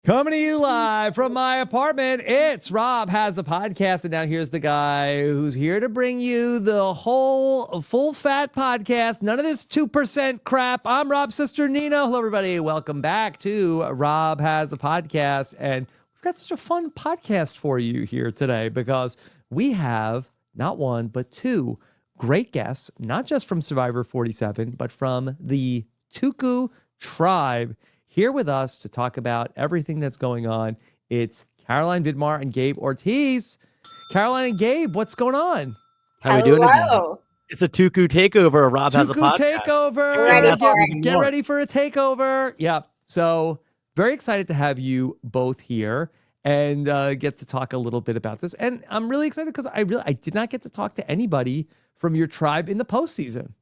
Coming to you live from my apartment, it's Rob Has a Podcast, and now here's the guy who's here to bring you the whole full-fat podcast. None of this 2% crap. I'm Rob Cesternino. Hello, everybody. Welcome back to Rob Has a Podcast, and we've got such a fun podcast for you here today because we have not one, but two great guests, not just from Survivor 47, but from the Tuku tribe, here with us to talk about everything that's going on. It's Caroline Vidmar and Gabe Ortiz. Caroline and Gabe, what's going on? How are we doing again? It's a Tuku takeover. Rob has a podcast. Takeover. Get ready for a takeover. Yep. So very excited to have you both here and get to talk a little bit about this. And I'm really excited because I did not get to talk to anybody from your tribe in the postseason.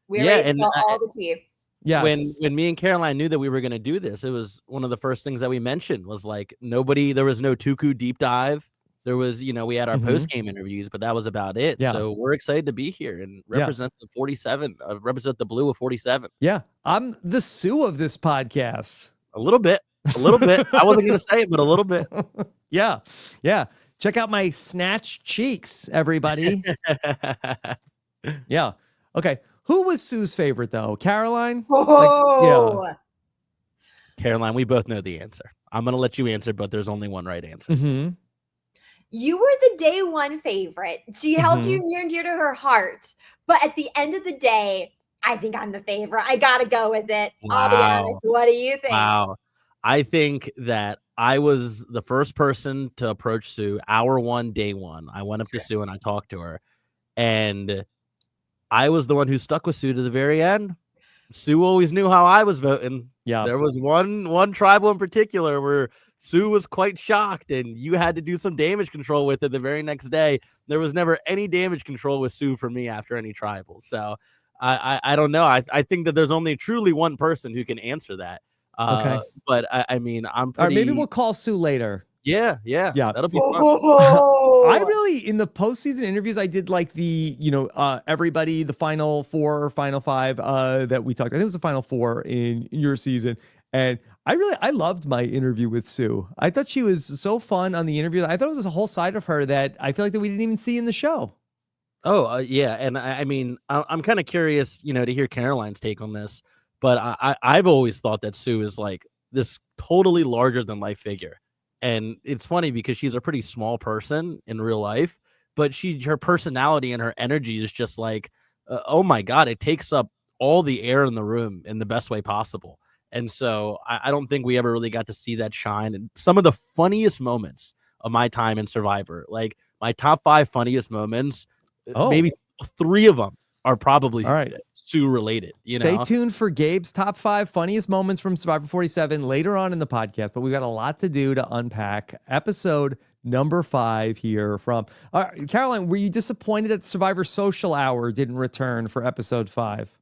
We're ready to all the tea. Yes. When me and Caroline knew that we were going to do this, it was one of the first things that we mentioned was like there was no Tuku deep dive. There was, we had our post-game interviews, but that was about it. Yeah. So we're excited to be here and represent the 47, represent the blue of 47. Yeah. I'm the Sue of this podcast. A little bit. I wasn't going to say it, but a little bit. Yeah. Check out my snatched cheeks, everybody. Yeah. Okay. Who was Sue's favorite, though? Caroline? Oh. Caroline, we both know the answer. I'm going to let you answer, but there's only one right answer. Mm-hmm. You were the day one favorite. She held you near and dear to her heart. But at the end of the day, I think I'm the favorite. I got to go with it. Wow. I'll be honest. What do you think? Wow. I think that I was the first person to approach Sue hour one, day one. I went up to Sue and I talked to her. And I was the one who stuck with Sue to the very end. Sue always knew how I was voting. Yeah. There was one tribal in particular where Sue was quite shocked and you had to do some damage control with it the very next day. There was never any damage control with Sue for me after any tribal. So I don't know. I think that there's only truly one person who can answer that. Okay. But I mean, I'm pretty... All right, maybe we'll call Sue later. Yeah. That'll be fun. I really, in the postseason interviews, I did like the, everybody, the final four or final five that we talked. I think it was the final four in your season. And I loved my interview with Sue. I thought she was so fun on the interview. I thought it was a whole side of her that I feel like that we didn't even see in the show. Oh, yeah. And I mean, I'm kind of curious, to hear Caroline's take on this. But I've always thought that Sue is like this totally larger than life figure. And it's funny because she's a pretty small person in real life, but her personality and her energy is just like, oh my God, it takes up all the air in the room in the best way possible. And so I don't think we ever really got to see that shine. And some of the funniest moments of my time in Survivor, like my top 5 funniest moments, maybe 3 of them are probably Sue related. Stay tuned for Gabe's top 5 funniest moments from Survivor 47 later on in the podcast, but we've got a lot to do to unpack. Episode number 5 here from Caroline. Were you disappointed that Survivor Social Hour didn't return for episode 5?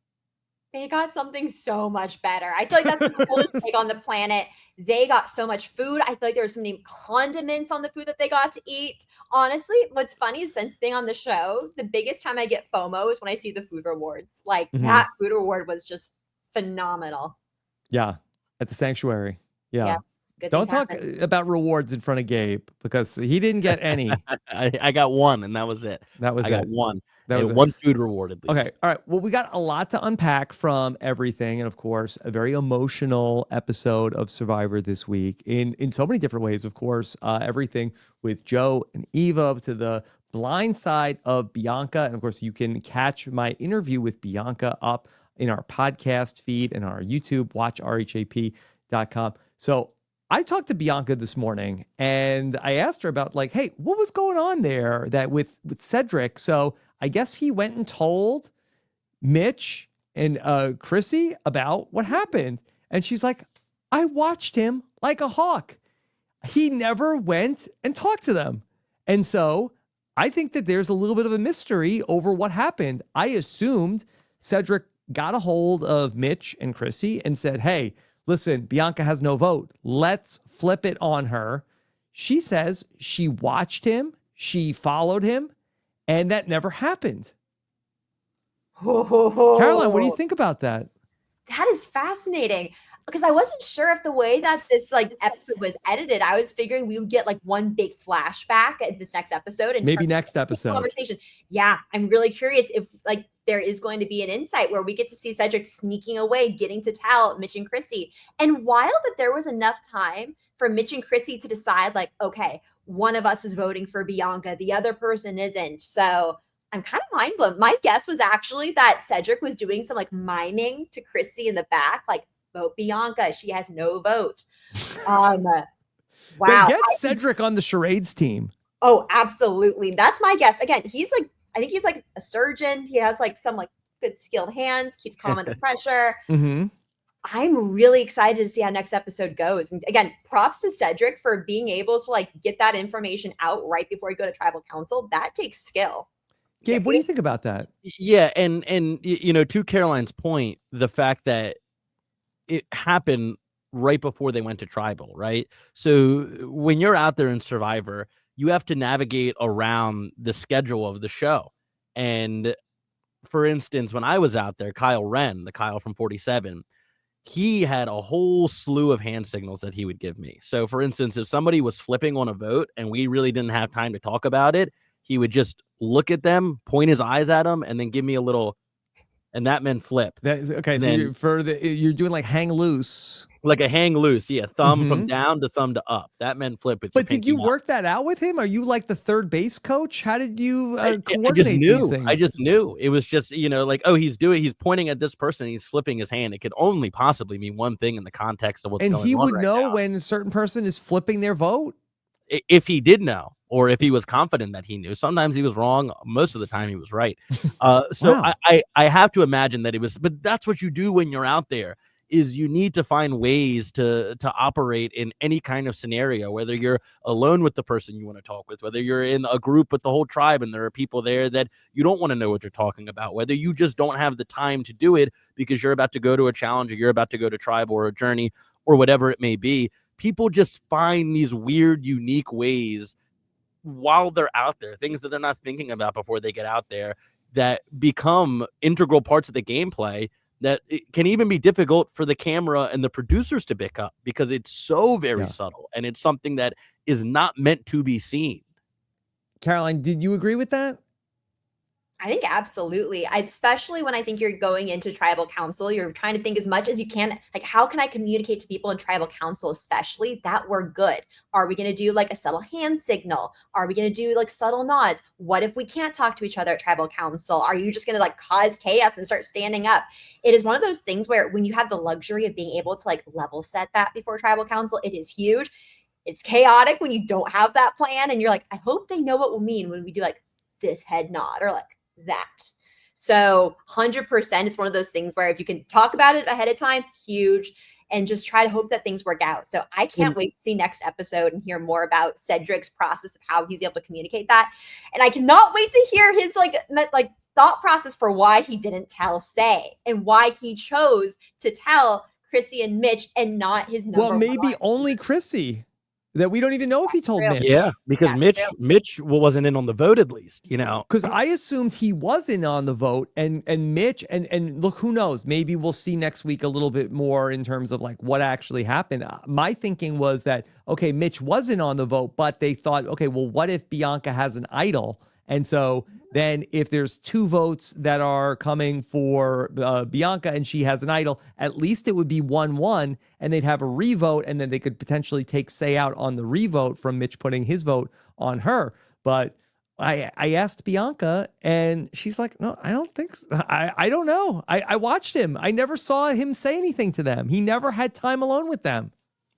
They got something so much better. I feel like that's the coolest take on the planet. They got so much food. I feel like there were so many condiments on the food that they got to eat. Honestly, what's funny is since being on the show, the biggest time I get FOMO is when I see the food rewards. Like that food reward was just phenomenal. Yeah, at the sanctuary. Yeah. Yes. Don't talk about rewards in front of Gabe because he didn't get any. I got one, and that was it. I got one. That was one food reward at least. Okay. All right. Well, we got a lot to unpack from everything. And of course, a very emotional episode of Survivor this week in so many different ways. Of course, everything with Joe and Eva to the blind side of Bianca. And of course, you can catch my interview with Bianca up in our podcast feed and our YouTube, watch RHAP.com. So I talked to Bianca this morning and I asked her about like, hey, what was going on there that with Cedrek? So I guess he went and told Mitch and Chrissy about what happened. And she's like, I watched him like a hawk. He never went and talked to them. And so I think that there's a little bit of a mystery over what happened. I assumed Cedrek got a hold of Mitch and Chrissy and said, hey, listen, Bianca has no vote. Let's flip it on her. She says she watched him. She followed him. And that never happened. Caroline, what do you think about that? That is fascinating. because I wasn't sure if the way that this like episode was edited, I was figuring we would get like one big flashback at this next episode and Maybe next episode. conversation. Yeah, I'm really curious if like there is going to be an insight where we get to see Cedrek sneaking away, getting to tell Mitch and Chrissy. And while that there was enough time for Mitch and Chrissy to decide, like, okay, one of us is voting for Bianca, the other person isn't. So I'm kind of mind blown. My guess was actually that Cedrek was doing some like miming to Chrissy in the back, like, vote Bianca. She has no vote. Wow. Then get Cedrek on the charades team. Oh, absolutely. That's my guess. Again, he's like, I think he's like a surgeon. He has like some like good skilled hands, keeps calm under pressure. Mm-hmm. I'm really excited to see how next episode goes. And again, props to Cedrek for being able to like get that information out right before you go to tribal council. That takes skill. Gabe, what do you think about that? Yeah, and you know, to Caroline's point, the fact that it happened right before they went to tribal, right? So when you're out there in Survivor, you have to navigate around the schedule of the show. And for instance, when I was out there, Kyle Wren, the Kyle from 47, he had a whole slew of hand signals that he would give me. So for instance, if somebody was flipping on a vote and we really didn't have time to talk about it, he would just look at them, point his eyes at them, and then give me a little, and that meant flip. Okay, and so then, you're doing like hang loose. Like a hang loose, yeah. Thumb from down to thumb to up. That meant flip. But did you work that out with him? Are you like the third base coach? How did you coordinate I just knew. these things? I just knew. It was just, you know, like, oh, he's pointing at this person. He's flipping his hand. It could only possibly mean one thing in the context of what's going on. And he would right know now. when a certain person is flipping their vote? If he did know, or if he was confident that he knew. Sometimes he was wrong. Most of the time he was right. So Wow. I have to imagine that it was, but that's what you do when you're out there, is you need to find ways to operate in any kind of scenario, whether you're alone with the person you want to talk with, whether you're in a group with the whole tribe and there are people there that you don't want to know what you're talking about, whether you just don't have the time to do it because you're about to go to a challenge or you're about to go to tribe or a journey or whatever it may be. People just find these weird, unique ways while they're out there, things that they're not thinking about before they get out there, that become integral parts of the gameplay that it can even be difficult for the camera and the producers to pick up because it's so very subtle and it's something that is not meant to be seen. Caroline, did you agree with that? I think absolutely. Especially when I think you're going into tribal council, you're trying to think as much as you can, like, how can I communicate to people in tribal council, especially that we're good? Are we going to do like a subtle hand signal? Are we going to do like subtle nods? What if we can't talk to each other at tribal council? Are you just going to like cause chaos and start standing up? It is one of those things where when you have the luxury of being able to like level set that before tribal council, it is huge. It's chaotic when you don't have that plan and you're like, I hope they know what we'll mean when we do like this head nod or like that. So 100%, it's one of those things where if you can talk about it ahead of time, huge, and just try to hope that things work out. So I can't wait to see next episode and hear more about Cedrek's process of how he's able to communicate that. And I cannot wait to hear his like thought process for why he didn't tell Say and why he chose to tell Chrissy and Mitch and not his number Well, maybe one. only Chrissy. That we don't even know if he told Mitch. Yeah, because Mitch wasn't in on the vote, at least, you know. Because I assumed he wasn't on the vote, and Mitch, and look, who knows? Maybe we'll see next week a little bit more in terms of like what actually happened. My thinking was that, okay, Mitch wasn't on the vote, but they thought, okay, well, what if Bianca has an idol? And so then if there's 2 votes that are coming for Bianca and she has an idol, at least it would be 1-1 and they'd have a revote and then they could potentially take Say out on the revote from Mitch putting his vote on her. But I asked Bianca and she's like, no, I don't think so. I don't know. I watched him. I never saw him say anything to them. He never had time alone with them.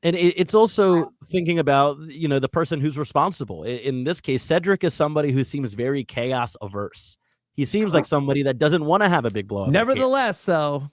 And it's also thinking about, you know, the person who's responsible. In this case, Cedrek is somebody who seems very chaos averse. He seems like somebody that doesn't want to have a big blow up. Nevertheless, though.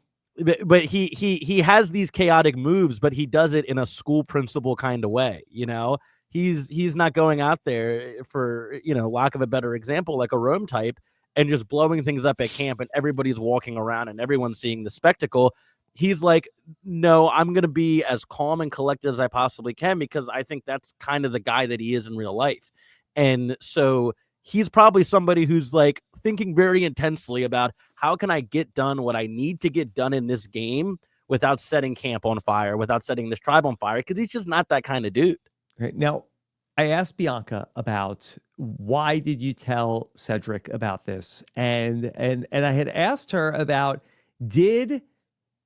But he has these chaotic moves, but he does it in a school principal kind of way. You know, he's not going out there for, you know, lack of a better example, like a Rome type and just blowing things up at camp and everybody's walking around and everyone's seeing the spectacle. He's like, no, I'm going to be as calm and collected as I possibly can because I think that's kind of the guy that he is in real life. And so he's probably somebody who's like thinking very intensely about how can I get done what I need to get done in this game without setting camp on fire, without setting this tribe on fire, because he's just not that kind of dude. Right. Now, I asked Bianca about why did you tell Cedrek about this? And I had asked her about, did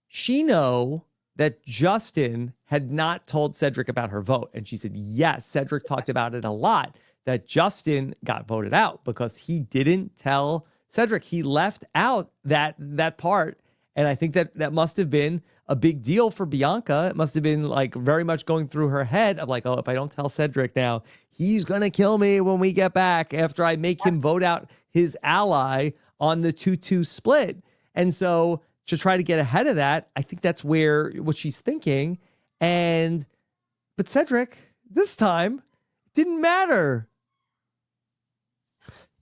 she know that Justin had not told Cedrek about her vote? And she said, yes, Cedrek talked about it a lot, that Justin got voted out because he didn't tell Cedrek. He left out that part. And I think that must have been a big deal for Bianca. It must have been like very much going through her head of like, oh, if I don't tell Cedrek now, he's going to kill me when we get back after I make him vote out his ally on the 2-2 split. And so to try to get ahead of that, I think that's what she's thinking. But Cedrek, this time, it didn't matter.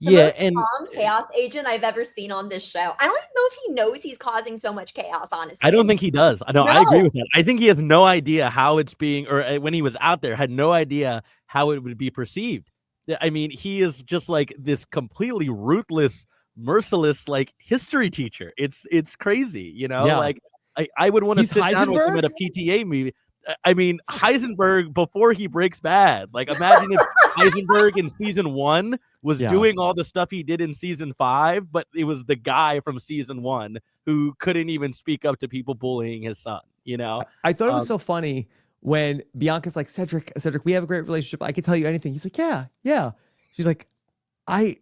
The most calm chaos agent I've ever seen on this show. I don't even know if he knows he's causing so much chaos, honestly. I don't think he does. I agree with that. I think he has no idea how it's being, or when he was out there, had no idea how it would be perceived. I mean, he is just like this completely ruthless, merciless, like history teacher. It's crazy, you know? Yeah. Like I would want to sit down with him at a PTA movie. I mean, Heisenberg before he breaks bad. Like, imagine if Heisenberg in season 1 was doing all the stuff he did in season 5, but it was the guy from season 1 who couldn't even speak up to people bullying his son, you know? I thought it was so funny when Bianca's like, Cedrek, we have a great relationship. I can tell you anything. He's like, yeah. She's like, I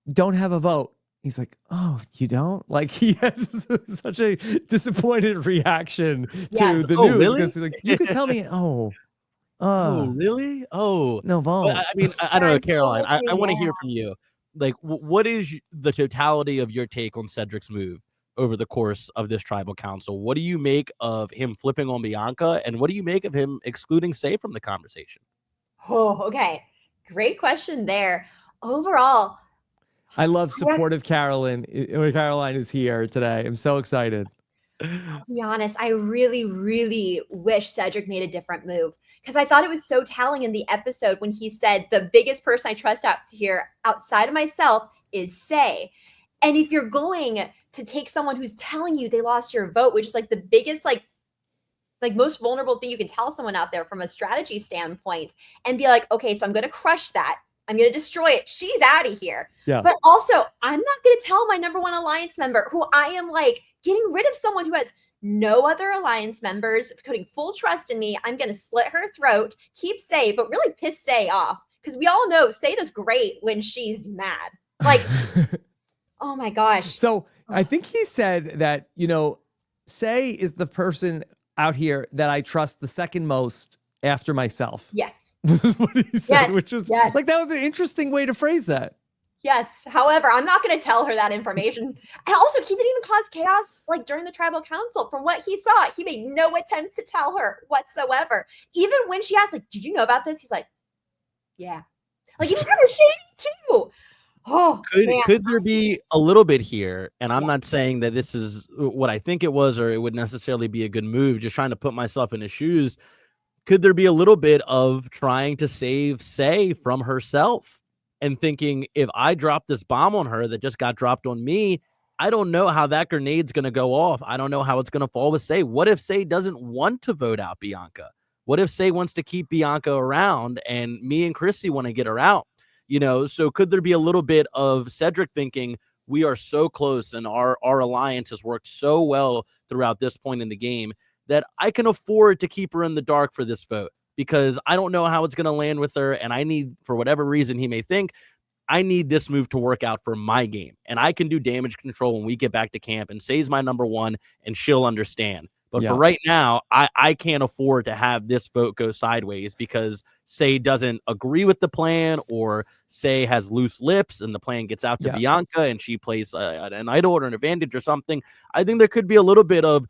don't have a vote. He's like, oh, you don't? Like, he has such a disappointed reaction to the news. Really? Because like, you could tell me, oh, really? Oh, no vote. But, I mean, I don't know, Caroline. I want to hear from you. Like, what is the totality of your take on Cedrek's move over the course of this tribal council? What do you make of him flipping on Bianca? And what do you make of him excluding Say from the conversation? Oh, okay. Great question there. Overall, I love supportive Caroline is here today. I'm so excited. I'll be honest, I really, really wish Cedrek made a different move because I thought it was so telling in the episode when he said the biggest person I trust out here outside of myself is Say. And if you're going to take someone who's telling you they lost your vote, which is like the biggest, like most vulnerable thing you can tell someone out there from a strategy standpoint, and be like, okay, so I'm going to crush that. I'm going to destroy it. She's out of here. Yeah. But also, I'm not going to tell my number 1 alliance member who I am like getting rid of someone who has no other alliance members, putting full trust in me. I'm going to slit her throat, keep Say, but really piss Say off. Because we all know Say does great when she's mad. Like, oh my gosh. So I think he said that, Say is the person out here that I trust the second most after myself. Yes. Was what he said, Yes. which was Yes. like, that was an interesting way to phrase that. Yes. However, I'm not going to tell her that information. And also, he didn't even cause chaos like during the tribal council. From what he saw, he made no attempt to tell her whatsoever. Even when she asked, like, did you know about this? He's like, yeah. Like, he was kind of shady too. Oh, could there be a little bit here? And I'm not saying that this is what I think it was, or it would necessarily be a good move, just trying to put myself in his shoes. Could there be a little bit of trying to save Say from herself and thinking, if I drop this bomb on her that just got dropped on me, I don't know how that grenade's going to go off. I don't know how it's going to fall with Say. What if Say doesn't want to vote out Bianca? What if Say wants to keep Bianca around and me and Chrissy want to get her out? So could there be a little bit of Cedrek thinking, we are so close and our alliance has worked so well throughout this point in the game that I can afford to keep her in the dark for this vote because I don't know how it's going to land with her. And I need, for whatever reason he may think, I need this move to work out for my game. And I can do damage control when we get back to camp, and Say's my number 1 and she'll understand. But for right now, I can't afford to have this vote go sideways because Say doesn't agree with the plan, or Say has loose lips and the plan gets out to Bianca and she plays an idol or an advantage or something. I think there could be a little bit of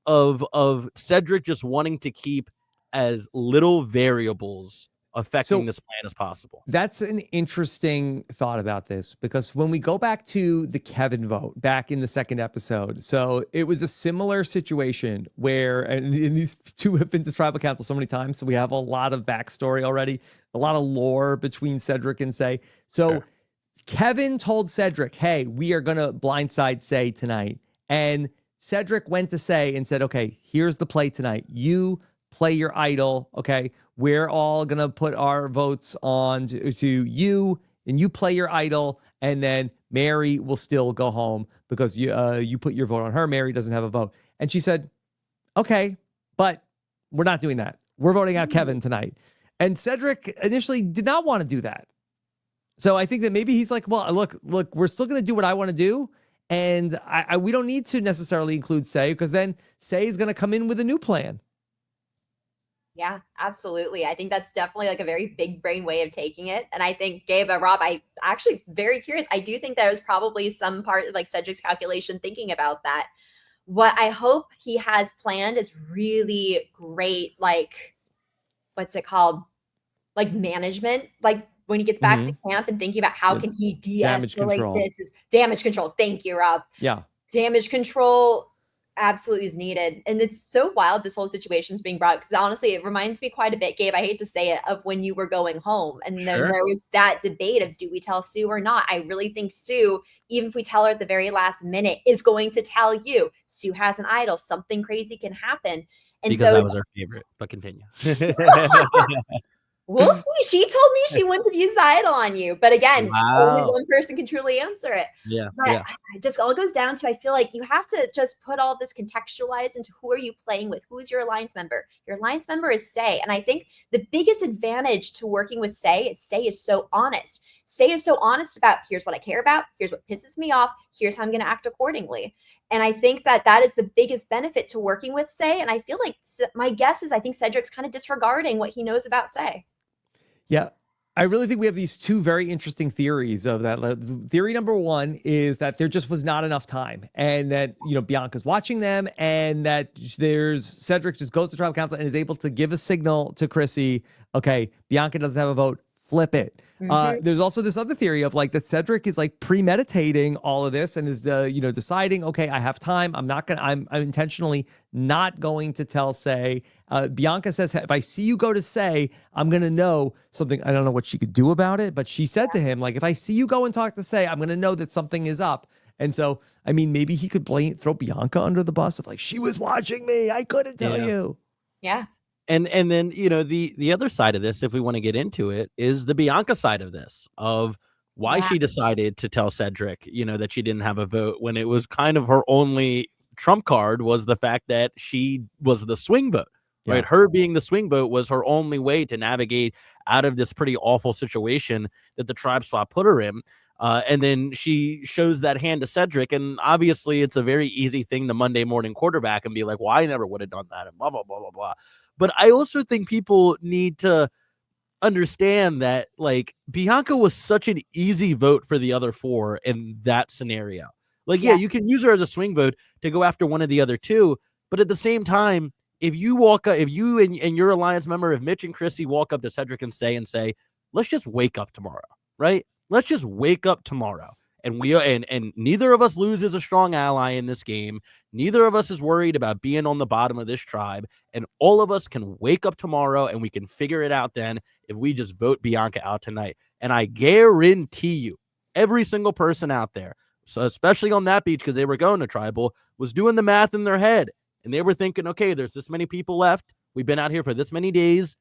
Cedrek just wanting to keep as little variables affecting this plan as possible. That's an interesting thought about this, because when we go back to the Kevin vote back in the second episode, so it was a similar situation where, and these two have been to tribal council so many times, so we have a lot of backstory already, a lot of lore between Cedrek and Say. So Kevin told Cedrek, hey, we are going to blindside Say tonight. And Cedrek went to Say and said, okay, here's the play tonight. You play your idol. Okay. We're all going to put our votes on to you, and you play your idol. And then Mary will still go home because you put your vote on her. Mary doesn't have a vote. And she said, okay, but we're not doing that. We're voting out Kevin tonight. And Cedrek initially did not want to do that. So I think that maybe he's like, well, look, we're still going to do what I want to do. And we don't need to necessarily include Say, because then Say is going to come in with a new plan. Yeah, absolutely. I think that's definitely like a very big brain way of taking it. And I think Gabe, Rob, I actually very curious. I do think that was probably some part of like Cedric's calculation thinking about that. What I hope he has planned is really great, like, what's it called? Like management, like when he gets back to camp and thinking about how can he de-escalate this is damage control. Thank you, Rob. Yeah. Damage control absolutely is needed. And it's so wild this whole situation is being brought, because honestly, it reminds me quite a bit, Gabe, I hate to say it, of when you were going home. And then there was that debate of, do we tell Sue or not? I really think Sue, even if we tell her at the very last minute, is going to tell you. Sue has an idol. Something crazy can happen. And because so that was our favorite, but continue. We'll see. She told me she wouldn't have used the idol on you. But again, only one person can truly answer it. Yeah. But it just all goes down to, I feel like you have to just put all this contextualize into who are you playing with? Who's your alliance member? Your alliance member is Say. And I think the biggest advantage to working with Say is so honest. Say is so honest about, here's what I care about. Here's what pisses me off. Here's how I'm going to act accordingly. And I think that that is the biggest benefit to working with Say. And I feel like my guess is I think Cedric's kind of disregarding what he knows about Say. Yeah, I really think we have these two very interesting theories of that. Theory number one is that there just was not enough time, and that, you know, Bianca's watching them, and that Cedrek just goes to tribal council and is able to give a signal to Chrissy, okay, Bianca doesn't have a vote, flip it. There's also this other theory of like that Cedrek is like premeditating all of this and is deciding, okay, I have time. I'm intentionally not going to tell Say. Bianca says, if I see you go to Say, I'm going to know something. I don't know what she could do about it, but she said to him, like, if I see you go and talk to Say, I'm going to know that something is up. And so, I mean, maybe he could throw Bianca under the bus of like, she was watching me. I couldn't tell you. Yeah. And then, you know, the other side of this, if we want to get into it, is the Bianca side of this, of why she decided to tell Cedrek, you know, that she didn't have a vote when it was kind of her only trump card was the fact that she was the swing vote, right? Her being the swing vote was her only way to navigate out of this pretty awful situation that the tribe swap put her in. And then she shows that hand to Cedrek, and obviously it's a very easy thing to Monday morning quarterback and be like, well, I never would have done that, and blah, blah, blah, blah, blah. But I also think people need to understand that, like, Bianca was such an easy vote for the other four in that scenario. Like, yeah, you can use her as a swing vote to go after one of the other two, but at the same time, if you and your alliance member, if Mitch and Chrissy walk up to Cedrek and say, let's just wake up tomorrow, right? Let's just wake up tomorrow. And and neither of us loses a strong ally in this game. Neither of us is worried about being on the bottom of this tribe. And all of us can wake up tomorrow and we can figure it out then if we just vote Bianca out tonight. And I guarantee you, every single person out there, so especially on that beach, because they were going to tribal, was doing the math in their head. And they were thinking, okay, there's this many people left. We've been out here for this many days.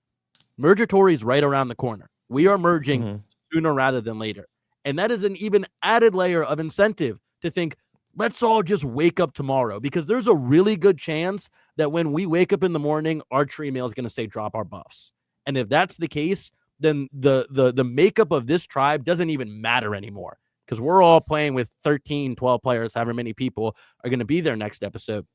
Mergatory is right around the corner. We are merging sooner rather than later. And that is an even added layer of incentive to think, let's all just wake up tomorrow, because there's a really good chance that when we wake up in the morning, our tree mail is going to say drop our buffs. And if that's the case, then the makeup of this tribe doesn't even matter anymore, because we're all playing with 13, 12 players, however many people are going to be there next episode.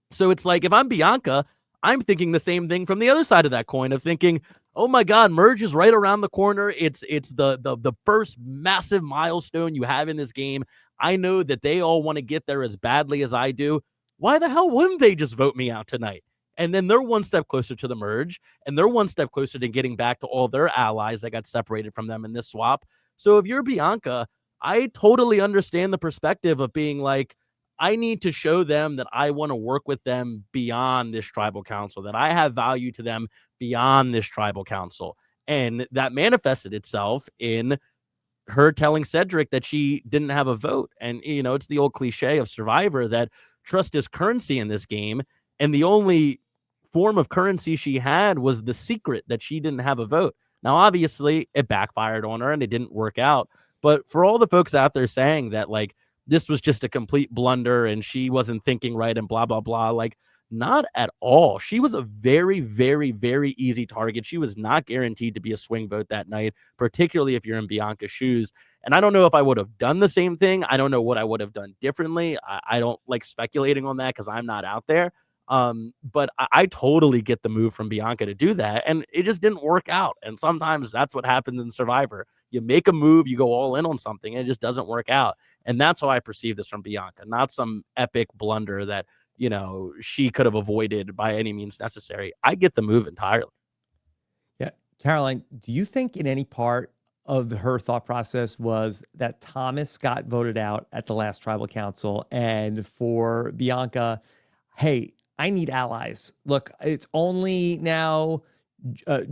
So it's like, if I'm Bianca, I'm thinking the same thing from the other side of that coin of thinking, oh my God, merge is right around the corner. It's the first massive milestone you have in this game. I know that they all want to get there as badly as I do. Why the hell wouldn't they just vote me out tonight? And then they're one step closer to the merge, and they're one step closer to getting back to all their allies that got separated from them in this swap. So if you're Bianca, I totally understand the perspective of being like, I need to show them that I want to work with them beyond this tribal council, that I have value to them beyond this tribal council. And that manifested itself in her telling Cedrek that she didn't have a vote. And, you know, it's the old cliche of Survivor that trust is currency in this game. And the only form of currency she had was the secret that she didn't have a vote. Now, obviously, it backfired on her and it didn't work out. But for all the folks out there saying that, like, this was just a complete blunder and she wasn't thinking right and blah, blah, blah, like, not at all. She was a very, very, very easy target. She was not guaranteed to be a swing vote that night, particularly if you're in Bianca's shoes. And I don't know if I would have done the same thing. I don't know what I would have done differently. I don't like speculating on that because I'm not out there. But I totally get the move from Bianca to do that, and it just didn't work out. And sometimes that's what happens in Survivor. You make a move, you go all in on something, and it just doesn't work out. And that's how I perceive this from Bianca, not some epic blunder that, you know, she could have avoided by any means necessary. I get the move entirely. Yeah. Caroline, do you think in any part of her thought process was that Thomas got voted out at the last tribal council, and for Bianca, hey, I need allies. Look, it's only now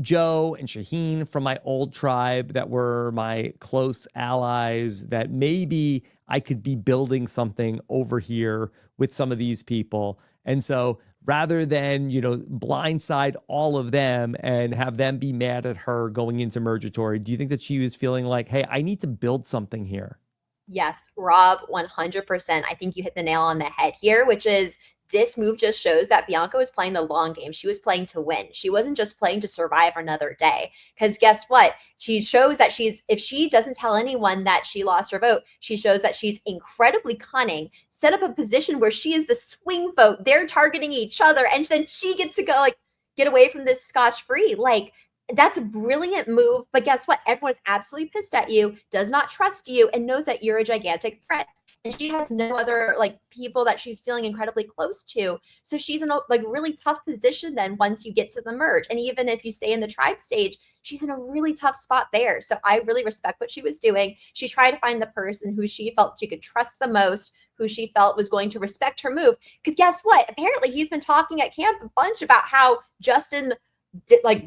Joe and Shaheen from my old tribe that were my close allies, that maybe I could be building something over here with some of these people. And so rather than, you know, blindside all of them and have them be mad at her going into Mergatory, do you think that she was feeling like, hey, I need to build something here? Yes, Rob, 100%. I think you hit the nail on the head here, which is this move just shows that Bianca was playing the long game. She was playing to win. She wasn't just playing to survive another day. Because guess what? She shows that if she doesn't tell anyone that she lost her vote, she shows that she's incredibly cunning, set up a position where she is the swing vote. They're targeting each other, and then she gets to go, like, get away from this scotch-free. Like, that's a brilliant move. But guess what? Everyone's absolutely pissed at you, does not trust you, and knows that you're a gigantic threat. And she has no other like people that she's feeling incredibly close to. So she's in a like really tough position then once you get to the merge. And even if you stay in the tribe stage, she's in a really tough spot there. So I really respect what she was doing. She tried to find the person who she felt she could trust the most, who she felt was going to respect her move. Because guess what? Apparently he's been talking at camp a bunch about how Justin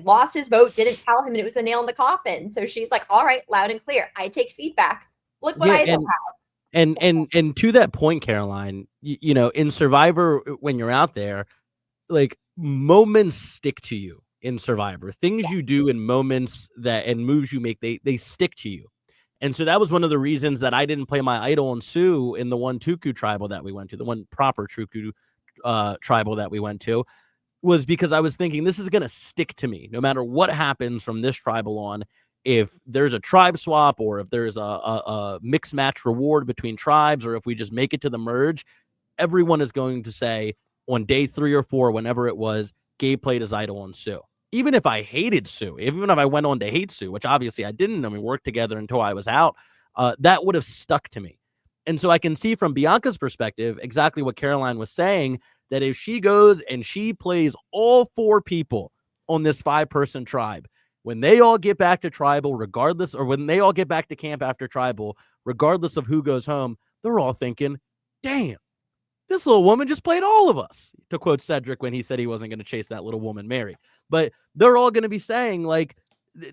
lost his vote, didn't tell him, and it was the nail in the coffin. So she's like, all right, loud and clear. I take feedback. Look what I have. And to that point, Caroline, you know, in Survivor, when you're out there, like, moments stick to you in Survivor. Things you do in moments and moves you make, they stick to you. And so that was one of the reasons that I didn't play my idol on Sue in the one Tuku tribal that we went to, the one proper Tuku tribal that we went to, was because I was thinking this is going to stick to me no matter what happens from this tribal on. If there's a tribe swap, or if there's a mixed match reward between tribes, or if we just make it to the merge, everyone is going to say on day 3 or 4, whenever it was, Gabe played his idol on Sue. Even if I hated Sue, even if I went on to hate Sue, which obviously I didn't, and we worked together until I was out, that would have stuck to me. And so I can see from Bianca's perspective exactly what Caroline was saying, that if she goes and she plays all 4 people on this 5-person tribe, when they all get back to tribal, regardless, or when they all get back to camp after tribal, regardless of who goes home, they're all thinking, damn, this little woman just played all of us, to quote Cedrek when he said he wasn't going to chase that little woman, Mary. But they're all going to be saying, like,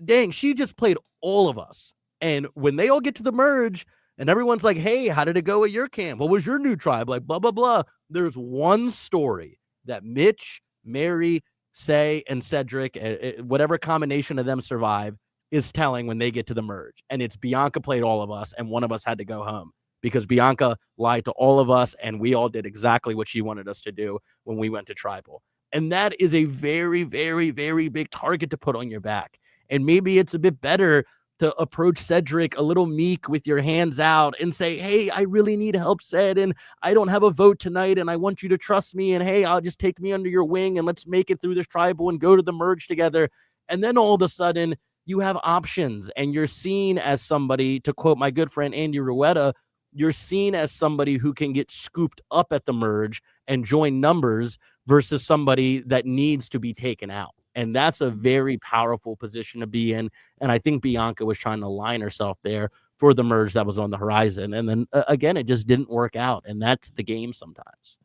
dang, she just played all of us. And when they all get to the merge and everyone's like, hey, how did it go at your camp? What was your new tribe? Like, blah, blah, blah. There's one story that Mitch, Mary, Say, and Cedrek, whatever combination of them survive, is telling when they get to the merge. And it's Bianca played all of us, and one of us had to go home because Bianca lied to all of us, and we all did exactly what she wanted us to do when we went to tribal. And that is a very, very, very big target to put on your back. And maybe it's a bit better to approach Cedrek a little meek with your hands out and say, hey, I really need help, Ced, and I don't have a vote tonight, and I want you to trust me, and hey, I'll just take me under your wing, and let's make it through this tribal and go to the merge together. And then all of a sudden, you have options, and you're seen as somebody, to quote my good friend Andy Rueda, you're seen as somebody who can get scooped up at the merge and join numbers versus somebody that needs to be taken out. And that's a very powerful position to be in. And I think Bianca was trying to line herself there for the merge that was on the horizon. And then again, it just didn't work out. And that's the game sometimes.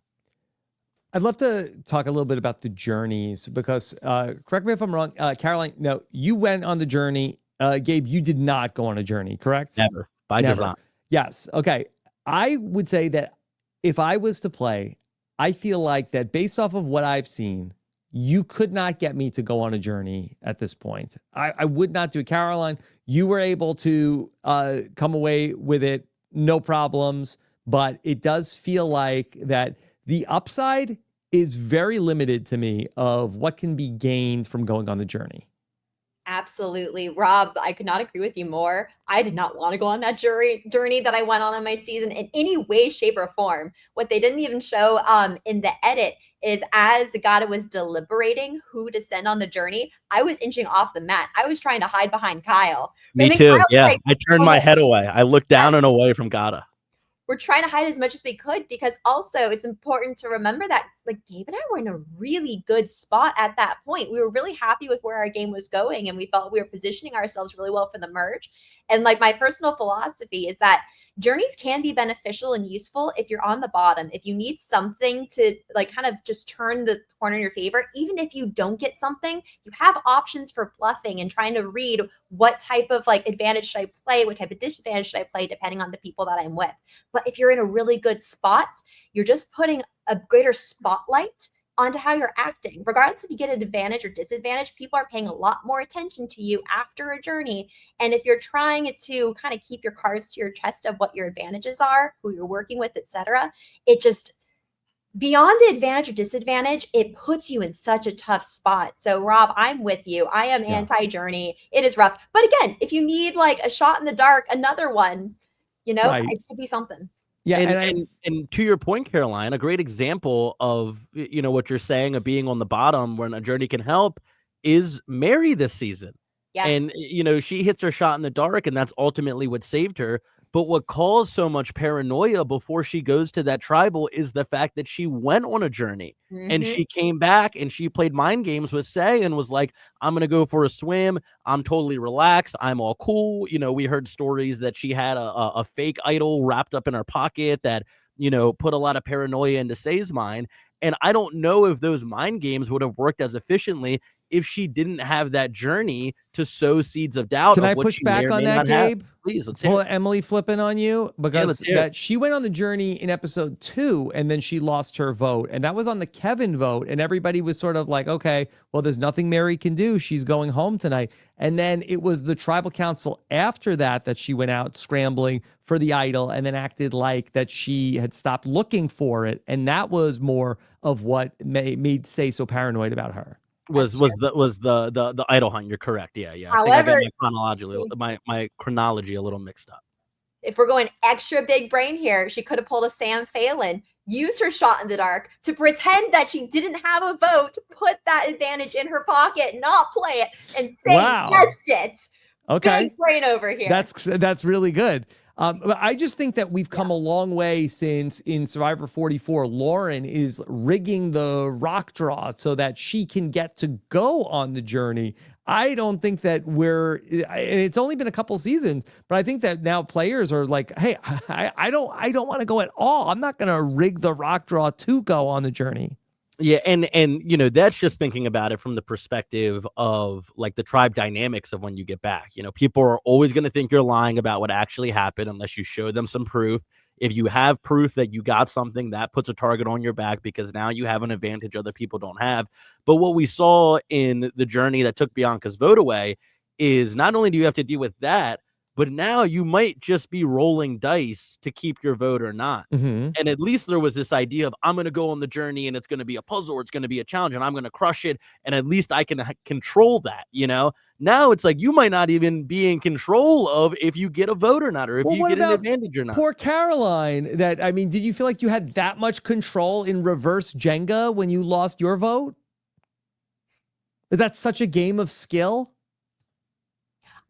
I'd love to talk a little bit about the journeys because, correct me if I'm wrong, Caroline, no, you went on the journey. Gabe, you did not go on a journey, correct? Never. By design. Yes. Okay. I would say that if I was to play, I feel like that based off of what I've seen, you could not get me to go on a journey at this point. I would not do it. Caroline, you were able to come away with it, no problems, but it does feel like that the upside is very limited to me of what can be gained from going on the journey. Absolutely. Rob, I could not agree with you more. I did not want to go on that journey that I went on in my season in any way, shape, or form. What they didn't even show in the edit is as Agata was deliberating who to send on the journey, I was inching off the mat. I was trying to hide behind Kyle. Me And then too. Kyle was Yeah. like, I turned my "Oh, head away. I looked down and away from Gata. we're trying to hide as much as we could because also it's important to remember that like Gabe and I were in a really good spot at that point. We were really happy with where our game was going and we felt we were positioning ourselves really well for the merge. And like my personal philosophy is that journeys can be beneficial and useful if you're on the bottom. If you need something to like kind of just turn the corner in your favor, even if you don't get something, you have options for bluffing and trying to read what type of like advantage should I play, what type of disadvantage should I play depending on the people that I'm with. But if you're in a really good spot, you're just putting a greater spotlight onto how you're acting. Regardless if you get an advantage or disadvantage, people are paying a lot more attention to you after a journey. And if you're trying to kind of keep your cards to your chest of what your advantages are, who you're working with, etc., it just beyond the advantage or disadvantage, it puts you in such a tough spot. So Rob, I'm with you. I am anti-journey. It is rough. But again, if you need like a shot in the dark, another one, you know, it could be something. Yeah, and to your point, Caroline, a great example of what you're saying of being on the bottom when a journey can help is Mary this season. Yes. And she hits her shot in the dark, and that's ultimately what saved her. But what caused so much paranoia before she goes to that tribal is the fact that she went on a journey and she came back and she played mind games with Say and was like, I'm going to go for a swim. I'm totally relaxed. I'm all cool. We heard stories that she had a fake idol wrapped up in her pocket that, put a lot of paranoia into Say's mind. And I don't know if those mind games would have worked as efficiently if she didn't have that journey to sow seeds of doubt. Can I push back on that, Gabe? Please, let's pull hear it. Emily flipping on you because that she went on the journey in episode 2 and then she lost her vote, and that was on the Kevin vote, and everybody was sort of like, okay, well, there's nothing Mary can do. She's going home tonight. And then it was the tribal council after that she went out scrambling for the idol and then acted like that she had stopped looking for it, and that was more of what made Say so paranoid about her. Was the idol hunt? You're correct. Yeah. However, I think I got my chronology a little mixed up. If we're going extra big brain here, she could have pulled a Sam Phelan, use her shot in the dark to pretend that she didn't have a vote, put that advantage in her pocket, not play it, and say yes it. Okay, big brain over here. That's really good. But I just think that we've come a long way since in Survivor 44, Lauren is rigging the rock draw so that she can get to go on the journey. I don't think that and it's only been a couple seasons, but I think that now players are like, hey, I don't want to go at all. I'm not going to rig the rock draw to go on the journey. Yeah, and that's just thinking about it from the perspective of like the tribe dynamics of when you get back. People are always going to think you're lying about what actually happened unless you show them some proof. If you have proof that you got something, that puts a target on your back because now you have an advantage other people don't have. But what we saw in the journey that took Bianca's vote away is not only do you have to deal with that, but now you might just be rolling dice to keep your vote or not. And at least there was this idea of I'm going to go on the journey and it's going to be a puzzle or it's going to be a challenge and I'm going to crush it. And at least I can control that, Now it's like you might not even be in control of if you get a vote or not, or if you get an advantage or not. Poor Caroline, did you feel like you had that much control in reverse Jenga when you lost your vote? Is that such a game of skill?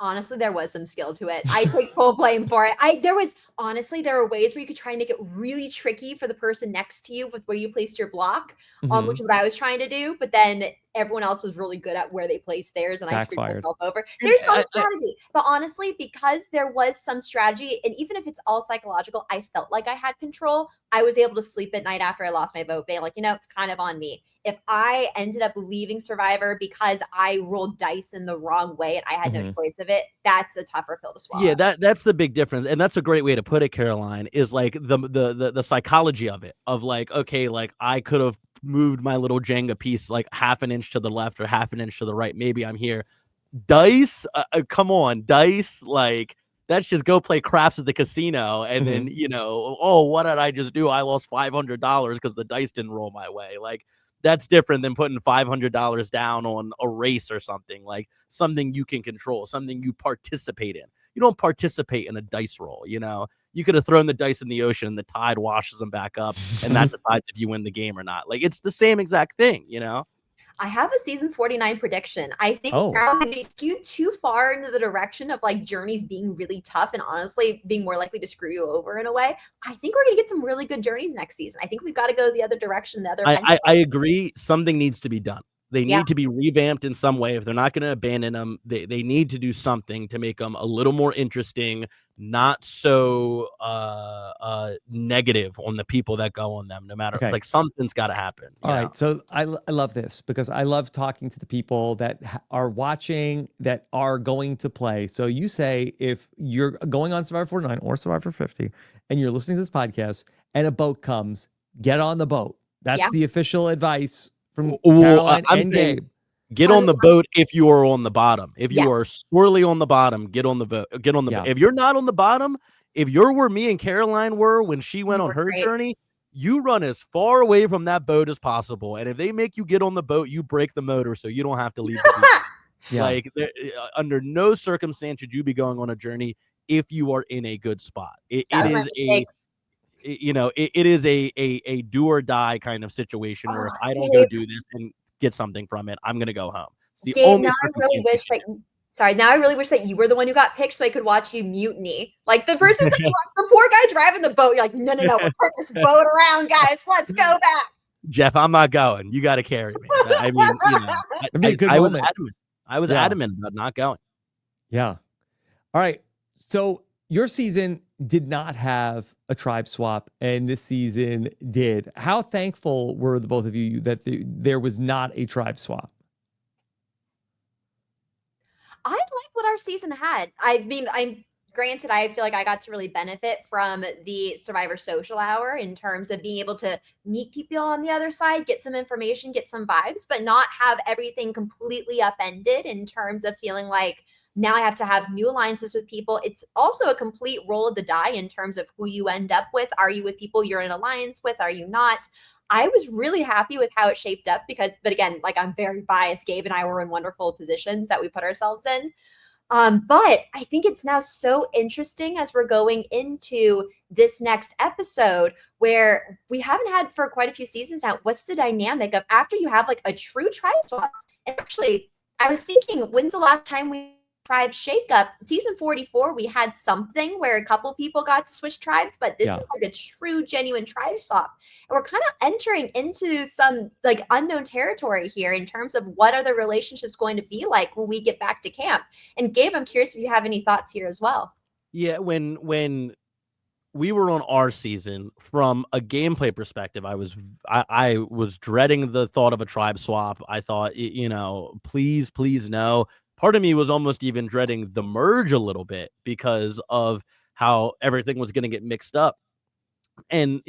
Honestly, there was some skill to it. I take full blame for it. There were ways where you could try and make it really tricky for the person next to you with where you placed your block, which is what I was trying to do. But then everyone else was really good at where they placed theirs, and I screwed Backfired. myself over. There's some strategy, but honestly, because there was some strategy, and even if it's all psychological, I felt like I had control. I was able to sleep at night after I lost my vote, being like, it's kind of on me. If I ended up leaving Survivor because I rolled dice in the wrong way and I had no choice of it, that's a tougher pill to swallow. Yeah, that's the big difference, and that's a great way to put it, Caroline. Is like the psychology of it, of like, okay, like I could have moved my little Jenga piece like half an inch to the left or half an inch to the right. Maybe I'm here. Dice, come on, dice, like. That's just go play craps at the casino, and then oh, what did I just do? I lost $500 because the dice didn't roll my way. Like that's different than putting $500 down on a race or something, like something you can control, something you participate in. You don't participate in a dice roll. You could have thrown the dice in the ocean, and the tide washes them back up, and that decides if you win the game or not. Like it's the same exact thing. I have a season 49 prediction. I think now maybe skewed too far into the direction of like journeys being really tough and honestly being more likely to screw you over in a way. I think we're going to get some really good journeys next season. I think we've got to go the other direction. I agree. Something needs to be done. They need to be revamped in some way. If they're not going to abandon them, they need to do something to make them a little more interesting, not so negative on the people that go on them, no matter like something's got to happen. All right. So I love this because I love talking to the people that are watching, that are going to play. So you say, if you're going on Survivor 49 or Survivor 50 and you're listening to this podcast and a boat comes, get on the boat. That's the official advice from Caroline and Gabe. Get on the boat if you are on the bottom. If you are sorely on the bottom, get on the boat. Get on the boat. If you're not on the bottom, if you're where me and Caroline were when she went on her journey, you run as far away from that boat as possible. And if they make you get on the boat, you break the motor so you don't have to leave the beach. Like under no circumstance should you be going on a journey if you are in a good spot. It is a do or die kind of situation where if I don't go do this and get something from it, I'm gonna go home. It's the only now I really wish that you were the one who got picked so I could watch you mutiny. Like the person who's like, the poor guy driving the boat. You're like, no, we'll turn this boat around, guys. Let's go back. Jeff, I'm not going. You got to carry me. I mean, I was adamant. I was adamant about not going. Yeah. All right. So your season did not have a tribe swap, and this season did. How thankful were the both of you that there was not a tribe swap? I like what our season had. I mean, granted, I feel like I got to really benefit from the Survivor Social Hour in terms of being able to meet people on the other side, get some information, get some vibes, but not have everything completely upended in terms of feeling like now I have to have new alliances with people. It's also a complete roll of the die in terms of who you end up with. Are you with people you're in alliance with? Are you not? I was really happy with how it shaped up but again, like I'm very biased. Gabe and I were in wonderful positions that we put ourselves in. But I think it's now so interesting as we're going into this next episode where we haven't had for quite a few seasons now. What's the dynamic of after you have like a true tribe swap? And actually, I was thinking, when's the last time we tribe shakeup? Season 44, we had something where a couple people got to switch tribes, but this is like a true, genuine tribe swap. And we're kind of entering into some like unknown territory here in terms of what are the relationships going to be like when we get back to camp. And Gabe, I'm curious if you have any thoughts here as well. Yeah, when we were on our season, from a gameplay perspective, I was dreading the thought of a tribe swap. I thought, please no. Part of me was almost even dreading the merge a little bit because of how everything was going to get mixed up. And,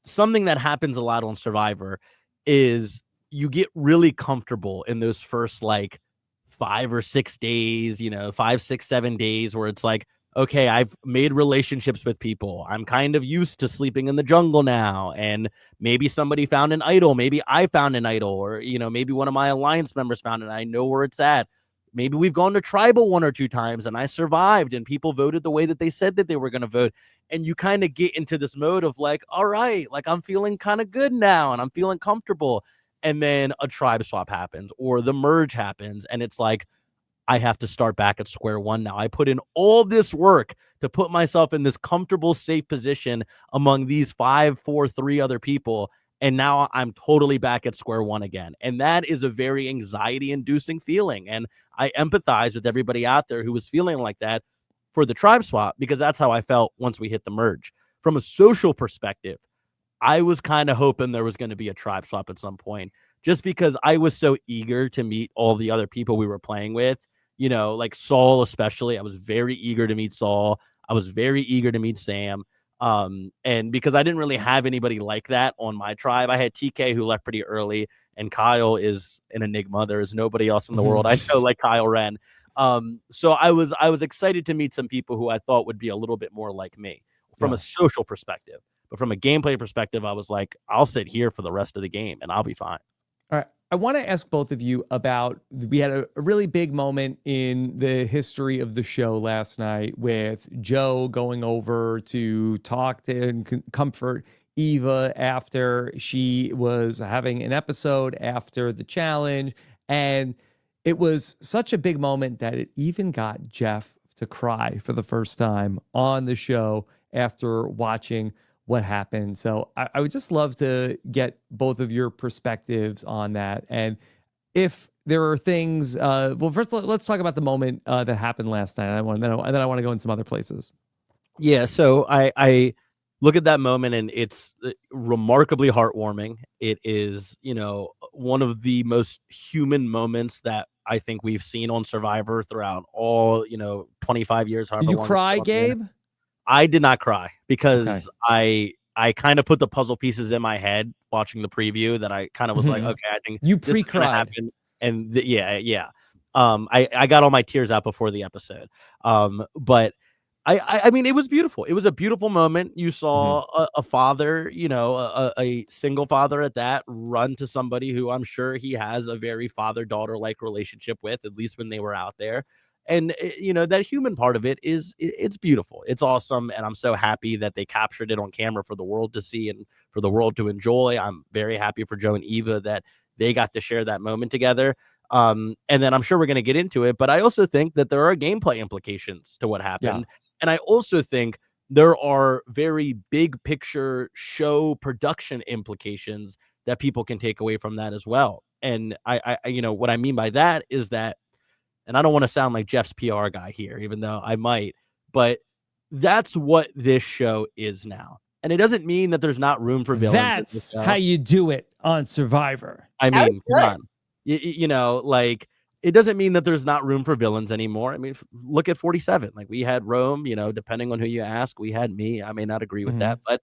something that happens a lot on Survivor is you get really comfortable in those first like 5 or 6 days, 5, 6, 7 days where it's like, okay, I've made relationships with people. I'm kind of used to sleeping in the jungle now. And maybe somebody found an idol. Maybe I found an idol, or, maybe one of my alliance members found it. I know where it's at. Maybe we've gone to tribal 1 or 2 times and I survived and people voted the way that they said that they were going to vote. And you kind of get into this mode of like, all right, like I'm feeling kind of good now and I'm feeling comfortable. And then a tribe swap happens or the merge happens. And it's like, I have to start back at square one now. I put in all this work to put myself in this comfortable, safe position among these 5, 4, 3 other people. And now I'm totally back at square one again. And that is a very anxiety-inducing feeling. And I empathize with everybody out there who was feeling like that for the tribe swap, because that's how I felt once we hit the merge. From a social perspective, I was kind of hoping there was going to be a tribe swap at some point, just because I was so eager to meet all the other people we were playing with, like Saul especially. I was very eager to meet Saul. I was very eager to meet Sam. And because I didn't really have anybody like that on my tribe, I had TK, who left pretty early, and Kyle is an enigma. There is nobody else in the world I know like Kyle Wren. So I was excited to meet some people who I thought would be a little bit more like me from a social perspective. But from a gameplay perspective, I was like, I'll sit here for the rest of the game and I'll be fine. All right. I want to ask both of you about, we had a really big moment in the history of the show last night with Joe going over to talk to and comfort Eva after she was having an episode after the challenge. And it was such a big moment that it even got Jeff to cry for the first time on the show after watching what happened. So I would just love to get both of your perspectives on that. And if there are things, well, first let's talk about the moment that happened last night. And then I want to go in some other places. Yeah. So I look at that moment and it's remarkably heartwarming. It is, one of the most human moments that I think we've seen on Survivor throughout all, 25 years. Did you cry, Gabe? I did not cry because I kind of put the puzzle pieces in my head watching the preview that I kind of was like, okay, I think you this is gonna pre-cried. happen. And yeah. I got all my tears out before the episode. But I mean, it was beautiful. It was a beautiful moment. You saw a father, a single father at that, run to somebody who I'm sure he has a very father-daughter like relationship with, at least when they were out there. And, that human part of it it's beautiful. It's awesome. And I'm so happy that they captured it on camera for the world to see and for the world to enjoy. I'm very happy for Joe and Eva that they got to share that moment together. And then I'm sure we're going to get into it. But I also think that there are gameplay implications to what happened. Yeah. And I also think there are very big picture show production implications that people can take away from that as well. And I what I mean by that is that, and I don't want to sound like Jeff's PR guy here, even though I might, but that's what this show is now. And it doesn't mean that there's not room for villains. That's how you do it on Survivor. I mean, come on. It doesn't mean that there's not room for villains anymore. I mean, look at 47. Like, we had Rome, depending on who you ask, we had me. I may not agree with that, but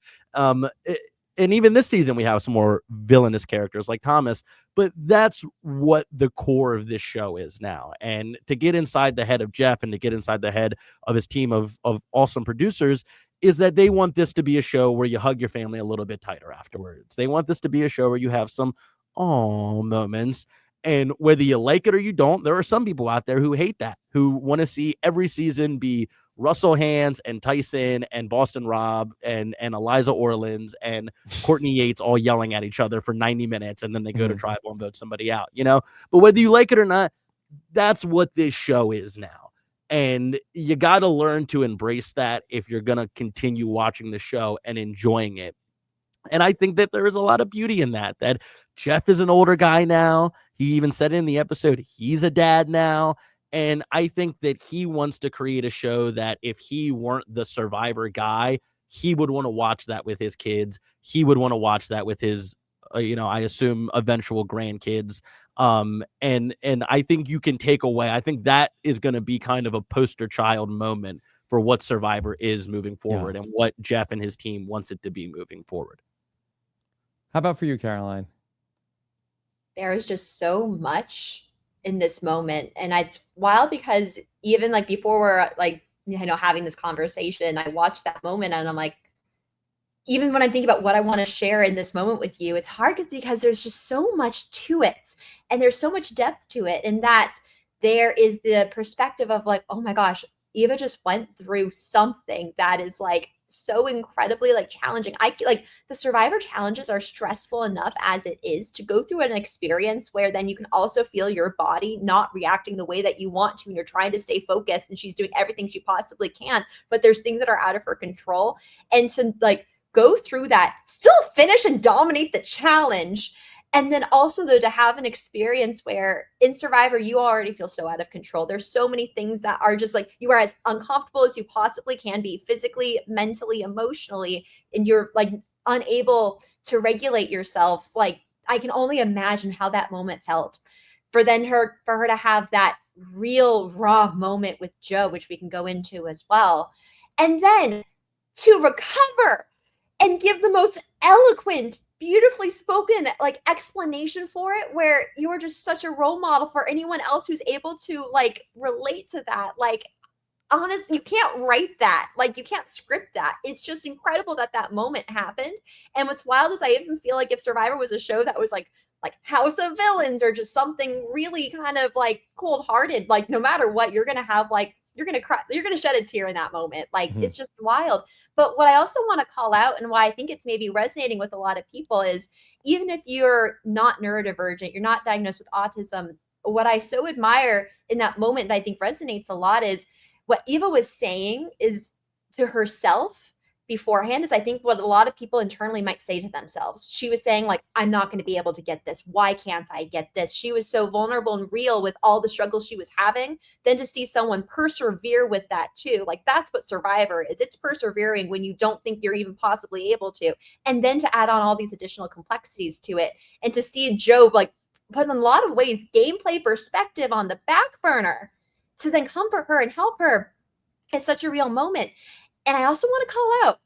and even this season, we have some more villainous characters like Thomas, but that's what the core of this show is now. And to get inside the head of Jeff and to get inside the head of his team of awesome producers is that they want this to be a show where you hug your family a little bit tighter afterwards. They want this to be a show where you have some moments. And whether you like it or you don't, there are some people out there who hate that, who want to see every season be Russell Hands and Tyson and Boston Rob and Eliza Orleans and Courtney Yates all yelling at each other for 90 minutes. And then they go to tribal and vote somebody out, but whether you like it or not, that's what this show is now. And you got to learn to embrace that if you're going to continue watching the show and enjoying it. And I think that there is a lot of beauty in that Jeff is an older guy now. He even said in the episode, he's a dad now. And I think that he wants to create a show that if he weren't the Survivor guy, he would want to watch that with his kids. He would want to watch that with his, I assume, eventual grandkids. And I think you can take away, I think that is going to be kind of a poster child moment for what Survivor is moving forward and what Jeff and his team wants it to be moving forward. How about for you, Caroline? There is just so much in this moment. And it's wild because even like before we're having this conversation, I watched that moment and I'm like, even when I'm thinking about what I want to share in this moment with you, it's hard because there's just so much to it and there's so much depth to it. And that there is the perspective of like, oh my gosh, Eva just went through something that is like so incredibly like challenging. The Survivor challenges are stressful enough as it is to go through an experience where then you can also feel your body not reacting the way that you want to, and you're trying to stay focused and she's doing everything she possibly can, but there's things that are out of her control. And to like go through that, still finish and dominate the challenge. And then also, though, to have an experience where in Survivor, you already feel so out of control. There's so many things that are just like, you are as uncomfortable as you possibly can be, physically, mentally, emotionally, and you're like unable to regulate yourself. Like, I can only imagine how that moment felt for her to have that real raw moment with Joe, which we can go into as well. And then to recover and give the most eloquent, beautifully spoken like explanation for it, where you are just such a role model for anyone else who's able to like relate to that. Like, honestly, you can't write that. Like, you can't script that. It's just incredible that that moment happened. And what's wild is I even feel like if Survivor was a show that was like House of Villains or just something really kind of like cold-hearted, like no matter what, you're gonna have like you're gonna cry, you're gonna shed a tear in that moment. Like it's just wild. But what I also want to call out, and why I think it's maybe resonating with a lot of people, is even if you're not neurodivergent, you're not diagnosed with autism, what I so admire in that moment that I think resonates a lot is what Eva was saying is to herself beforehand is I think what a lot of people internally might say to themselves. She was saying like, I'm not going to be able to get this. Why can't I get this? She was so vulnerable and real with all the struggles she was having. Then to see someone persevere with that too, like that's what Survivor is. It's persevering when you don't think you're even possibly able to. And then to add on all these additional complexities to it. And to see Joe like put in a lot of ways gameplay perspective on the back burner to then comfort her and help her is such a real moment. And I also want to call out,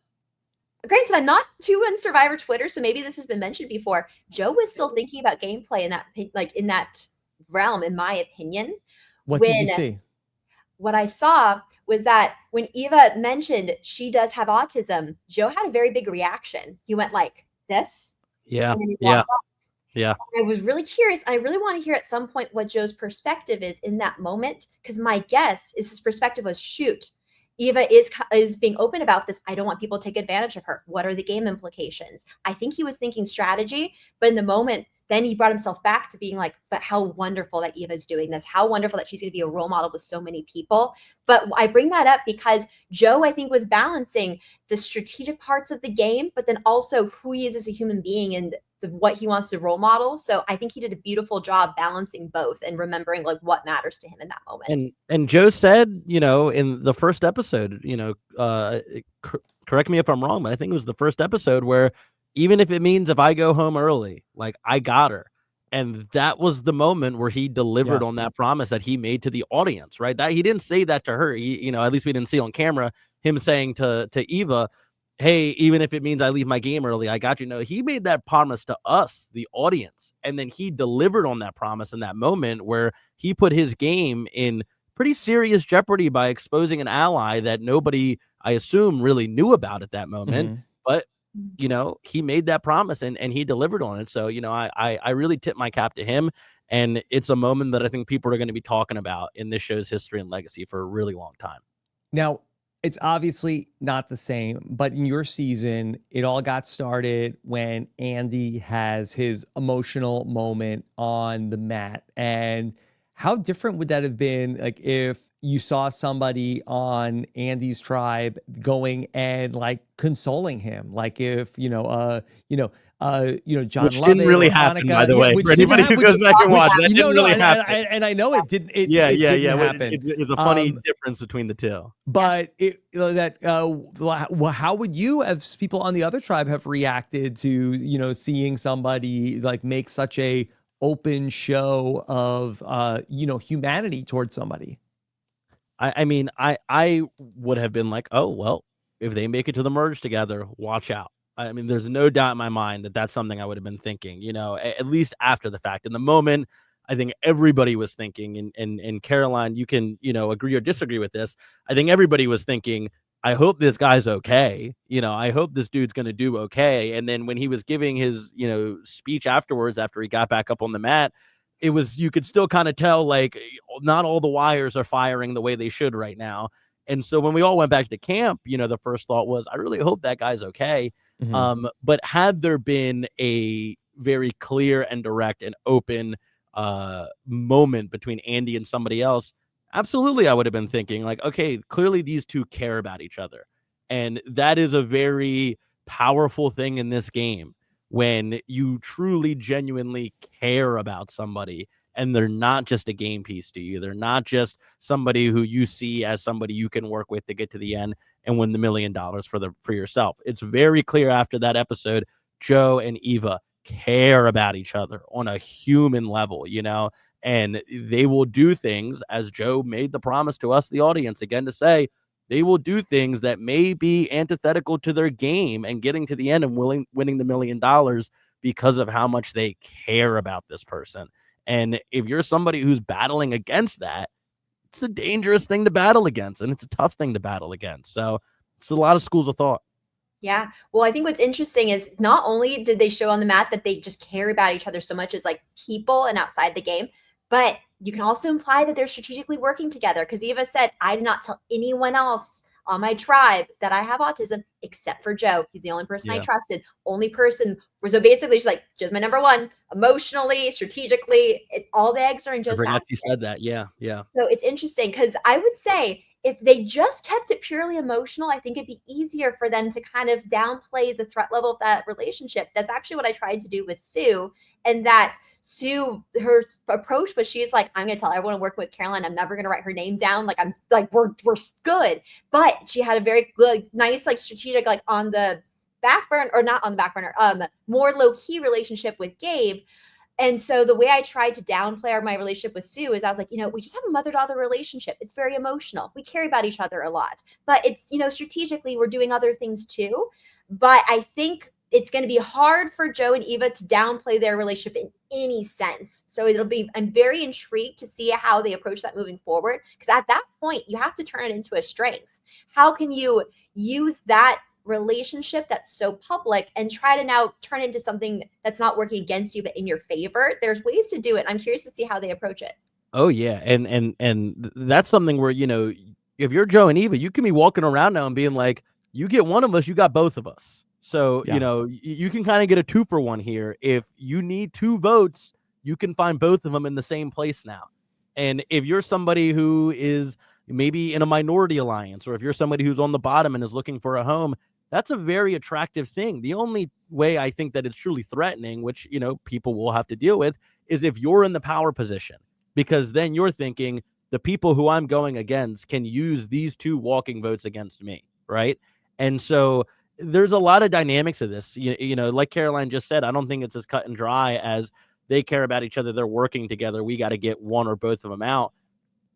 granted, I'm not too in Survivor Twitter, so maybe this has been mentioned before. Joe was still thinking about gameplay in that realm, in my opinion. What did you see? What I saw was that when Eva mentioned she does have autism, Joe had a very big reaction. He went like this. Yeah. And then he Yeah. walked off. Yeah. I was really curious. I really want to hear at some point what Joe's perspective is in that moment, because my guess is his perspective was, shoot, Eva is being open about this. I don't want people to take advantage of her. What are the game implications? I think he was thinking strategy, but in the moment, then he brought himself back to being like, but how wonderful that Eva's doing this. How wonderful that she's going to be a role model with so many people. But I bring that up because Joe, I think, was balancing the strategic parts of the game, but then also who he is as a human being and what he wants to role model. So I think he did a beautiful job balancing both and remembering like what matters to him in that moment. And Joe said, in the first episode, correct me if I'm wrong, but I think it was the first episode where even if it means if I go home early, like I got her. And that was the moment where he delivered on that promise that he made to the audience, right? That he didn't say that to her. He, at least we didn't see on camera him saying to Eva, hey, even if it means I leave my game early, I got you. No, he made that promise to us, the audience. And then he delivered on that promise in that moment where he put his game in pretty serious jeopardy by exposing an ally that nobody, I assume, really knew about at that moment. But, he made that promise and he delivered on it. So, I really tip my cap to him. And it's a moment that I think people are going to be talking about in this show's history and legacy for a really long time. Now, it's obviously not the same, but in your season, it all got started when Andy has his emotional moment on the mat. And how different would that have been, like, if you saw somebody on Andy's tribe going and like consoling him, like if John Which Lovett didn't really or happen, Hanukkah, by the way, which for didn't anybody who happen, goes back and watch. That didn't really happen. and I know it didn't. It didn't didn't happen. happen. It's a funny difference between the two. But how would you, as people on the other tribe, have reacted to seeing somebody like make such a open show of humanity towards somebody? I mean, I would have been like, oh well, if they make it to the merge together, watch out. I mean, there's no doubt in my mind that that's something I would have been thinking, at least after the fact. In the moment, I think everybody was thinking, and Caroline, you can, agree or disagree with this. I think everybody was thinking, I hope this guy's okay. I hope this dude's going to do okay. And then when he was giving his, speech afterwards, after he got back up on the mat, you could still kind of tell, like, not all the wires are firing the way they should right now. And so when we all went back to camp, the first thought was, I really hope that guy's okay. But had there been a very clear and direct and open moment between Andy and somebody else, absolutely, I would have been thinking like, okay, clearly these two care about each other. And that is a very powerful thing in this game when you truly, genuinely care about somebody and they're not just a game piece to you. They're not just somebody who you see as somebody you can work with to get to the end and win the $1 million for yourself. It's very clear after that episode, Joe and Eva care about each other on a human level, and they will do things, as Joe made the promise to us, the audience, again, to say they will do things that may be antithetical to their game and getting to the end and winning the $1 million because of how much they care about this person. And if you're somebody who's battling against that, it's a dangerous thing to battle against, and it's a tough thing to battle against. So it's a lot of schools of thought. Yeah. Well, I think what's interesting is not only did they show on the mat that they just care about each other so much as like people and outside the game, but you can also imply that they're strategically working together, because Eva said, I did not tell anyone else on my tribe that I have autism except for Joe. He's the only person I trusted, only person. So basically, she's like, Joe's my number one, emotionally, strategically, all the eggs are in Joe's basket. You said that. Yeah. So it's interesting, because I would say if they just kept it purely emotional, I think it'd be easier for them to kind of downplay the threat level of that relationship. That's actually what I tried to do with Sue. And that Sue, her approach was, she's like, I'm going to tell everyone I'm working with Caroline, I'm never going to write her name down. Like, I'm like, we're good. But she had a very good, nice, like strategic, like on the back burner, or not on the back burner, more low key relationship with Gabe. And so the way I tried to downplay my relationship with Sue is I was like, we just have a mother-daughter relationship. It's very emotional. We care about each other a lot, but it's, strategically we're doing other things too. But I think it's going to be hard for Joe and Eva to downplay their relationship in any sense. So I'm very intrigued to see how they approach that moving forward. Because at that point, you have to turn it into a strength. How can you use that relationship that's so public and try to now turn into something that's not working against you but in your favor? There's ways to do it. I'm curious to see how they approach it. Oh yeah, and that's something where if you're Joe and Eva, you can be walking around now and being like, you get one of us, you got both of us. So you can kind of get a 2-for-1 here. If you need 2 votes, you can find both of them in the same place now. And if you're somebody who is maybe in a minority alliance, or if you're somebody who's on the bottom and is looking for a home, that's a very attractive thing. The only way I think that it's truly threatening, which, people will have to deal with, is if you're in the power position, because then you're thinking the people who I'm going against can use these 2 walking votes against me. Right. And so there's a lot of dynamics of this, like Caroline just said, I don't think it's as cut and dry as they care about each other. They're working together. We got to get one or both of them out.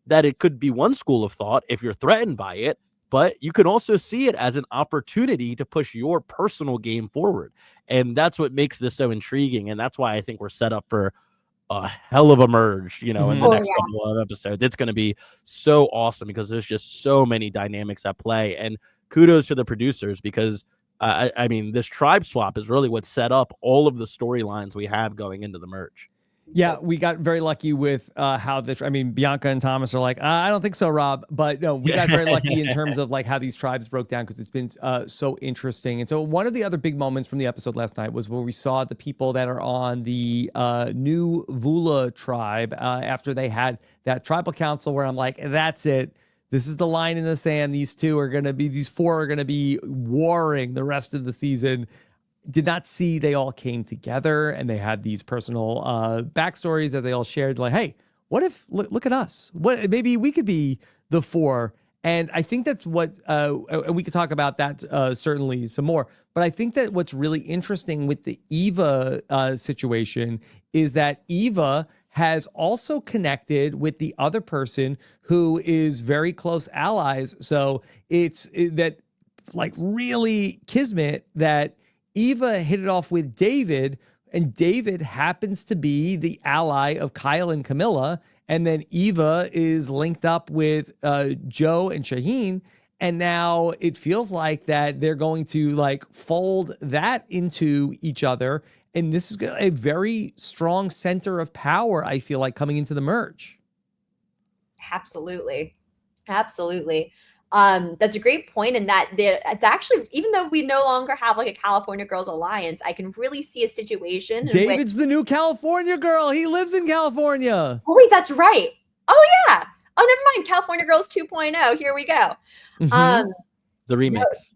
That it could be one school of thought if you're threatened by it, but you can also see it as an opportunity to push your personal game forward. And that's what makes this so intriguing. And that's why I think we're set up for a hell of a merge, in the next couple of episodes. It's going to be so awesome because there's just so many dynamics at play. And kudos to the producers, because I mean, this tribe swap is really what set up all of the storylines we have going into the merge. Yeah, we got very lucky with how this. I mean, Bianca and Thomas are like, I don't think so, Rob. But no, we got very lucky in terms of like how these tribes broke down, because it's been so interesting. And so one of the other big moments from the episode last night was where we saw the people that are on the new Vula tribe after they had that tribal council, where I'm like, that's it. This is the line in the sand. These 4 are going to be warring the rest of the season. Did not see they all came together and they had these personal backstories that they all shared. Like, hey, what if, look at us. What, maybe we could be the 4. And I think that's what, and we could talk about that certainly some more. But I think that what's really interesting with the Eva situation is that Eva has also connected with the other person who is very close allies. So it's that like really kismet that Eva hit it off with David, and David happens to be the ally of Kyle and Camilla. And then Eva is linked up with Joe and Shaheen. And now it feels like that they're going to like fold that into each other. And this is a very strong center of power, I feel like, coming into the merge. Absolutely. That's a great point in that it's actually, even though we no longer have like a California Girls Alliance, I can really see a situation. David's the new California girl. He lives in California. Oh, wait, that's right. Oh, yeah. Oh, never mind. California Girls 2.0. Here we go. The remix.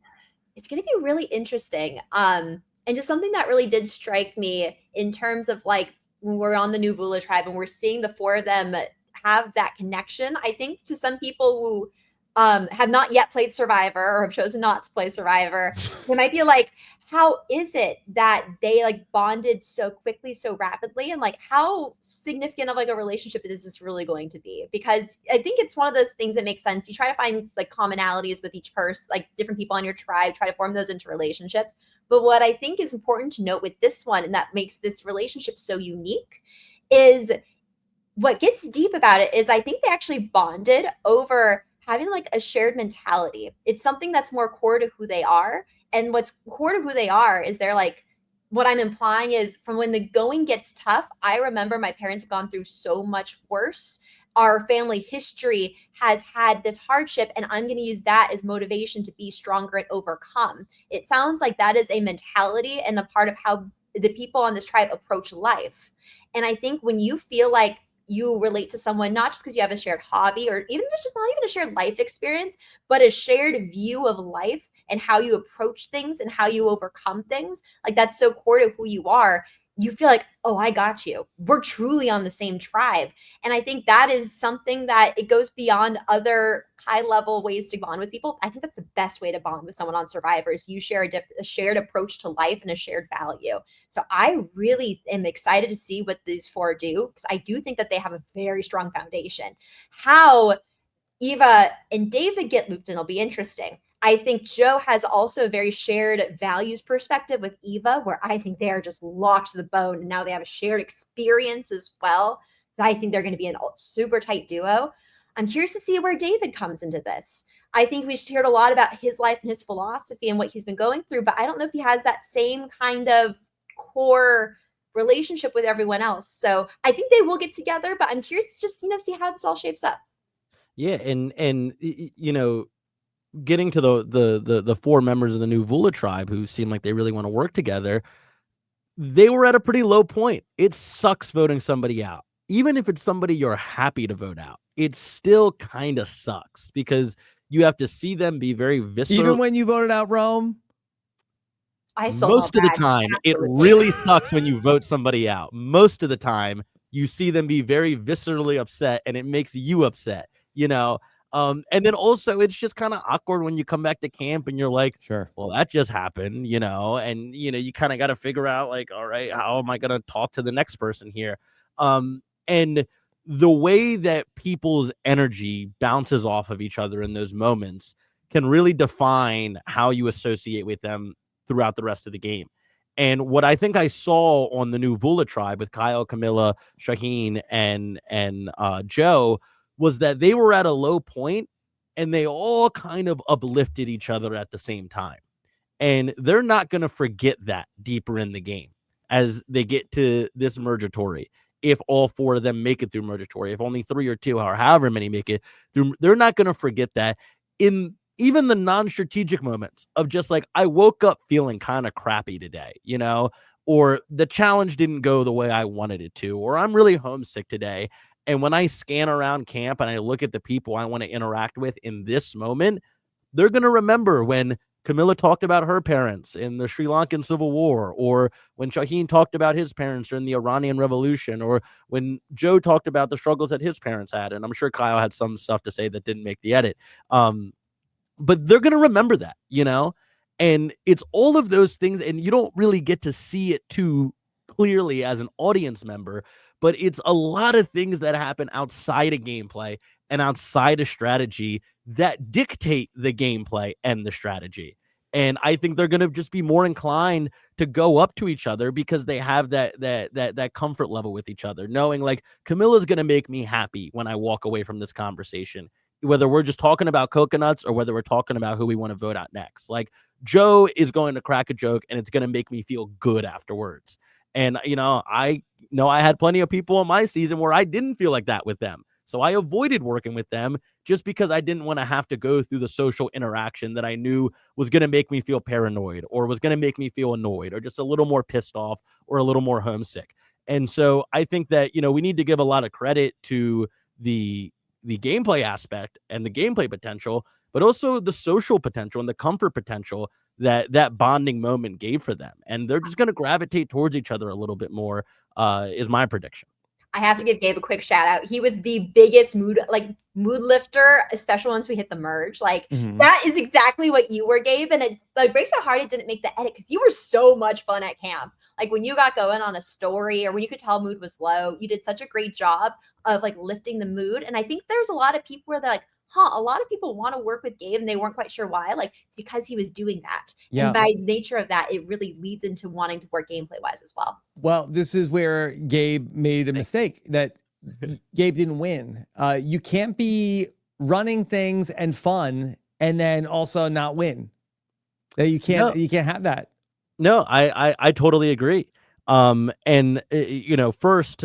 it's going to be really interesting. And just something that really did strike me in terms of like when we're on the new Vula tribe and we're seeing the four of them have that connection. I think to some people who have not yet played Survivor or have chosen not to play Survivor, they might be like, how is it that they like bonded so quickly, so rapidly? And like, how significant of like a relationship is this really going to be? Because I think it's one of those things that makes sense. You try to find like commonalities with each person, like different people on your tribe, try to form those into relationships. But what I think is important to note with this one, and that makes this relationship so unique, is what gets deep about it is I think they actually bonded over having like a shared mentality. It's something that's more core to who they are. And what's core to who they are is they're like, what I'm implying is from when the going gets tough, I remember my parents have gone through so much worse. Our family history has had this hardship, and I'm going to use that as motivation to be stronger and overcome. It sounds like that is a mentality and a part of how the people on this tribe approach life. And I think when you feel like you relate to someone, not just because you have a shared hobby or even if it's just not even a shared life experience, but a shared view of life and how you approach things and how you overcome things, like that's so core to who you are. You feel like, oh, I got you. We're truly on the same tribe. And I think that is something that it goes beyond other high level ways to bond with people. I think that's the best way to bond with someone on Survivor is you share a shared approach to life and a shared value. So I really am excited to see what these four do because I do think that they have a very strong foundation. How Eva and David get looped in will be interesting. I think Joe has also a very shared values perspective with Eva, where I think they are just locked to the bone. And now they have a shared experience as well. I think they're going to be a super tight duo. I'm curious to see where David comes into this. I think we just heard a lot about his life and his philosophy and what he's been going through, but I don't know if he has that same kind of core relationship with everyone else. So I think they will get together, but I'm curious to just, see how this all shapes up. Yeah, and getting to the four members of the new Vula tribe who seem like they really want to work together, they were at a pretty low point. It sucks voting somebody out. Even if it's somebody you're happy to vote out, it still kind of sucks because you have to see them be very visceral. Even when you voted out Rome? Most of the time, it really sucks when you vote somebody out. Most of the time, you see them be very viscerally upset, and it makes you upset, and then also it's just kind of awkward when you come back to camp and you're like, sure, well, that just happened, and you kind of got to figure out like, all right, how am I going to talk to the next person here? And the way that people's energy bounces off of each other in those moments can really define how you associate with them throughout the rest of the game. And what I think I saw on the new Vula tribe with Kyle, Camilla, Shaheen, and Joe was that they were at a low point and they all kind of uplifted each other at the same time. And they're not going to forget that deeper in the game as they get to this Mergatory. If all four of them make it through Mergatory, if only 3 or 2 or however many make it through, they're not going to forget that in even the non-strategic moments of just like, I woke up feeling kind of crappy today, or the challenge didn't go the way I wanted it to, or I'm really homesick today. And when I scan around camp and I look at the people I want to interact with in this moment, they're going to remember when Camilla talked about her parents in the Sri Lankan Civil War, or when Shaheen talked about his parents during the Iranian Revolution, or when Joe talked about the struggles that his parents had. And I'm sure Kyle had some stuff to say that didn't make the edit. But they're going to remember that, and it's all of those things. And you don't really get to see it too clearly as an audience member, but it's a lot of things that happen outside of gameplay and outside of strategy that dictate the gameplay and the strategy. And I think they're going to just be more inclined to go up to each other because they have that comfort level with each other, knowing like Camilla's going to make me happy when I walk away from this conversation, whether we're just talking about coconuts or whether we're talking about who we want to vote out next. Like Joe is going to crack a joke and it's going to make me feel good afterwards. And, I know I had plenty of people in my season where I didn't feel like that with them. So I avoided working with them just because I didn't want to have to go through the social interaction that I knew was going to make me feel paranoid or was going to make me feel annoyed or just a little more pissed off or a little more homesick. And so I think that, we need to give a lot of credit to the gameplay aspect and the gameplay potential, but also the social potential and the comfort potential that that bonding moment gave for them. And they're just going to gravitate towards each other a little bit more, is my prediction. I have to give Gabe a quick shout out. He was the biggest mood lifter, especially once we hit the merge. Like that is exactly what you were, Gabe. And it like breaks my heart it didn't make the edit because you were so much fun at camp. Like when you got going on a story or when you could tell mood was low, you did such a great job of like lifting the mood. And I think there's a lot of people where they're like, a lot of people want to work with Gabe and they weren't quite sure why. Like it's because he was doing that. Yeah. And by nature of that, it really leads into wanting to work gameplay wise as well. Well, this is where Gabe made a mistake that Gabe didn't win. You can't be running things and fun and then also not win. You can't have that. No, I totally agree. And you know, first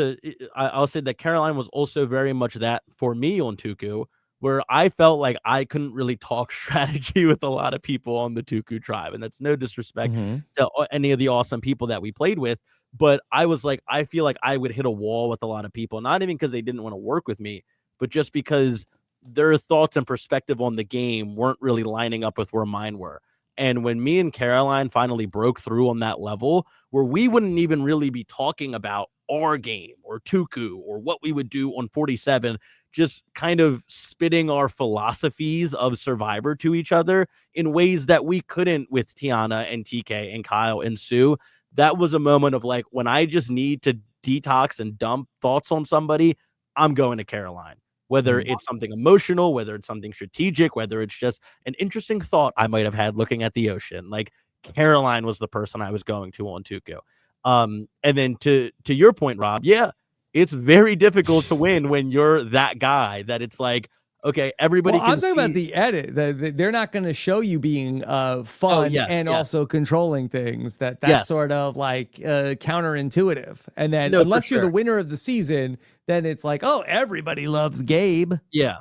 I'll say that Caroline was also very much that for me on Tuku, where I felt like I couldn't really talk strategy with a lot of people on the Tuku tribe. And that's no disrespect to any of the awesome people that we played with. But I was like, I feel like I would hit a wall with a lot of people, not even because they didn't want to work with me, but just because their thoughts and perspective on the game weren't really lining up with where mine were. And when me and Caroline finally broke through on that level, where we wouldn't even really be talking about our game or Tuku or what we would do on 47, just kind of spitting our philosophies of Survivor to each other in ways that we couldn't with Tiana and TK and Kyle and Sue. That was a moment of like, when I just need to detox and dump thoughts on somebody, I'm going to Caroline. Whether it's something emotional, whether it's something strategic, whether it's just an interesting thought I might have had looking at the ocean. Like Caroline was the person I was going to on Tuku. And then to your point, Rob, yeah, it's very difficult to win when you're that guy that it's like, okay, everybody can I'm talking about the edit. They're not going to show you being fun and also controlling things. That's sort of like counterintuitive. And then unless you're the winner of the season, then it's like, oh, everybody loves Gabe. Yeah.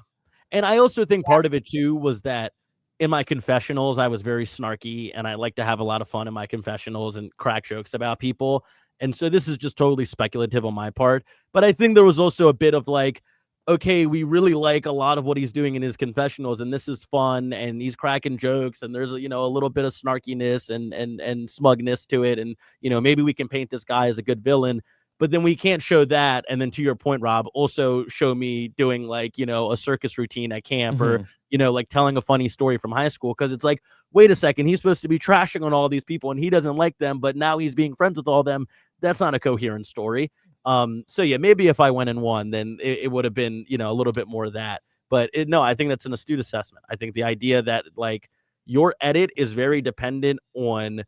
And I also think part of it too was that in my confessionals, I was very snarky and I like to have a lot of fun in my confessionals and crack jokes about people. And so this is just totally speculative on my part. But I think there was also a bit of like, okay, we really like a lot of what he's doing in his confessionals, and this is fun, and he's cracking jokes, and there's a little bit of snarkiness and smugness to it, and maybe we can paint this guy as a good villain, but then we can't show that. And then to your point, Rob, also show me doing like a circus routine at camp or like telling a funny story from high school, because it's like, wait a second, he's supposed to be trashing on all these people, and he doesn't like them, but now he's being friends with all them. That's not a coherent story. So yeah, maybe if I went and won, then it would have been, a little bit more of that. But no, I think that's an astute assessment. I think the idea that like your edit is very dependent on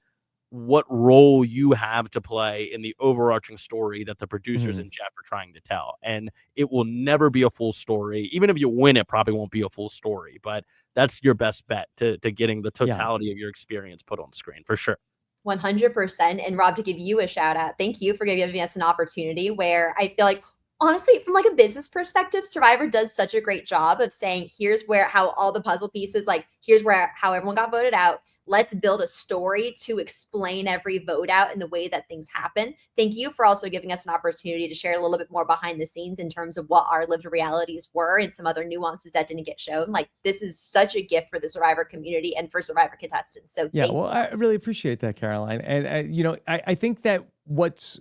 what role you have to play in the overarching story that the producers and Jeff are trying to tell. And it will never be a full story. Even if you win, it probably won't be a full story, but that's your best bet to getting the totality of your experience put on screen for sure. 100%. And Rob, to give you a shout out, thank you for giving us an opportunity where I feel like, honestly, from like a business perspective, Survivor does such a great job of saying, here's how all the puzzle pieces, like here's how everyone got voted out. Let's build a story to explain every vote out and the way that things happen. Thank you for also giving us an opportunity to share a little bit more behind the scenes in terms of what our lived realities were and some other nuances that didn't get shown. Like this is such a gift for the Survivor community and for Survivor contestants. So yeah, well, I really appreciate that, Caroline. And I think that what's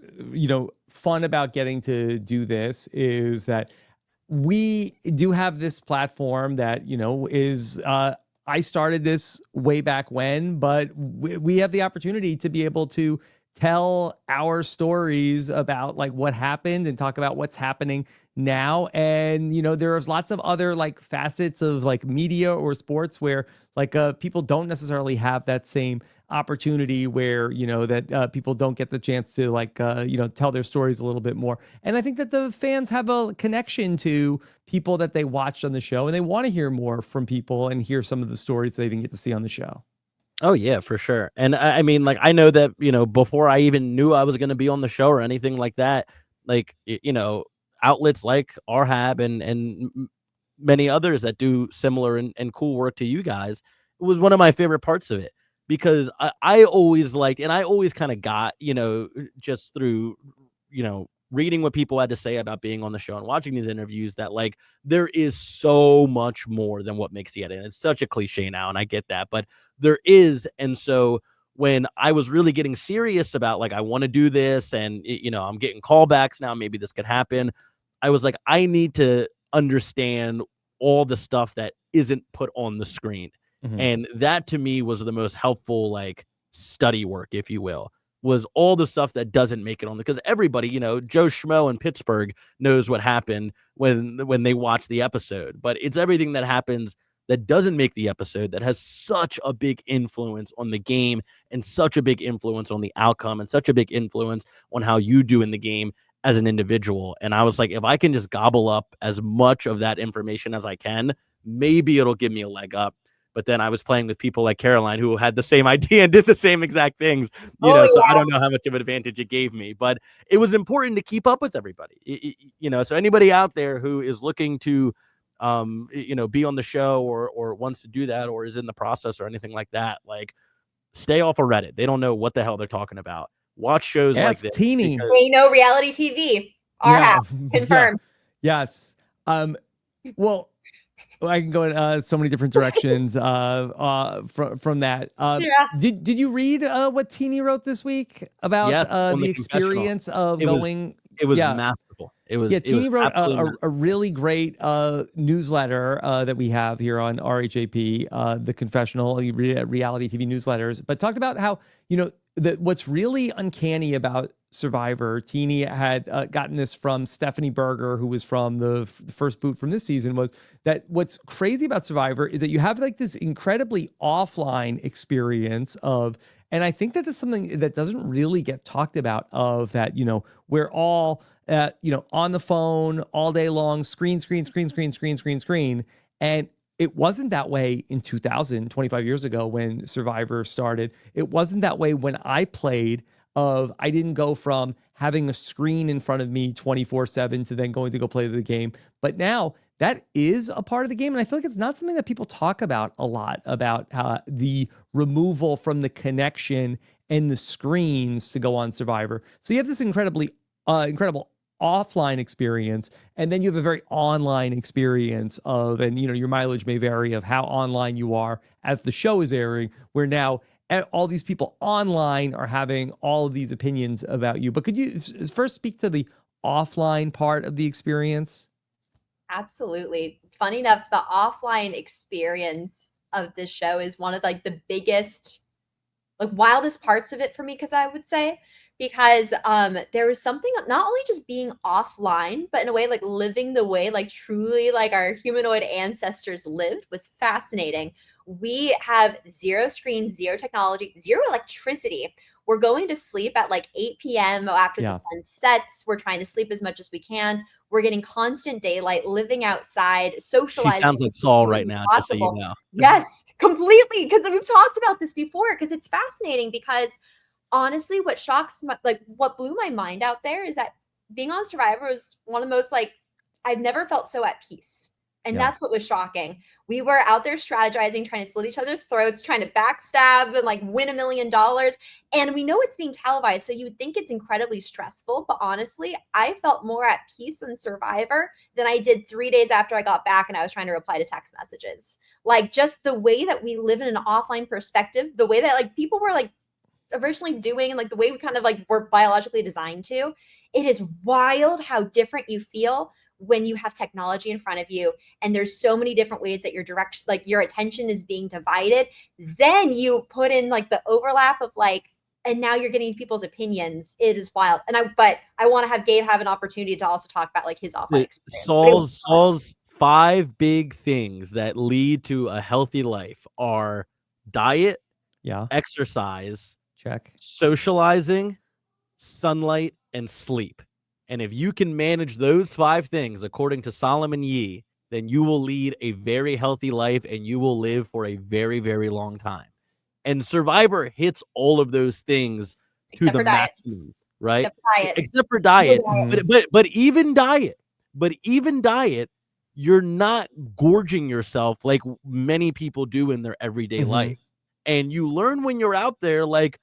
fun about getting to do this is that we do have this platform that is I started this way back when, but we have the opportunity to be able to tell our stories about like what happened and talk about what's happening now. And, there's lots of other like facets of like media or sports where like people don't necessarily have that same opportunity where, that people don't get the chance to like, tell their stories a little bit more. And I think that the fans have a connection to people that they watched on the show and they want to hear more from people and hear some of the stories they didn't get to see on the show. Oh yeah, for sure. And I mean, like, I know that, before I even knew I was going to be on the show or anything like that, like, outlets like RHAP and many others that do similar and cool work to you guys, it was one of my favorite parts of it. Because I always liked, and I always kind of got, just through, reading what people had to say about being on the show and watching these interviews that like there is so much more than what makes the edit. And it's such a cliche now, and I get that, but there is. And so when I was really getting serious about like, I want to do this and, you know, I'm getting callbacks now, maybe this could happen. I was like, I need to understand all the stuff that isn't put on the screen. And that to me was the most helpful, like study work, if you will, was all the stuff that doesn't make it on, because everybody, you know, Joe Schmo in Pittsburgh knows what happened when they watch the episode, but it's everything that happens that doesn't make the episode that has such a big influence on the game and such a big influence on the outcome and such a big influence on how you do in the game as an individual. And I was like, if I can just gobble up as much of that information as I can, maybe it'll give me a leg up. But then I was playing with people like Caroline who had the same idea and did the same exact things, you know, so I don't know how much of an advantage it gave me, but it was important to keep up with everybody, you know, so anybody out there who is looking to, you know, be on the show or wants to do that or is in the process or anything like that, like stay off of Reddit. They don't know what the hell they're talking about. Watch shows like this. Teeny. They know reality TV. RHAP confirmed. Yes. Well, I can go in so many different directions from that. Did you read what Teeny wrote this week about the experience of going? It was masterful. It was Teeny wrote a really great newsletter that we have here on RHAP, the Confessional reality TV newsletters, but talked about how, you know, what's really uncanny about Survivor. Teeny had gotten this from Stephanie Berger, who was from the first boot from this season, was that what's crazy about Survivor is that you have like this incredibly offline experience of, and I think that that's something that doesn't really get talked about, of that, you know, we're all, you know, on the phone all day long, screen. And it wasn't that way in 2000, 25 years ago when Survivor started. It wasn't that way when I played. I didn't go from having a screen in front of me 24/7 to then going to go play the game. But now that is a part of the game. And I feel like it's not something that people talk about a lot, about the removal from the connection and the screens to go on Survivor. So you have this incredible offline experience, and then you have a very online experience of, and you know, your mileage may vary of how online you are as the show is airing, where now all these people online are having all of these opinions about you. But could you first speak to the offline part of the experience? Absolutely. Funny enough, the offline experience of this show is one of like the biggest, like wildest parts of it for me, because I would say, because there was something not only just being offline, but in a way like living the way like truly like our humanoid ancestors lived was fascinating. We have zero screens, zero technology, zero electricity. We're going to sleep at like 8 p.m. after the sun sets. We're trying to sleep as much as we can. We're getting constant daylight, living outside, socializing. He sounds like Saul right now, just so you know. Yes, completely. Because we've talked about this before, because it's fascinating. Because honestly, what what blew my mind out there is that being on Survivor was one of the most, like, I've never felt so at peace. And that's what was shocking. We were out there strategizing, trying to slit each other's throats, trying to backstab and like win $1 million. And we know it's being televised, so you would think it's incredibly stressful. But honestly, I felt more at peace in Survivor than I did 3 days after I got back and I was trying to reply to text messages. Like, just the way that we live in an offline perspective, the way that like people were like originally doing, and like the way we kind of like were biologically designed to, it is wild how different you feel when you have technology in front of you and there's so many different ways that your attention is being divided. Then you put in like the overlap of like, and now you're getting people's opinions. It is wild. But I want to have Gabe have an opportunity to also talk about like his offline experience. Saul's 5 big things that lead to a healthy life are diet, exercise, check, socializing, sunlight, and sleep. And if you can manage those 5 things, according to Solomon Yee, then you will lead a very healthy life and you will live for a very, very long time. And Survivor hits all of those things to the maximum, right? Except for diet. But even diet, you're not gorging yourself like many people do in their everyday life. And you learn when you're out there, like,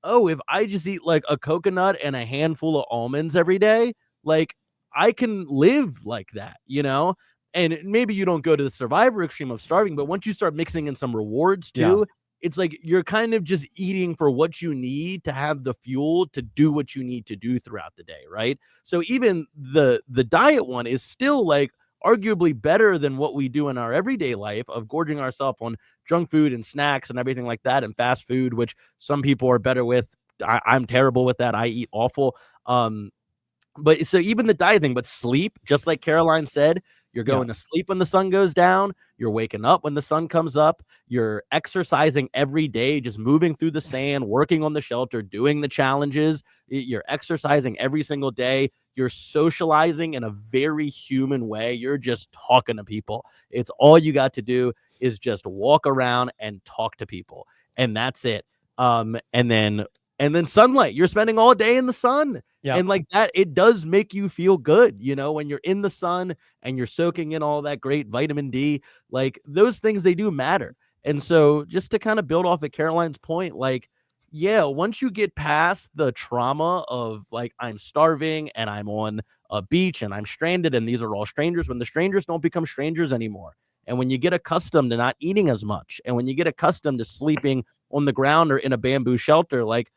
oh, if I just eat like a coconut and a handful of almonds every day, like I can live like that, you know? And maybe you don't go to the survivor extreme of starving, but once you start mixing in some rewards too, it's like you're kind of just eating for what you need to have the fuel to do what you need to do throughout the day, right? So even the diet one is still like arguably better than what we do in our everyday life of gorging ourselves on junk food and snacks and everything like that and fast food, which some people are better with. I'm terrible with that. I eat awful. But so even the diet thing, but sleep, just like Caroline said, you're going to sleep when the sun goes down. You're waking up when the sun comes up. You're exercising every day, just moving through the sand, working on the shelter, doing the challenges. You're exercising every single day. You're socializing in a very human way. You're just talking to people. It's all you got to do is just walk around and talk to people. And that's it. And then sunlight. You're spending all day in the sun. And like that, it does make you feel good, you know, when you're in the sun and you're soaking in all that great vitamin D, like those things, they do matter. And so just to kind of build off of Caroline's point, like, yeah, once you get past the trauma of like, I'm starving and I'm on a beach and I'm stranded and these are all strangers, when the strangers don't become strangers anymore. And when you get accustomed to not eating as much, and when you get accustomed to sleeping on the ground or in a bamboo shelter, like,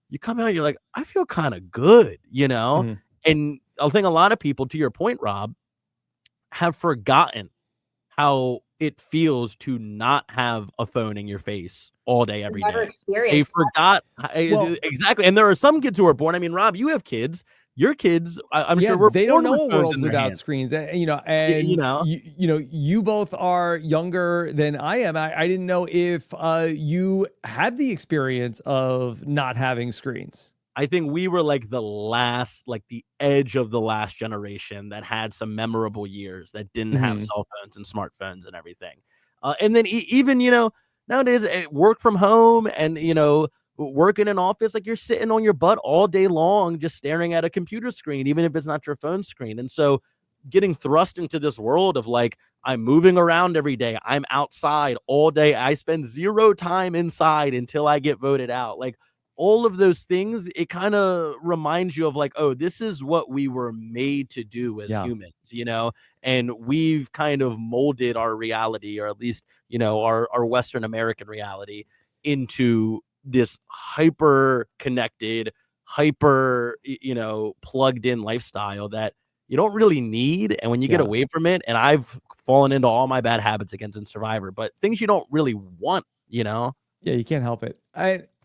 you come out, you're like, I feel kind of good, you know? And I think a lot of people, to your point, Rob, have forgotten how it feels to not have a phone in your face all day, every day. They forgot. Exactly. And there are some kids who are born. I mean, Rob, you have kids. Your kids, I'm sure they don't know a world without screens, you know, and you both are younger than I am. I didn't know if you had the experience of not having screens. I think we were like the last, like the edge of the last generation that had some memorable years that didn't have cell phones and smartphones and everything. And then even, you know, nowadays work from home and, you know, work in an office, like you're sitting on your butt all day long, just staring at a computer screen, even if it's not your phone screen. And so getting thrust into this world of like, I'm moving around every day. I'm outside all day. I spend 0 time inside until I get voted out. Like all of those things, it kind of reminds you of like, oh, this is what we were made to do as humans, you know, and we've kind of molded our reality, or at least, you know, our Western American reality into this hyper connected, hyper, you know, plugged in lifestyle that you don't really need. And when you get away from it, and I've fallen into all my bad habits against in Survivor, but things you don't really want, you know? Yeah, you can't help it.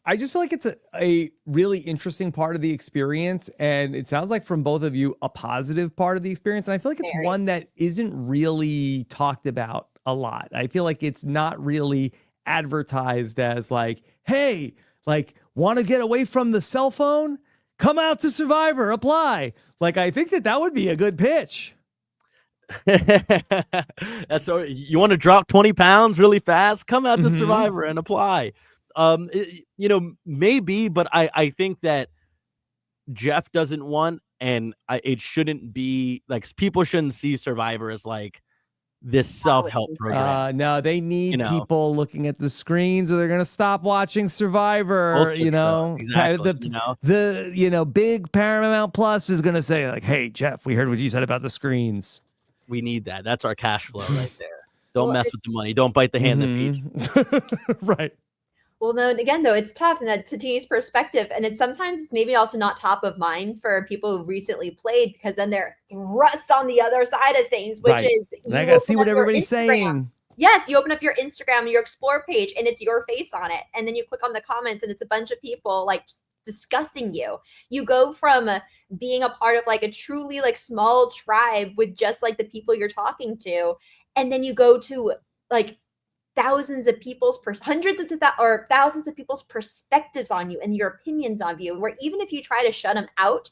I just feel like it's a really interesting part of the experience. And it sounds like from both of you, a positive part of the experience. And I feel like it's one that isn't really talked about a lot. I feel like it's not really advertised as like, hey, like, want to get away from the cell phone? Come out to Survivor, apply. Like, I think that would be a good pitch. That's all. You want to drop 20 pounds really fast? Come out to Survivor and apply. You know, maybe, but I think that Jeff doesn't want, and it shouldn't be like, people shouldn't see Survivor as like this self-help program. No, they need people looking at the screens, or they're gonna stop watching Survivor. Also you know, exactly. The big Paramount Plus is gonna say like, "Hey, Jeff, we heard what you said about the screens. We need that. That's our cash flow right there. Don't mess with the money. Don't bite the hand that feeds you." Right. Well, no, again, though, it's tough, and that's to T's perspective. And it's maybe also not top of mind for people who recently played, because then they're thrust on the other side of things, which is I gotta see what everybody's saying. Yes, you open up your Instagram and your Explore page, and it's your face on it. And then you click on the comments, and it's a bunch of people like discussing you. You go from being a part of like a truly like small tribe with just like the people you're talking to, and then you go to like thousands of people's hundreds of or thousands of people's perspectives on you and your opinions on you, where even if you try to shut them out,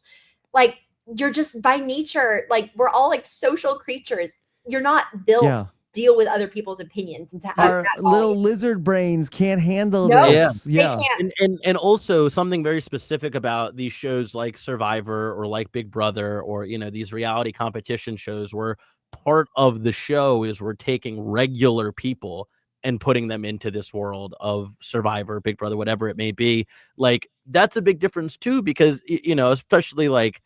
like, you're just by nature, like, we're all like social creatures. You're not built to deal with other people's opinions, and to our little lizard brains can't handle this. And also something very specific about these shows like Survivor or like Big Brother, or, you know, these reality competition shows, where part of the show is we're taking regular people and putting them into this world of Survivor, Big Brother, whatever it may be. Like, that's a big difference too, because, you know, especially like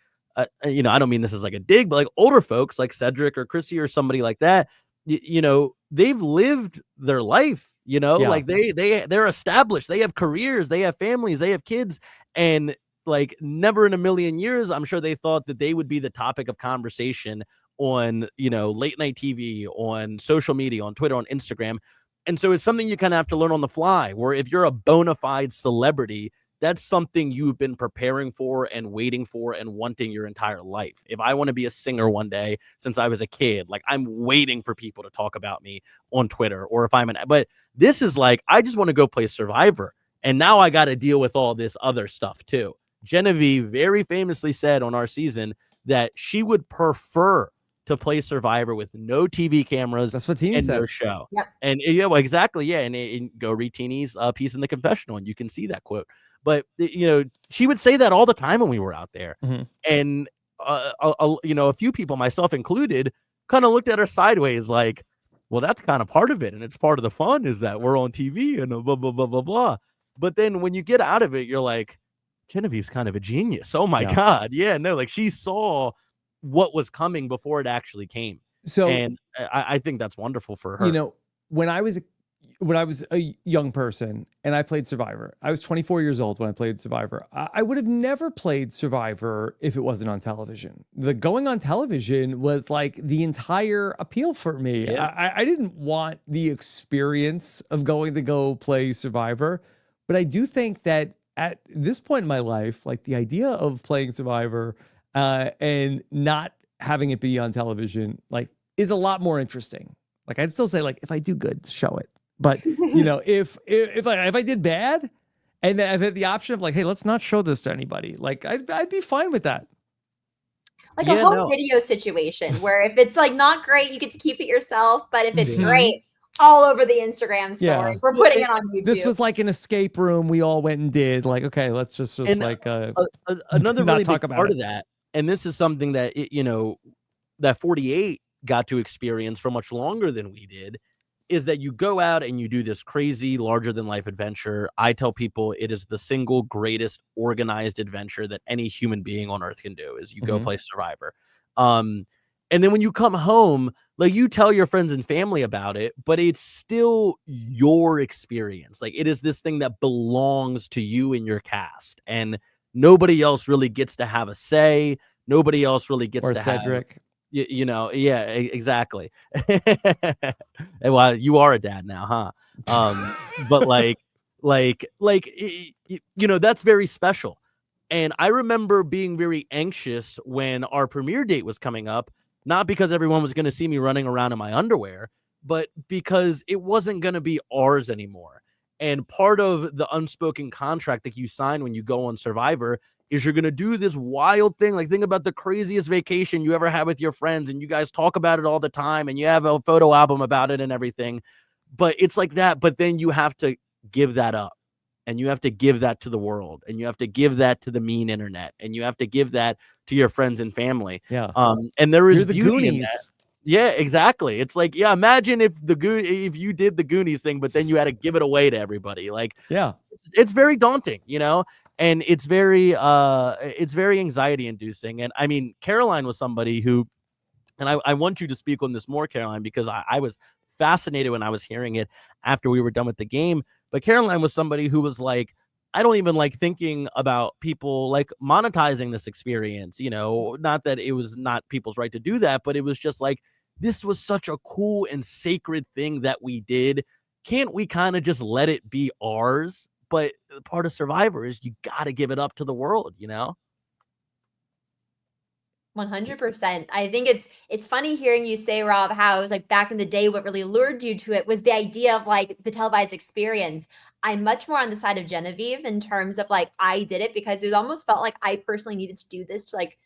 you know, I don't mean this as like a dig, but like older folks like Cedrek or Chrissy or somebody like that, you know, they've lived their life, you know, Yeah. like they're established, they have careers, they have families, they have kids, and like never in a million years, I'm sure they thought that they would be the topic of conversation on, you know, late night TV, on social media, on Twitter, on Instagram. And so it's something you kind of have to learn on the fly, where if you're a bona fide celebrity, that's something you've been preparing for and waiting for and wanting your entire life. If I want to be a singer one day since I was a kid, like I'm waiting for people to talk about me on Twitter, or if but this is like, I just want to go play Survivor. And now I got to deal with all this other stuff too. Genevieve very famously said on our season that she would prefer to play Survivor with no TV cameras. That's what Teeny and said. no show. Yep. And yeah, well, exactly. Yeah. And go read Teeny's piece in the confessional, and you can see that quote. But, you know, she would say that all the time when we were out there. Mm-hmm. And, you know, a few people, myself included, kind of looked at her sideways like, well, that's kind of part of it. And it's part of the fun is that we're on TV and blah, blah, blah, blah, blah. But then when you get out of it, you're like, Genevieve's kind of a genius. Oh, my God. Yeah, no, like she saw what was coming before it actually came. So, and I think that's wonderful for her. You know, when I was a young person and I played Survivor, I was 24 years old when I played Survivor. I would have never played Survivor if it wasn't on television. The going on television was like the entire appeal for me. Yeah. I didn't want the experience of going to go play Survivor, but I do think that at this point in my life, like the idea of playing Survivor and not having it be on television, like, is a lot more interesting. Like, I'd still say, like, if I do good, show it. But, you know, if I did bad and I've had the option of like, hey, let's not show this to anybody, like, I'd be fine with that. Like a home video situation where if it's like not great, you get to keep it yourself. But if it's great, all over the Instagram story, we're putting it on YouTube. This was like an escape room we all went and did. Like, okay, let's just like another really talk big about part it. of that. And this is something that, you know, that 48 got to experience for much longer than we did, is that you go out and you do this crazy larger than life adventure. I tell people it is the single greatest organized adventure that any human being on earth can do, is you go play Survivor. And then when you come home, like, you tell your friends and family about it, but it's still your experience. Like, it is this thing that belongs to you and your cast, and nobody else really gets to have a say. Nobody else really gets or to Cedrek. have, you know, yeah, exactly. Well, you are a dad now, huh? But like, you know, that's very special. And I remember being very anxious when our premiere date was coming up, not because everyone was going to see me running around in my underwear, but because it wasn't going to be ours anymore. And part of the unspoken contract that you sign when you go on Survivor is you're going to do this wild thing. Like, think about the craziest vacation you ever had with your friends, and you guys talk about it all the time, and you have a photo album about it and everything. But it's like that. But then you have to give that up, and you have to give that to the world, and you have to give that to the mean internet, and you have to give that to your friends and family. Yeah. And there is You're the beauty Goonies. in that. Yeah, exactly. It's like, yeah, imagine if you did the Goonies thing, but then you had to give it away to everybody. Like, yeah, it's very daunting, you know, and it's very anxiety inducing. And I mean, Caroline was somebody who, and I want you to speak on this more, Caroline, because I was fascinated when I was hearing it after we were done with the game. But Caroline was somebody who was like, I don't even like thinking about people like monetizing this experience, you know, not that it was not people's right to do that, but it was just like, this was such a cool and sacred thing that we did. Can't we kind of just let it be ours? But part of Survivor is you got to give it up to the world, you know? 100%. I think it's funny hearing you say, Rob, how it was like back in the day, what really lured you to it was the idea of like the televised experience. I'm much more on the side of Genevieve in terms of like, I did it because it almost felt like I personally needed to do this to like,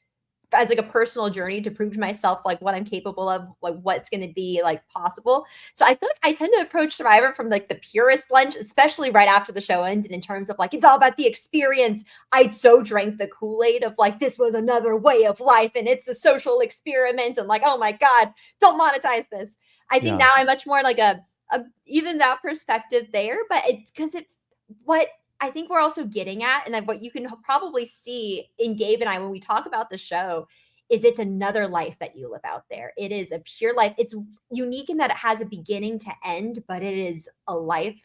as like a personal journey to prove to myself like what I'm capable of, like what's going to be like possible. So I feel like I tend to approach Survivor from like the purest lens, especially right after the show ended, in terms of like, it's all about the experience. I'd so drank the Kool-Aid of like, this was another way of life and it's a social experiment and like, oh my God, don't monetize this. I think now I'm much more like a even that perspective there, but it's because what I think we're also getting at, and what you can probably see in Gabe and I when we talk about the show, is it's another life that you live out there. It is a pure life. It's unique in that it has a beginning to end, but it is a life,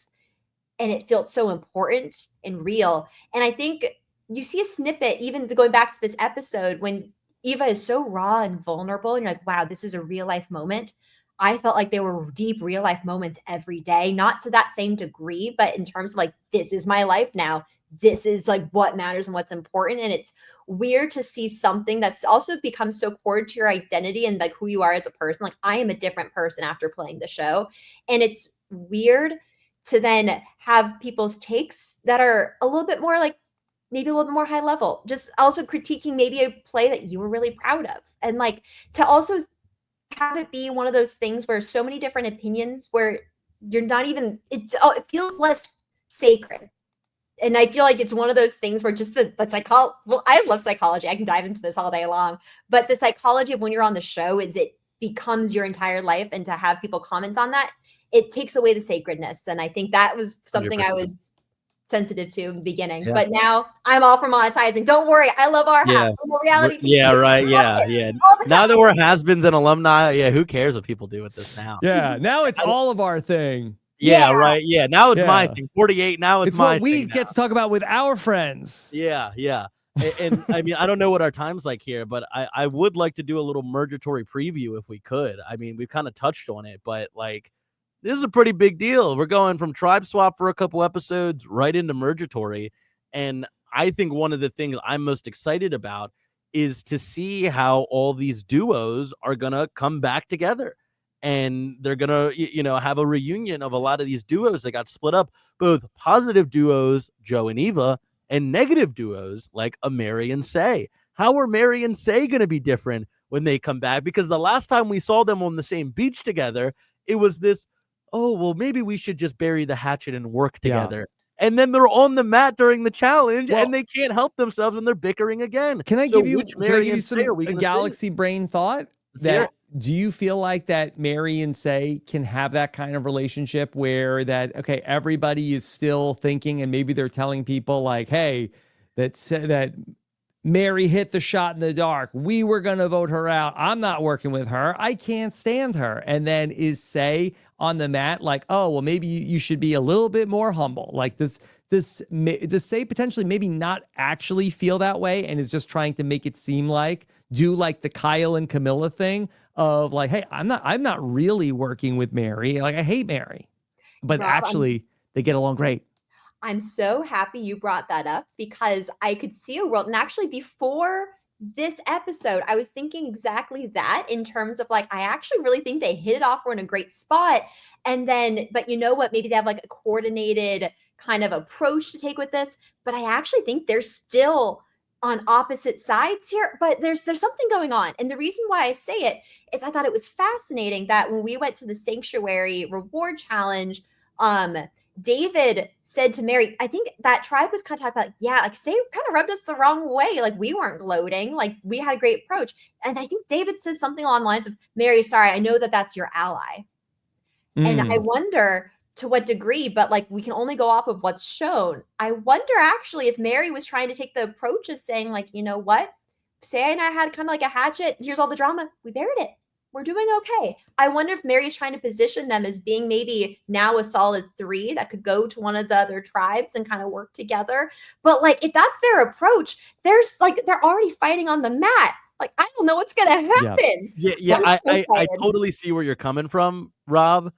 and it felt so important and real. And I think you see a snippet, even going back to this episode, when Eva is so raw and vulnerable, and you're like, wow, this is a real life moment. I felt like there were deep real life moments every day, not to that same degree, but in terms of like, this is my life now. This is like what matters and what's important. And it's weird to see something that's also become so core to your identity and like who you are as a person. Like, I am a different person after playing the show. And it's weird to then have people's takes that are a little bit more like, maybe a little bit more high level, just also critiquing maybe a play that you were really proud of. And like, to also have it be one of those things where so many different opinions where you're not even, it feels less sacred. And I feel like it's one of those things where just the psychology, well, I love psychology. I can dive into this all day long, but the psychology of when you're on the show is it becomes your entire life. And to have people comment on that, it takes away the sacredness. And I think that was something 100%. I was sensitive to in the beginning, Yeah. but now I'm all for monetizing. Don't worry. I love our Yeah. reality TV. Yeah, right. Love Yeah, it. yeah. All the Now time. that we're has-beens and alumni, yeah, who cares what people do with this now? Yeah, now it's all of our thing. Yeah, Yeah. right. Yeah, now it's my Yeah. thing. 48, now it's It's my what we thing get now. to talk about with our friends. Yeah, yeah. And I mean, I don't know what our time's like here, but I would like to do a little mergatory preview if we could. I mean, we've kind of touched on it, but like, this is a pretty big deal. We're going from tribe swap for a couple episodes right into mergatory. And I think one of the things I'm most excited about is to see how all these duos are going to come back together. And they're going to, have a reunion of a lot of these duos that got split up, both positive duos, Joe and Eva, and negative duos like a Mary and Say. How are Mary and Say going to be different when they come back? Because the last time we saw them on the same beach together, it was this, oh, well, maybe we should just bury the hatchet and work together. And then they're on the mat during the challenge, and they can't help themselves, and they're bickering again. Can I give you Say are we a gonna galaxy brain thought? Do you feel like that Mary and Say can have that kind of relationship where that, okay, everybody is still thinking, and maybe they're telling people like, hey, that Mary hit the shot in the dark. We were going to vote her out. I'm not working with her. I can't stand her. And then is Say on the mat like, oh, well, maybe you should be a little bit more humble. Like does Say potentially maybe not actually feel that way and is just trying to make it seem like, do like the Kyle and Camilla thing of like, hey, I'm not really working with Mary. Like, I hate Mary. But Rob, actually they get along great. I'm so happy you brought that up because I could see a world. And actually, before this episode, I was thinking exactly that in terms of like, I actually really think they hit it off. We're in a great spot. And then, but you know what? Maybe they have like a coordinated kind of approach to take with this. But I actually think they're still on opposite sides here. But there's something going on. And the reason why I say it is I thought it was fascinating that when we went to the Sanctuary Reward Challenge, David said to Mary, I think that tribe was kind of talking about, yeah, like Say kind of rubbed us the wrong way. Like we weren't gloating, like we had a great approach. And I think David says something along the lines of, Mary, sorry, I know that that's your ally. And I wonder to what degree, but like we can only go off of what's shown. I wonder actually if Mary was trying to take the approach of saying like, you know what? Say and I had kind of like a hatchet. Here's all the drama. We buried it. We're doing okay. I wonder if Mary is trying to position them as being maybe now a solid 3 that could go to one of the other tribes and kind of work together. But like, if that's their approach, there's like, they're already fighting on the mat. Like, I don't know what's going to happen. Yeah. I totally see where you're coming from, Rob.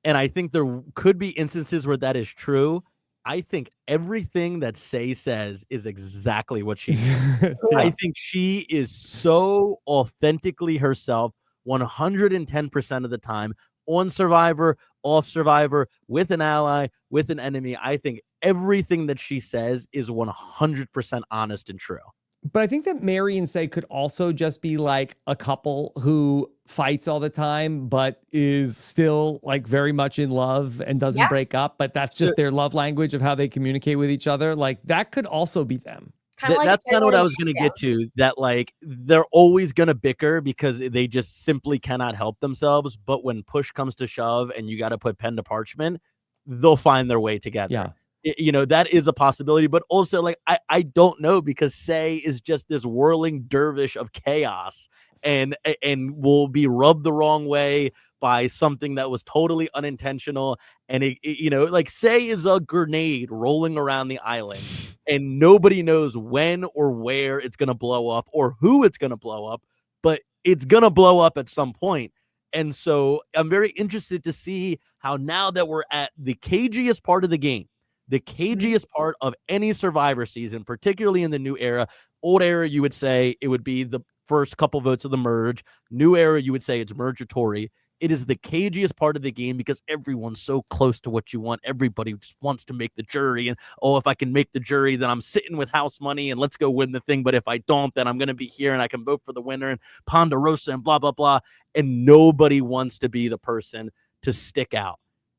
And I think there could be instances where that is true. I think everything that Say says is exactly what she means. I think she is so authentically herself 110% of the time on Survivor, off Survivor, with an ally, with an enemy. I think everything that she says is 100% honest and true. But I think that Mary and Say could also just be like a couple who fights all the time, but is still like very much in love and doesn't break up. But that's just their love language of how they communicate with each other. Like that could also be them. That's kind of what I was going to get to, that like they're always going to bicker because they just simply cannot help themselves. But when push comes to shove and you got to put pen to parchment, they'll find their way together. Yeah. that is a possibility. But also, like, I don't know, because Say is just this whirling dervish of chaos, and will be rubbed the wrong way by something that was totally unintentional. And like, Say is a grenade rolling around the island, and nobody knows when or where it's gonna blow up or who it's gonna blow up, but it's gonna blow up at some point. And so I'm very interested to see how, now that we're at the cagiest part of the game, the cagiest part of any Survivor season, particularly in the new era. Old era, you would say it would be the first couple votes of the merge. New era, you would say it's mergatory. It is the cagiest part of the game because everyone's so close to what you want. Everybody just wants to make the jury. And, oh, if I can make the jury, then I'm sitting with house money and let's go win the thing. But if I don't, then I'm going to be here and I can vote for the winner and Ponderosa and blah, blah, blah. And nobody wants to be the person to stick out.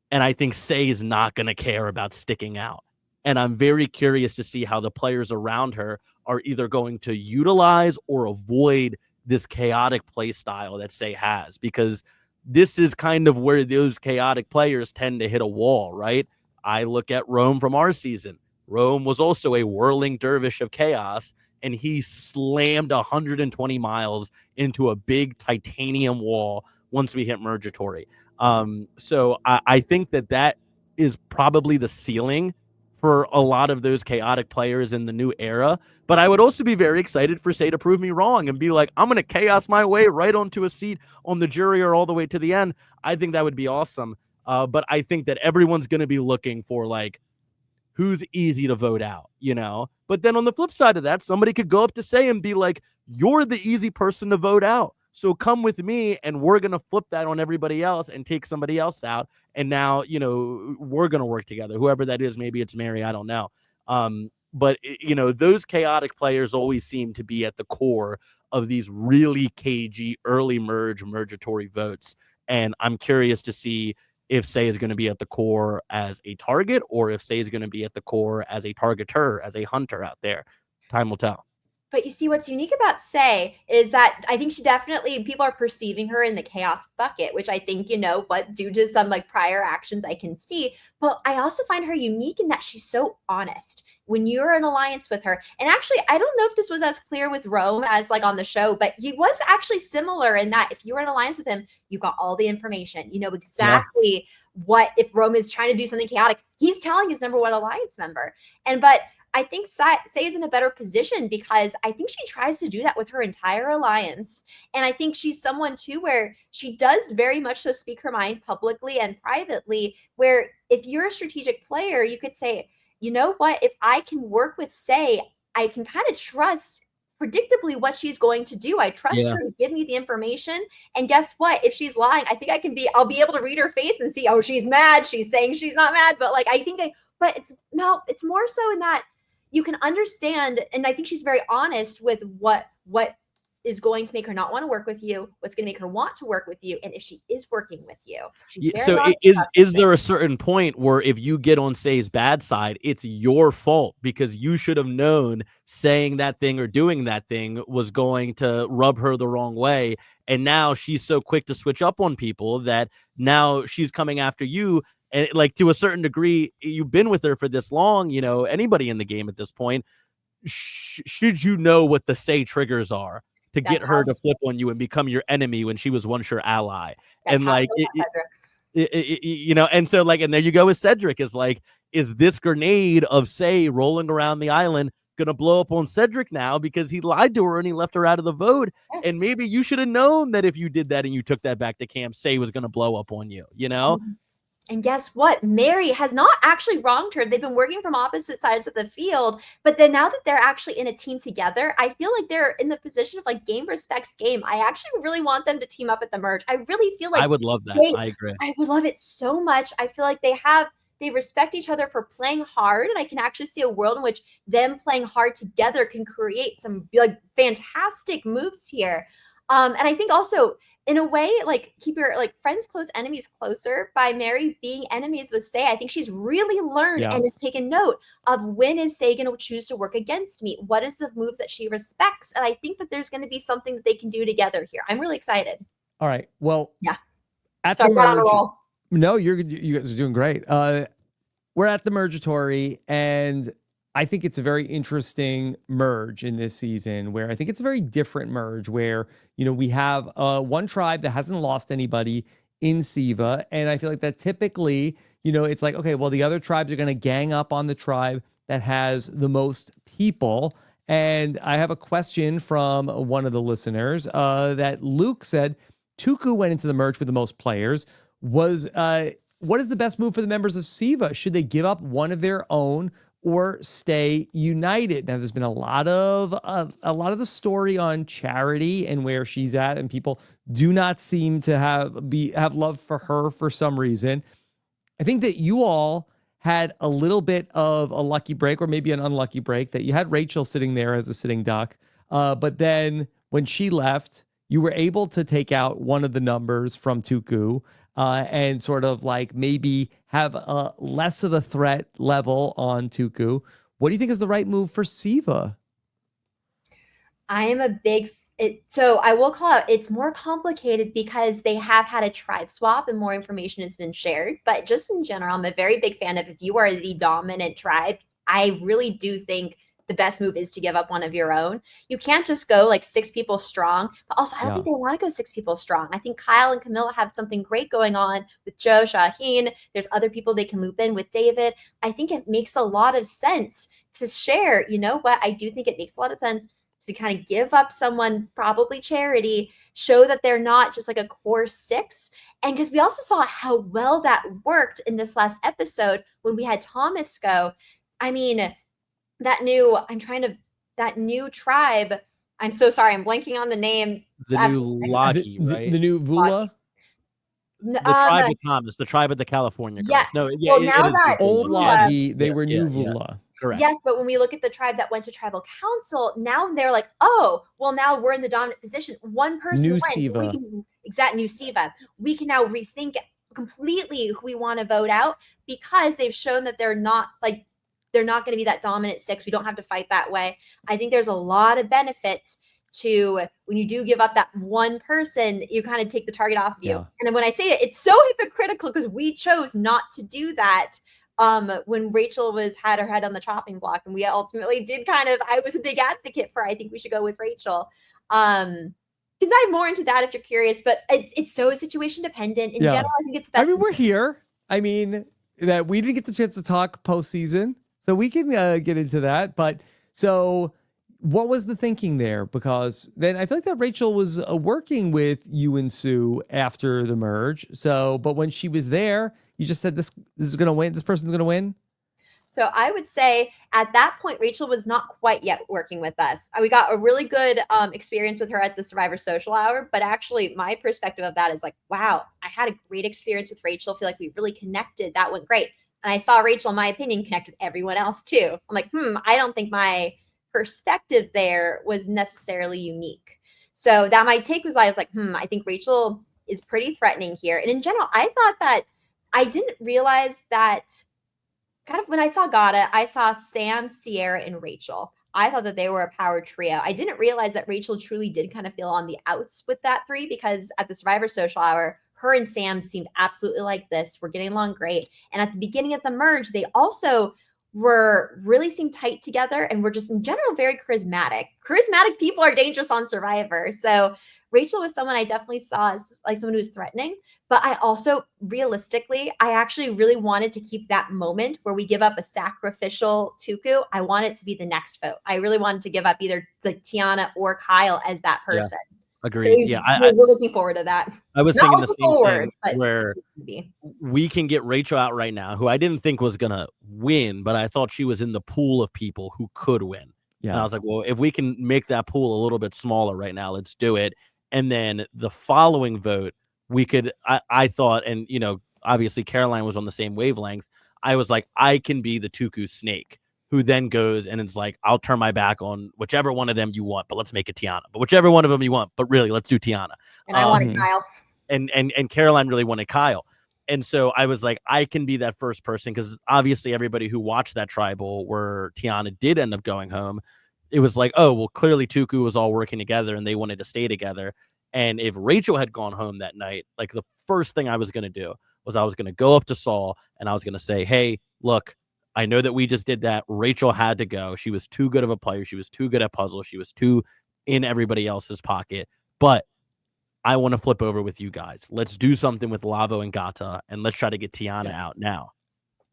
And I think Say is not going to care about sticking out. And I'm very curious to see how the players around her are either going to utilize or avoid this chaotic play style that Say has, because this is kind of where those chaotic players tend to hit a wall, right? I look at Rome from our season. Rome was also a whirling dervish of chaos, and he slammed 120 miles into a big titanium wall once we hit Mergatory. So I think that is probably the ceiling for a lot of those chaotic players in the new era. But I would also be very excited for Say to prove me wrong and be like, I'm going to chaos my way right onto a seat on the jury or all the way to the end. I think that would be awesome. But I think that everyone's going to be looking for, like, who's easy to vote out, But then on the flip side of that, somebody could go up to Say and be like, you're the easy person to vote out. So come with me, and we're going to flip that on everybody else and take somebody else out. And now, we're going to work together. Whoever that is, maybe it's Mary, I don't know. But those chaotic players always seem to be at the core of these really cagey early mergatory votes. And I'm curious to see if Say is going to be at the core as a target, or if Say is going to be at the core as a targeter, as a hunter out there. Time will tell. But you see, what's unique about Say is that I think people are perceiving her in the chaos bucket, which I think, due to some like prior actions I can see. But I also find her unique in that she's so honest when you're in alliance with her. And actually, I don't know if this was as clear with Rome as like on the show, but he was actually similar in that if you were in alliance with him, you've got all the information. You know exactly what, if Rome is trying to do something chaotic, he's telling his number one alliance member. But I think Say is in a better position because I think she tries to do that with her entire alliance. And I think she's someone too where she does very much so speak her mind publicly and privately, where if you're a strategic player, you could say, you know what, if I can work with Say, I can kind of trust predictably what she's going to do. I trust her to give me the information. And guess what? If she's lying, I think I'll be able to read her face and see, oh, she's mad. She's saying she's not mad. But like, but it's more so in that you can understand, and I think she's very honest with what is going to make her not want to work with you, what's going to make her want to work with you, and if she is working with you. So is there a certain point where if you get on Say's bad side, it's your fault because you should have known saying that thing or doing that thing was going to rub her the wrong way, and now she's so quick to switch up on people that now she's coming after you? And like, to a certain degree, you've been with her for this long, anybody in the game at this point, should you know what the Say triggers are to get her to flip on you and become your enemy when she was once your ally? And like, and so like, and there you go with Cedrek, is this grenade of Say rolling around the island going to blow up on Cedrek now because he lied to her and he left her out of the vote? Yes. And maybe you should have known that if you did that and you took that back to camp, Say was going to blow up on you, Mm-hmm. And guess what? Mary has not actually wronged her. They've been working from opposite sides of the field. But then now that they're actually in a team together, I feel like they're in the position of like game respects game. I actually really want them to team up at the merge. I really feel like I would love that. I agree. I would love it so much. I feel like they respect each other for playing hard. And I can actually see a world in which them playing hard together can create some like fantastic moves here. And I think also, in a way, like keep your like friends close, enemies closer by Mary being enemies with Say. I think she's really learned and has taken note of when is Say going to choose to work against me? What is the moves that she respects? And I think that there's going to be something that they can do together here. I'm really excited. All right. Well, yeah. At the merge, no, you guys are doing great. we're at the Mergatory, and I think it's a very interesting merge in this season where I think it's a very different merge where, we have one tribe that hasn't lost anybody in Siva. And I feel like that typically, it's like, okay, well, the other tribes are going to gang up on the tribe that has the most people. And I have a question from one of the listeners that Luke said, Tuku went into the merge with the most players. What is the best move for the members of Siva? Should they give up one of their own or stay united? Now, there's been a lot of the story on Charity and where she's at, and people do not seem to have love for her for some reason. I think that you all had a little bit of a lucky break, or maybe an unlucky break, that you had Rachel sitting there as a sitting duck, but then when she left, you were able to take out one of the numbers from Tuku. And sort of like maybe have a less of a threat level on Tuku. What do you think is the right move for Siva? I am a big so I will call out, it's more complicated because they have had a tribe swap and more information has been shared. But just in general, I'm a very big fan of, if you are the dominant tribe, I really do think the best move is to give up one of your own. You can't just go like 6 people strong, but also I don't think they want to go 6 people strong. I think Kyle and Camilla have something great going on with Joe, Shaheen. There's other people they can loop in with David. I think it makes a lot of sense to share. You know what? I do think it makes a lot of sense to kind of give up someone, probably Charity, show that they're not just like a core 6. And because we also saw how well that worked in this last episode when we had Thomas go. I mean, that new tribe. I'm so sorry. I'm blanking on the name. The new Locky, right? The new Vula. The tribe of Thomas, the tribe of the California girls. Yeah. No, yeah, well, now that old Locky, they were new Vula. Correct. Yes, but when we look at the tribe that went to tribal council, now they're like, oh, well, now we're in the dominant position. One person New went. Siva. New Siva. We can now rethink completely who we want to vote out, because they've shown that they're not going to be that dominant 6. We don't have to fight that way. I think there's a lot of benefits to when you do give up that one person, you kind of take the target off of you. Yeah. And then when I say it, it's so hypocritical because we chose not to do that. When Rachel had her head on the chopping block, and we ultimately did I was a big advocate for, I think we should go with Rachel. Can dive more into that if you're curious, but it's so situation dependent. In general, I think it's the best. I mean, we're here. I mean, that we didn't get the chance to talk postseason, so we can get into that. But so what was the thinking there? Because then I feel like that Rachel was working with you and Sue after the merge. So, but when she was there, you just said this is going to win. This person's going to win. So I would say at that point, Rachel was not quite yet working with us. We got a really good experience with her at the Survivor Social Hour. But actually, my perspective of that is like, wow, I had a great experience with Rachel. I feel like we really connected. That went great. And I saw Rachel, in my opinion, connect with everyone else too. I'm like, I don't think my perspective there was necessarily unique. So that my take was, I was like, I think Rachel is pretty threatening here. And in general, I thought that I didn't realize that kind of when I saw Gata, I saw Sam, Sierra, and Rachel. I thought that they were a power trio. I didn't realize that Rachel truly did kind of feel on the outs with that 3, because at the Survivor Social Hour, her and Sam seemed absolutely like this. We're getting along great. And at the beginning of the merge, they also were really seemed tight together and were just in general very charismatic. Charismatic people are dangerous on Survivor. So Rachel was someone I definitely saw as like someone who was threatening, but I also realistically, I actually really wanted to keep that moment where we give up a sacrificial Tuku. I want it to be the next vote. I really wanted to give up either like Tiana or Kyle as that person. Yeah. Agreed. So we're looking forward to that. I was thinking the same thing where maybe we can get Rachel out right now, who I didn't think was going to win, but I thought she was in the pool of people who could win. Yeah. And I was like, well, if we can make that pool a little bit smaller right now, let's do it. And then the following vote, we could, I thought, and, you know, obviously Caroline was on the same wavelength. I was like, I can be the Tuku snake, who then goes and it's like, I'll turn my back on whichever one of them you want, but let's make it Tiana. But whichever one of them you want, but really, let's do Tiana. And I wanted Kyle. And Caroline really wanted Kyle. And so I was like, I can be that first person, because obviously everybody who watched that tribal where Tiana did end up going home, it was like, oh, well, clearly Tuku was all working together and they wanted to stay together. And if Rachel had gone home that night, like the first thing I was going to do was I was going to go up to Saul and I was going to say, hey, look, I know that we just did that. Rachel had to go. She was too good of a player. She was too good at puzzles. She was too in everybody else's pocket. But I want to flip over with you guys. Let's do something with Lavo and Gata, and let's try to get Tiana out now.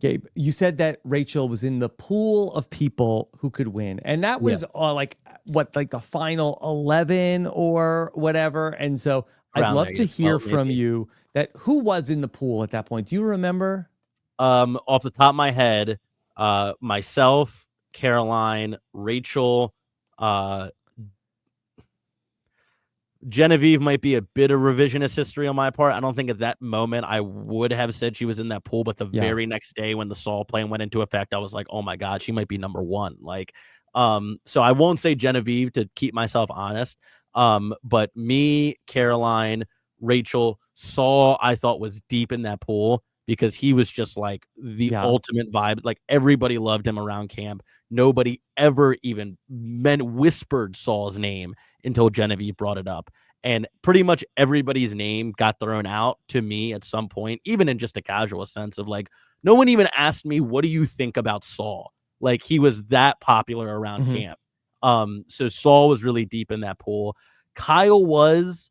Gabe, you said that Rachel was in the pool of people who could win. And that was like the final 11 or whatever. And so I'd love to hear from you that who was in the pool at that point. Do you remember? Off the top of my head, myself, Caroline, Rachel, Genevieve might be a bit of revisionist history on my part. I don't think at that moment I would have said she was in that pool, but the very next day when the Saul plan went into effect, I was like, oh my God, she might be number one. Like, so I won't say Genevieve to keep myself honest. But me, Caroline, Rachel, Saul, I thought was deep in that pool because he was just like the ultimate vibe. Like everybody loved him around camp. Nobody ever even whispered Saul's name until Genevieve brought it up. And pretty much everybody's name got thrown out to me at some point, even in just a casual sense of like, no one even asked me, what do you think about Saul? Like he was that popular around camp. So Saul was really deep in that pool. Kyle was,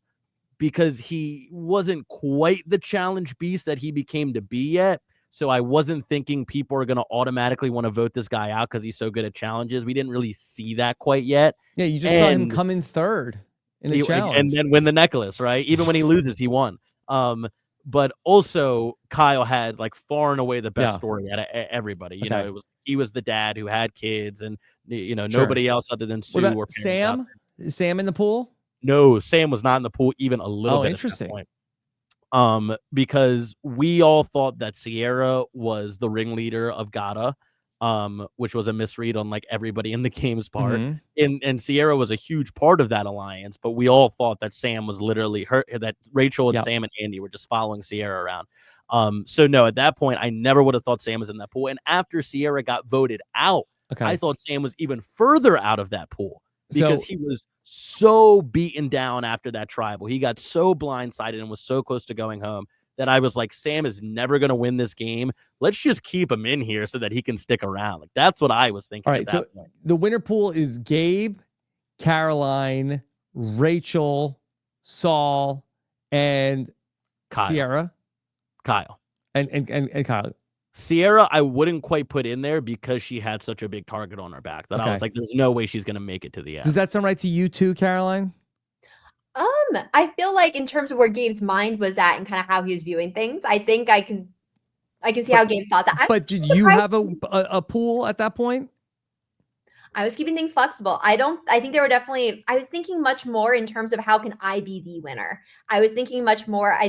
because he wasn't quite the challenge beast that he became to be yet. So I wasn't thinking people are going to automatically want to vote this guy out because he's so good at challenges. We didn't really see that quite yet. Yeah, you just saw him come in third in a challenge. And then win the necklace, right? Even when he loses, he won. But also Kyle had like far and away the best story out of everybody. You know, he was the dad who had kids and, you know, nobody else other than Sue or Sam? Is Sam in the pool? No, Sam was not in the pool even a little bit. Interesting. At that point. Because we all thought that Sierra was the ringleader of Gata, which was a misread on like everybody in the game's part. And Sierra was a huge part of that alliance, but we all thought that Sam was literally that Rachel and Sam and Andy were just following Sierra around. So no, at that point, I never would have thought Sam was in that pool. And after Sierra got voted out, I thought Sam was even further out of that pool because he was so beaten down after that tribal. He got so blindsided and was so close to going home that I was like, Sam is never going to win this game. Let's just keep him in here so that he can stick around. Like that's what I was thinking. All right. So the winner pool is Gabe, Caroline, Rachel, Saul, and Kyle. Sierra. Kyle. And Kyle. Sierra, I wouldn't quite put in there because she had such a big target on her back that I was like, there's no way she's going to make it to the end. Does that sound right to you too, Caroline? I feel like in terms of where Gabe's mind was at and kind of how he was viewing things, I think I can see how Gabe thought that. But did you have a pool at that point? I was keeping things flexible. I think there were definitely, I was thinking much more in terms of how can I be the winner? I was thinking much more. I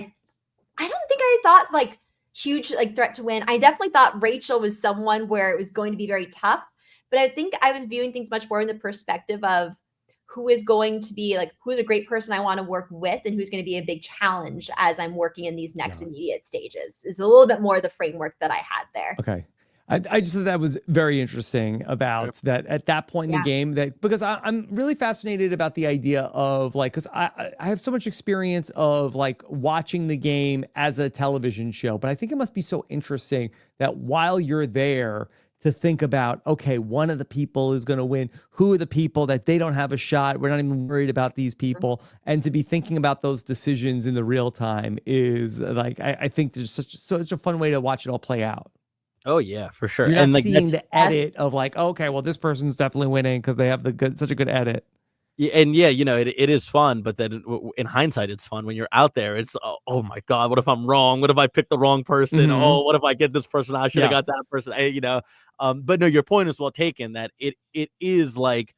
don't think I thought like huge like threat to win. I definitely thought Rachel was someone where it was going to be very tough, but I think I was viewing things much more in the perspective of who is going to be like, who's a great person I want to work with and who's going to be a big challenge as I'm working in these next immediate stages is a little bit more the framework that I had there. Okay. I just thought that was very interesting about that at that point in the game, that because I'm really fascinated about the idea of like, because I have so much experience of like watching the game as a television show, but I think it must be so interesting that while you're there to think about, okay, one of the people is going to win. Who are the people that they don't have a shot? We're not even worried about these people. And to be thinking about those decisions in the real time is like, I think there's such a fun way to watch it all play out. Oh yeah, for sure. You're not and like seeing the edit of like, okay, well, this person's definitely winning because they have such a good edit. Yeah, and yeah, you know, it is fun, but then in hindsight, it's fun when you're out there. It's oh my God, what if I'm wrong? What if I pick the wrong person? Oh, what if I get this person? I should have got that person. You know, but no, your point is well taken. That it is like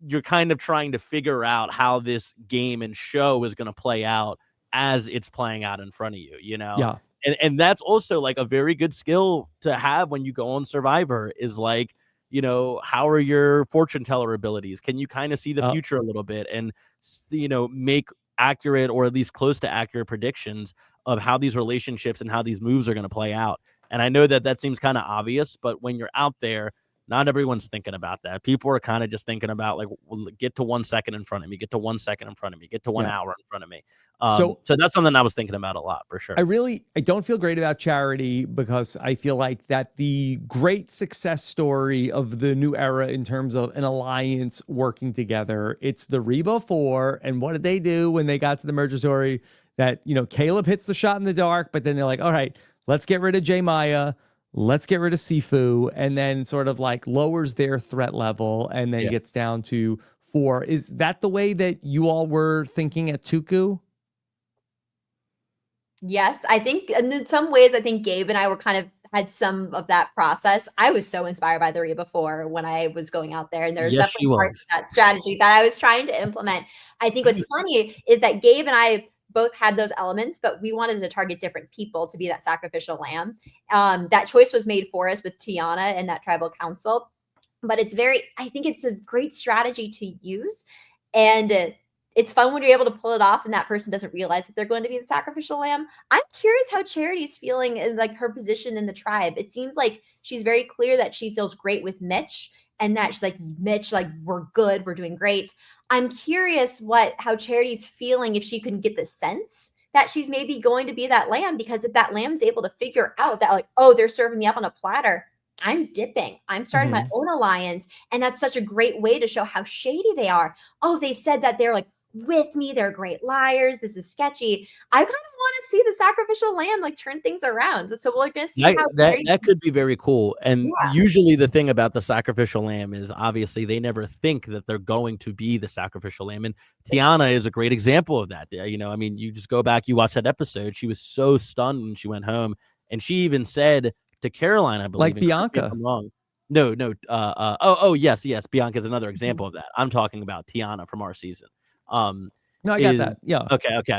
you're kind of trying to figure out how this game and show is going to play out as it's playing out in front of you. You know, yeah. And that's also like a very good skill to have when you go on Survivor is like, you know, how are your fortune teller abilities? Can you kind of see the future a little bit and, you know, make accurate or at least close to accurate predictions of how these relationships and how these moves are going to play out? And I know that seems kind of obvious, but when you're out there, Not everyone's thinking about that. People are kind of just thinking about like, well, get to 1 second in front of me, get to 1 second in front of me, get to 1 Yeah. hour in front of me. So So that's something I was thinking about a lot for sure. I don't feel great about Charity because I feel like that the great success story of the new era in terms of an alliance working together, it's the Reba 4. And what did they do when they got to the merger story? That, you know, Caleb hits the shot in the dark, but then they're like, all right, let's get rid of J Maya. Let's get rid of Sifu, and then sort of like lowers their threat level and then gets down to 4. Is that the way that you all were thinking at Tuku? Yes, I think, and in some ways, I think Gabe and I were kind of had some of that process. I was so inspired by the Reba 4 when I was going out there, and there's Yes, she definitely parts was. of that strategy that I was trying to implement. I think what's funny is that Gabe and I both had those elements, but we wanted to target different people to be that sacrificial lamb. That choice was made for us with Tiana and that tribal council. But I think it's a great strategy to use. And it's fun when you're able to pull it off and that person doesn't realize that they're going to be the sacrificial lamb. I'm curious how Charity's feeling in like her position in the tribe. It seems like she's very clear that she feels great with Mitch and that she's like, Mitch, like, we're good, we're doing great. I'm curious how Charity's feeling, if she can get the sense that she's maybe going to be that lamb, because if that lamb is able to figure out that, like, oh, they're serving me up on a platter, I'm dipping. I'm starting my own alliance. And that's such a great way to show how shady they are. Oh, they said that they're like with me. They're great liars. This is sketchy. I kind of want to see the sacrificial lamb like turn things around. So we're going to see how That could be very cool. And Yeah. usually the thing about the sacrificial lamb is obviously they never think that they're going to be the sacrificial lamb. And Tiana is a great example of that. You know, I mean, you just go back, you watch that episode. She was so stunned when she went home. And she even said to Caroline, I believe, Like and correct me if Bianca. I'm wrong. No. Yes. Bianca is another example of that. I'm talking about Tiana from our season. No, I got that. Yeah.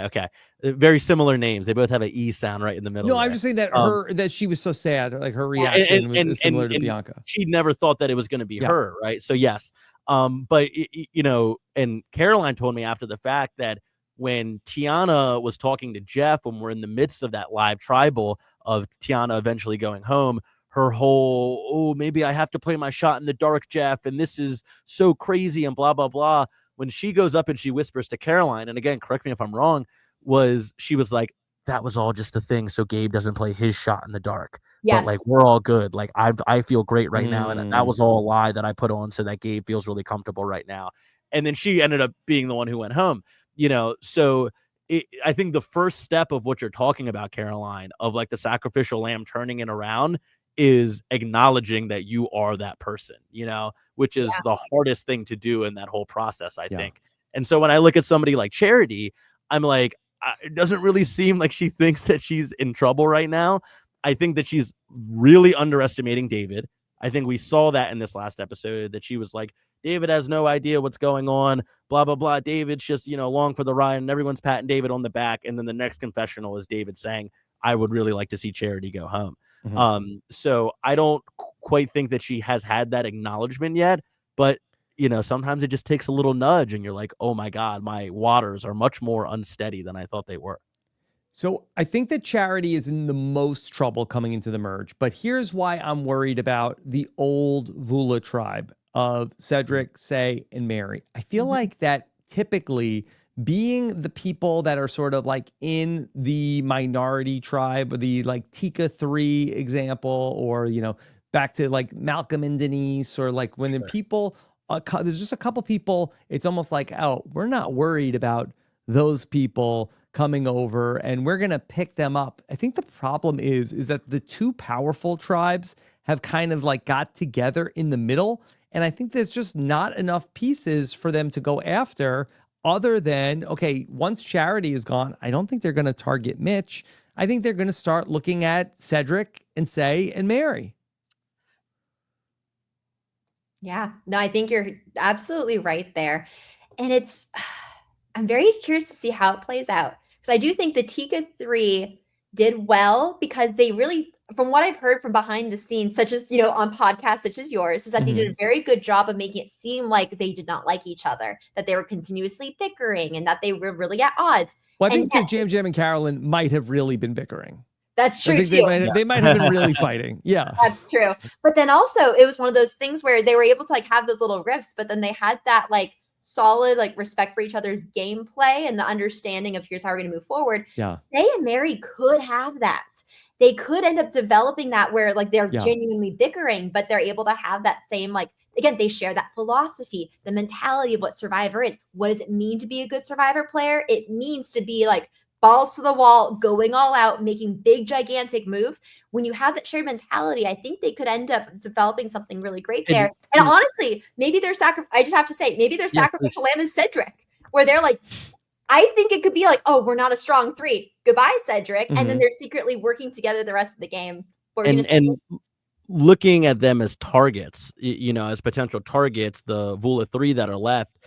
Okay. Very similar names. They both have an E sound right in the middle. No, there. I'm just saying that that she was so sad. Like her Yeah, reaction was similar to and Bianca. she never thought that it was going to be Yeah. her, right? So yes, but you know, and Caroline told me after the fact that when Tiana was talking to Jeff, when we're in the midst of that live tribal of Tiana eventually going home, her whole, oh, maybe I have to play my shot in the dark, Jeff, and this is so crazy and blah blah blah. When she goes up and she whispers to Caroline, and again, correct me if I'm wrong, she was like, that was all just a thing so Gabe doesn't play his shot in the dark. But like, Yes. we're all good. Like I feel great right now. And that Mm. was all a lie that I put on so that Gabe feels really comfortable right now. And then she ended up being the one who went home, you know? So I think the first step of what you're talking about, Caroline, of like the sacrificial lamb turning it around is acknowledging that you are that person, you know, which is the hardest thing to do in that whole process, I think. And so when I look at somebody like Charity, I'm like, it doesn't really seem like she thinks that she's in trouble right now. I think that she's really underestimating David. I think we saw that in this last episode, that she was like, David has no idea what's going on, blah, blah, blah. David's just, you know, along for the ride, and everyone's patting David on the back. And then the next confessional is David saying, I would really like to see Charity go home. So I don't quite think that she has had that acknowledgement yet, but you know, sometimes it just takes a little nudge and you're like, oh my God, my waters are much more unsteady than I thought they were. So I think that Charity is in the most trouble coming into the merge, but here's why I'm worried about the old Vula tribe of Cedrek, Say, and Mary. I feel like that typically being the people that are sort of like in the minority tribe, or the like Tika 3 example, or, you know, back to like Malcolm and Denise, or like when the people, there's just a couple people, it's almost like, oh, we're not worried about those people coming over and we're going to pick them up. I think the problem is that the two powerful tribes have kind of like got together in the middle. And I think there's just not enough pieces for them to go after, other than, okay, once Charity is gone, I don't think they're going to target Mitch. I think they're going to start looking at Cedrek and Say and Mary. Yeah, no, I think you're absolutely right there. And I'm very curious to see how it plays out. Because I do think the Tika 3 did well, because they really, from what I've heard from behind the scenes, such as, you know, on podcasts such as yours, is that they did a very good job of making it seem like they did not like each other, that they were continuously bickering and that they were really at odds. Well, I think that Jam and Carolyn might have really been bickering. That's I true think too. they might have been really fighting. Yeah. That's true. But then also it was one of those things where they were able to like have those little riffs, but then they had that like solid like respect for each other's gameplay and the understanding of here's how we're going to move forward. Yeah. Say and Mary could have that. They could end up developing that where like they're Yeah. genuinely bickering, but they're able to have that same like again, they share that philosophy, the mentality of what Survivor is. What does it mean to be a good Survivor player? It means to be like balls to the wall, going all out, making big, gigantic moves. When you have that shared mentality, I think they could end up developing something really great there. And honestly, maybe their I just have to say, maybe their sacrificial lamb is Cedrek, where they're like, I think it could be like, oh, we're not a strong 3. Goodbye, Cedrek. And then they're secretly working together the rest of the game. And looking at them as targets, you know, as potential targets, the Vula 3 that are left,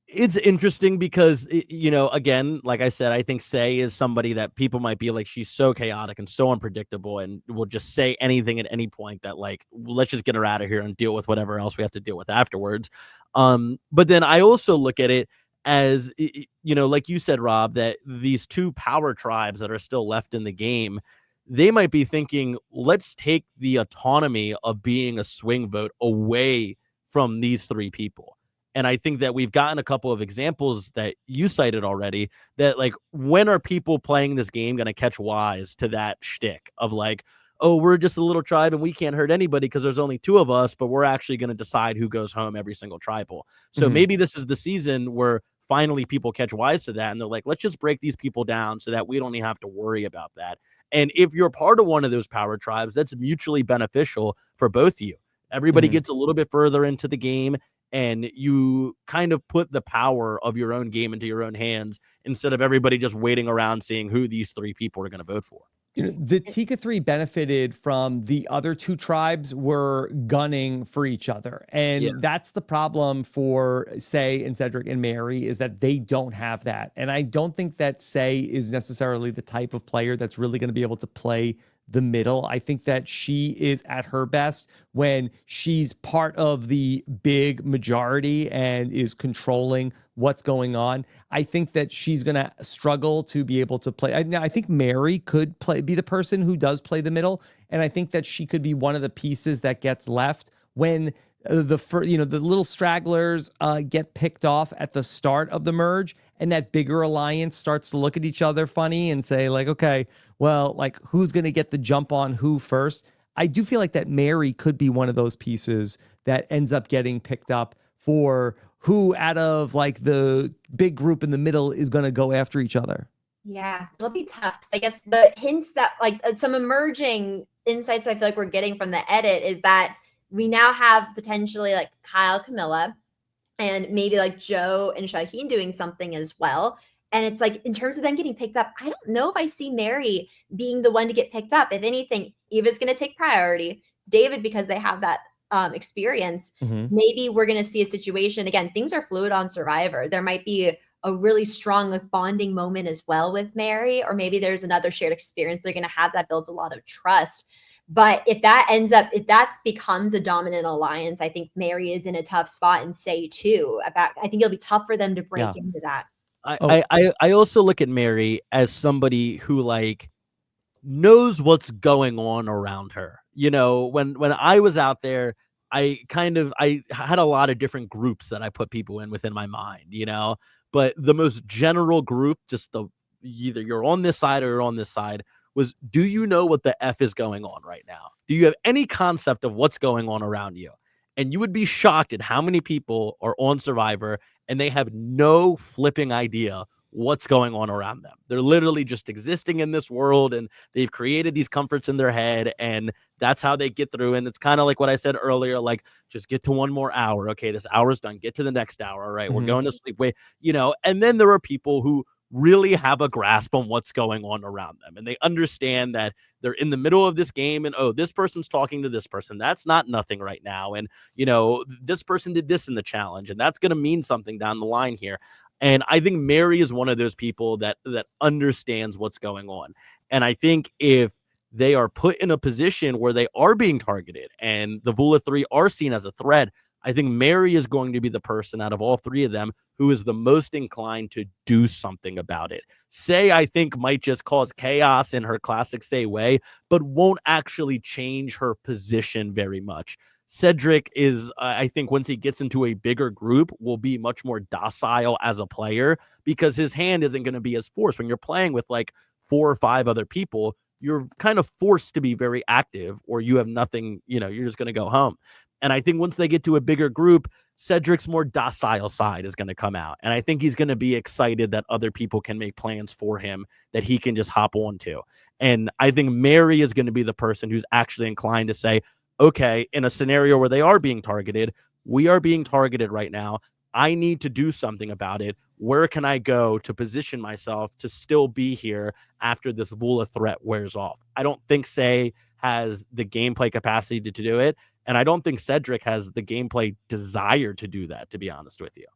it's interesting because, you know, again, like I said, I think Say is somebody that people might be like, she's so chaotic and so unpredictable and will just say anything at any point that like, let's just get her out of here and deal with whatever else we have to deal with afterwards. But then I also look at it as, you know, like you said, Rob, that these 2 power tribes that are still left in the game, they might be thinking, let's take the autonomy of being a swing vote away from these 3 people. And I think that we've gotten a couple of examples that you cited already that like, when are people playing this game going to catch wise to that shtick of like, oh, we're just a little tribe and we can't hurt anybody because there's only 2 of us, but we're actually going to decide who goes home every single tribal. So maybe this is the season where finally people catch wise to that. And they're like, let's just break these people down so that we don't even have to worry about that. And if you're part of one of those power tribes, that's mutually beneficial for both of you. Everybody gets a little bit further into the game and you kind of put the power of your own game into your own hands instead of everybody just waiting around seeing who these 3 people are going to vote for. You know, the Tika 3 benefited from the other 2 tribes were gunning for each other. And that's the problem for Say and Cedrek and Mary is that they don't have that. And I don't think that Say is necessarily the type of player that's really going to be able to play the middle. I think that she is at her best when she's part of the big majority and is controlling what's going on. I think that she's going to struggle to be able to play. I think Mary could be the person who does play the middle. And I think that she could be one of the pieces that gets left when the little stragglers get picked off at the start of the merge, and that bigger alliance starts to look at each other funny and say like, okay, well, like who's going to get the jump on who first? I do feel like that Mary could be one of those pieces that ends up getting picked up for who out of like the big group in the middle is going to go after each other. Yeah, it'll be tough. I guess the hints that like some emerging insights I feel like we're getting from the edit is that we now have potentially like Kyle, Camilla, and maybe like Joe and Shaheen doing something as well. And it's like, in terms of them getting picked up, I don't know if I see Mary being the one to get picked up. If anything, Eva's going to take priority. David, because they have that experience, maybe we're going to see a situation. Again, things are fluid on Survivor. There might be a really strong like bonding moment as well with Mary, or maybe there's another shared experience they're going to have that builds a lot of trust. But if that becomes a dominant alliance, I think Mary is in a tough spot, and Say too. I think it'll be tough for them to break into that. I also look at Mary as somebody who like knows what's going on around her. You know, when I was out there, I had a lot of different groups that I put people in within my mind, you know, but the most general group, just either you're on this side or you're on this side, was, do you know what the F is going on right now? Do you have any concept of what's going on around you? And you would be shocked at how many people are on Survivor and they have no flipping idea what's going on around them. They're literally just existing in this world and they've created these comforts in their head and that's how they get through. And it's kind of like what I said earlier, like just get to one more hour. Okay, this hour's done. Get to the next hour. All right, we're going to sleep. Wait, you know, and then there are people who really have a grasp on what's going on around them. And they understand that they're in the middle of this game and, oh, this person's talking to this person. That's not nothing right now. And, you know, this person did this in the challenge and that's going to mean something down the line here. And I think Mary is one of those people that understands what's going on. And I think if they are put in a position where they are being targeted and the Vula 3 are seen as a threat, I think Mary is going to be the person out of all three of them who is the most inclined to do something about it. Say, I think, might just cause chaos in her classic Say way, but won't actually change her position very much. Cedrek is, I think, once he gets into a bigger group, will be much more docile as a player because his hand isn't going to be as forced. When you're playing with like 4 or 5 other people, you're kind of forced to be very active or you have nothing, you're just going to go home. And I think once they get to a bigger group, Cedric's more docile side is going to come out. And I think he's going to be excited that other people can make plans for him that he can just hop onto. And I think Mary is going to be the person who's actually inclined to say, okay, in a scenario where they are being targeted, we are being targeted right now. I need to do something about it. Where can I go to position myself to still be here after this Vula threat wears off? I don't think Say has the gameplay capacity to do it. And I don't think Cedrek has the gameplay desire to do that, to be honest with you.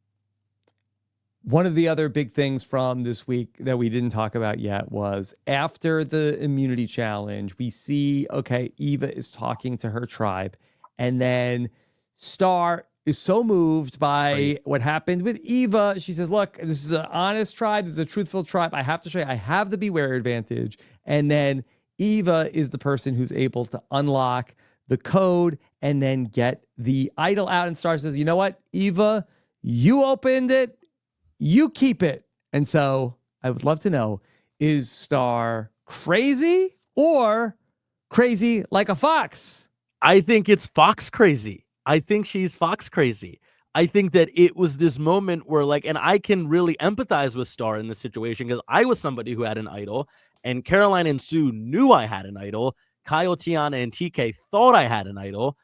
One of the other big things from this week that we didn't talk about yet was after the immunity challenge, we see, okay, Eva is talking to her tribe. And then Star is so moved by what happened with Eva. She says, look, this is an honest tribe. This is a truthful tribe. I have to show you, I have the beware advantage. And then Eva is the person who's able to unlock the code and then get the idol out. And Star says, you know what, Eva, you opened it, you keep it. And so I would love to know, is Star crazy or crazy like a fox? I think it's fox crazy. I think she's fox crazy. I think that it was this moment where and I can really empathize with Star in this situation because I was somebody who had an idol and Caroline and Sue knew I had an idol. Kyle, Tiana, and TK thought I had an idol.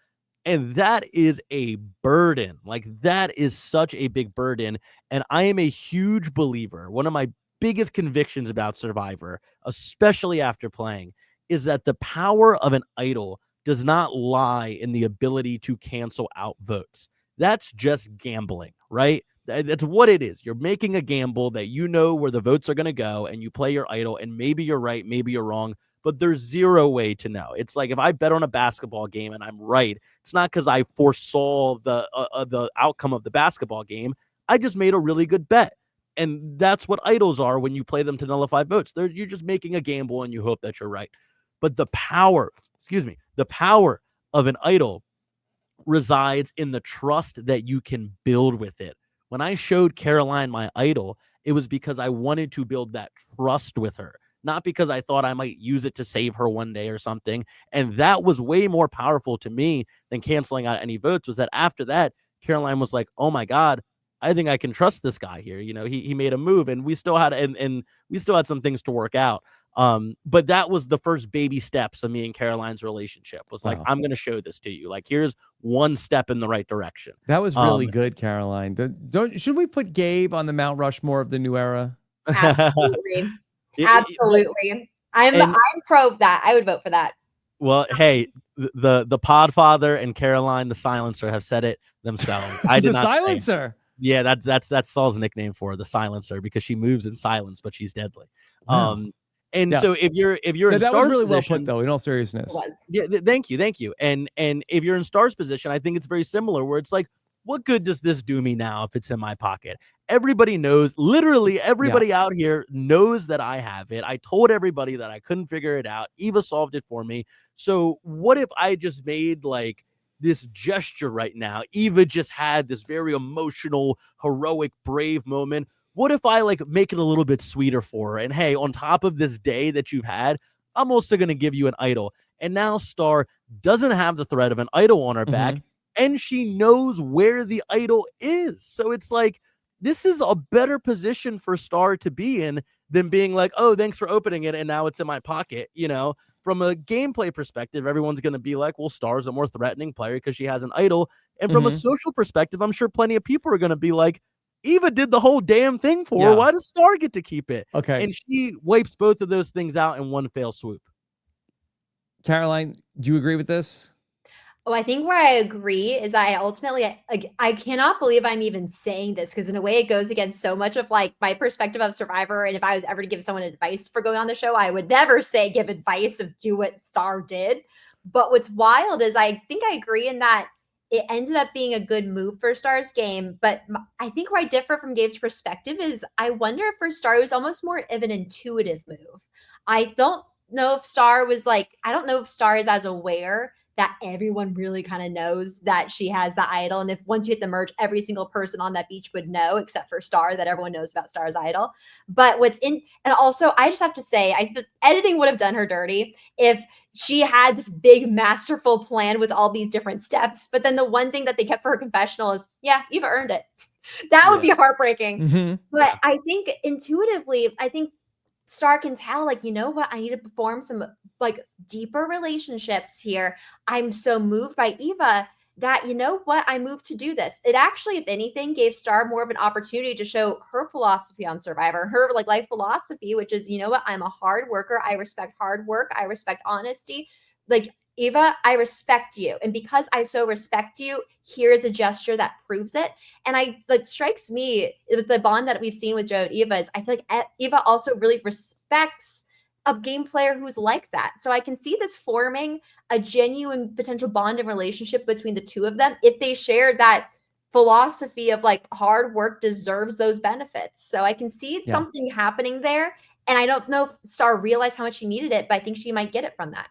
And that is a burden. That is such a big burden. And I am a huge believer. One of my biggest convictions about Survivor, especially after playing, is that the power of an idol does not lie in the ability to cancel out votes. That's just gambling, right? That's what it is. You're making a gamble that you know where the votes are going to go and you play your idol and maybe you're right, maybe you're wrong, but there's zero way to know. It's like if I bet on a basketball game and I'm right, it's not because I foresaw the outcome of the basketball game. I just made a really good bet. And that's what idols are when you play them to nullify votes. You're just making a gamble and you hope that you're right. But the power of an idol resides in the trust that you can build with it. When I showed Caroline my idol, it was because I wanted to build that trust with her, not because I thought I might use it to save her one day or something. And that was way more powerful to me than canceling out any votes, was that after that, Caroline was like, oh my God, I think I can trust this guy here. He made a move and we still had, and we still had some things to work out. But that was the first baby steps of me and Caroline's relationship was like, wow. I'm going to show this to you. Here's one step in the right direction. That was really good, Caroline. Should we put Gabe on the Mount Rushmore of the new era? Absolutely. Absolutely. I'm pro that. I would vote for that. Well, hey, the Podfather and Caroline, the Silencer, have said it themselves. I did the not Silencer. Yeah, that's Saul's nickname for her, the Silencer, because she moves in silence, but she's deadly. Wow. And so if you're in that Star's was really position, well put, though. In all seriousness, yeah, thank you. And if you're in Star's position, I think it's very similar, where it's like, what good does this do me now if it's in my pocket? Everybody knows, literally everybody out here knows that I have it. I told everybody that I couldn't figure it out. Eva solved it for me. So what if I just made this gesture right now? Eva just had this very emotional, heroic, brave moment. What if I make it a little bit sweeter for her? And hey, on top of this day that you've had, I'm also going to give you an idol. And now Star doesn't have the threat of an idol on her back, and she knows where the idol is. So it's this is a better position for Star to be in than being oh, thanks for opening it, and now it's in my pocket. From a gameplay perspective, everyone's going to be well, Star's a more threatening player because she has an idol. And from a social perspective, I'm sure plenty of people are going to be Eva did the whole damn thing for her. Why does Star get to keep it? Okay. And she wipes both of those things out in one fell swoop. Caroline, do you agree with this? Oh, I think where I agree is that I cannot believe I'm even saying this, because in a way it goes against so much of my perspective of Survivor. And if I was ever to give someone advice for going on the show, I would never say give advice of do what Star did. But what's wild is I think I agree in that it ended up being a good move for Star's game. But I think where I differ from Gabe's perspective is I wonder if for Star it was almost more of an intuitive move. I don't know if Star was like, I don't know if Star is as aware that everyone really kind of knows that she has the idol. And if once you hit the merge, every single person on that beach would know, except for Star, that everyone knows about Star's idol. But and also I just have to say, editing would have done her dirty if she had this big masterful plan with all these different steps. But then the one thing that they kept for her confessional is, yeah, you've earned it. That would be heartbreaking. Mm-hmm. But I think intuitively, I think Star can tell, like, you know what, I need to perform some like deeper relationships here. I'm so moved by Eva that, you know what, I moved to do this. It actually, if anything, gave Star more of an opportunity to show her philosophy on Survivor, her like life philosophy, which is, you know what, I'm a hard worker. I respect hard work. I respect honesty. Like, Eva, I respect you. And because I so respect you, here's a gesture that proves it. And strikes me with the bond that we've seen with Joe and Eva is I feel like Eva also really respects a game player who's like that. So I can see this forming a genuine potential bond and relationship between the two of them if they share that philosophy of like hard work deserves those benefits. So I can see something happening there. And I don't know if Star realized how much she needed it, but I think she might get it from that.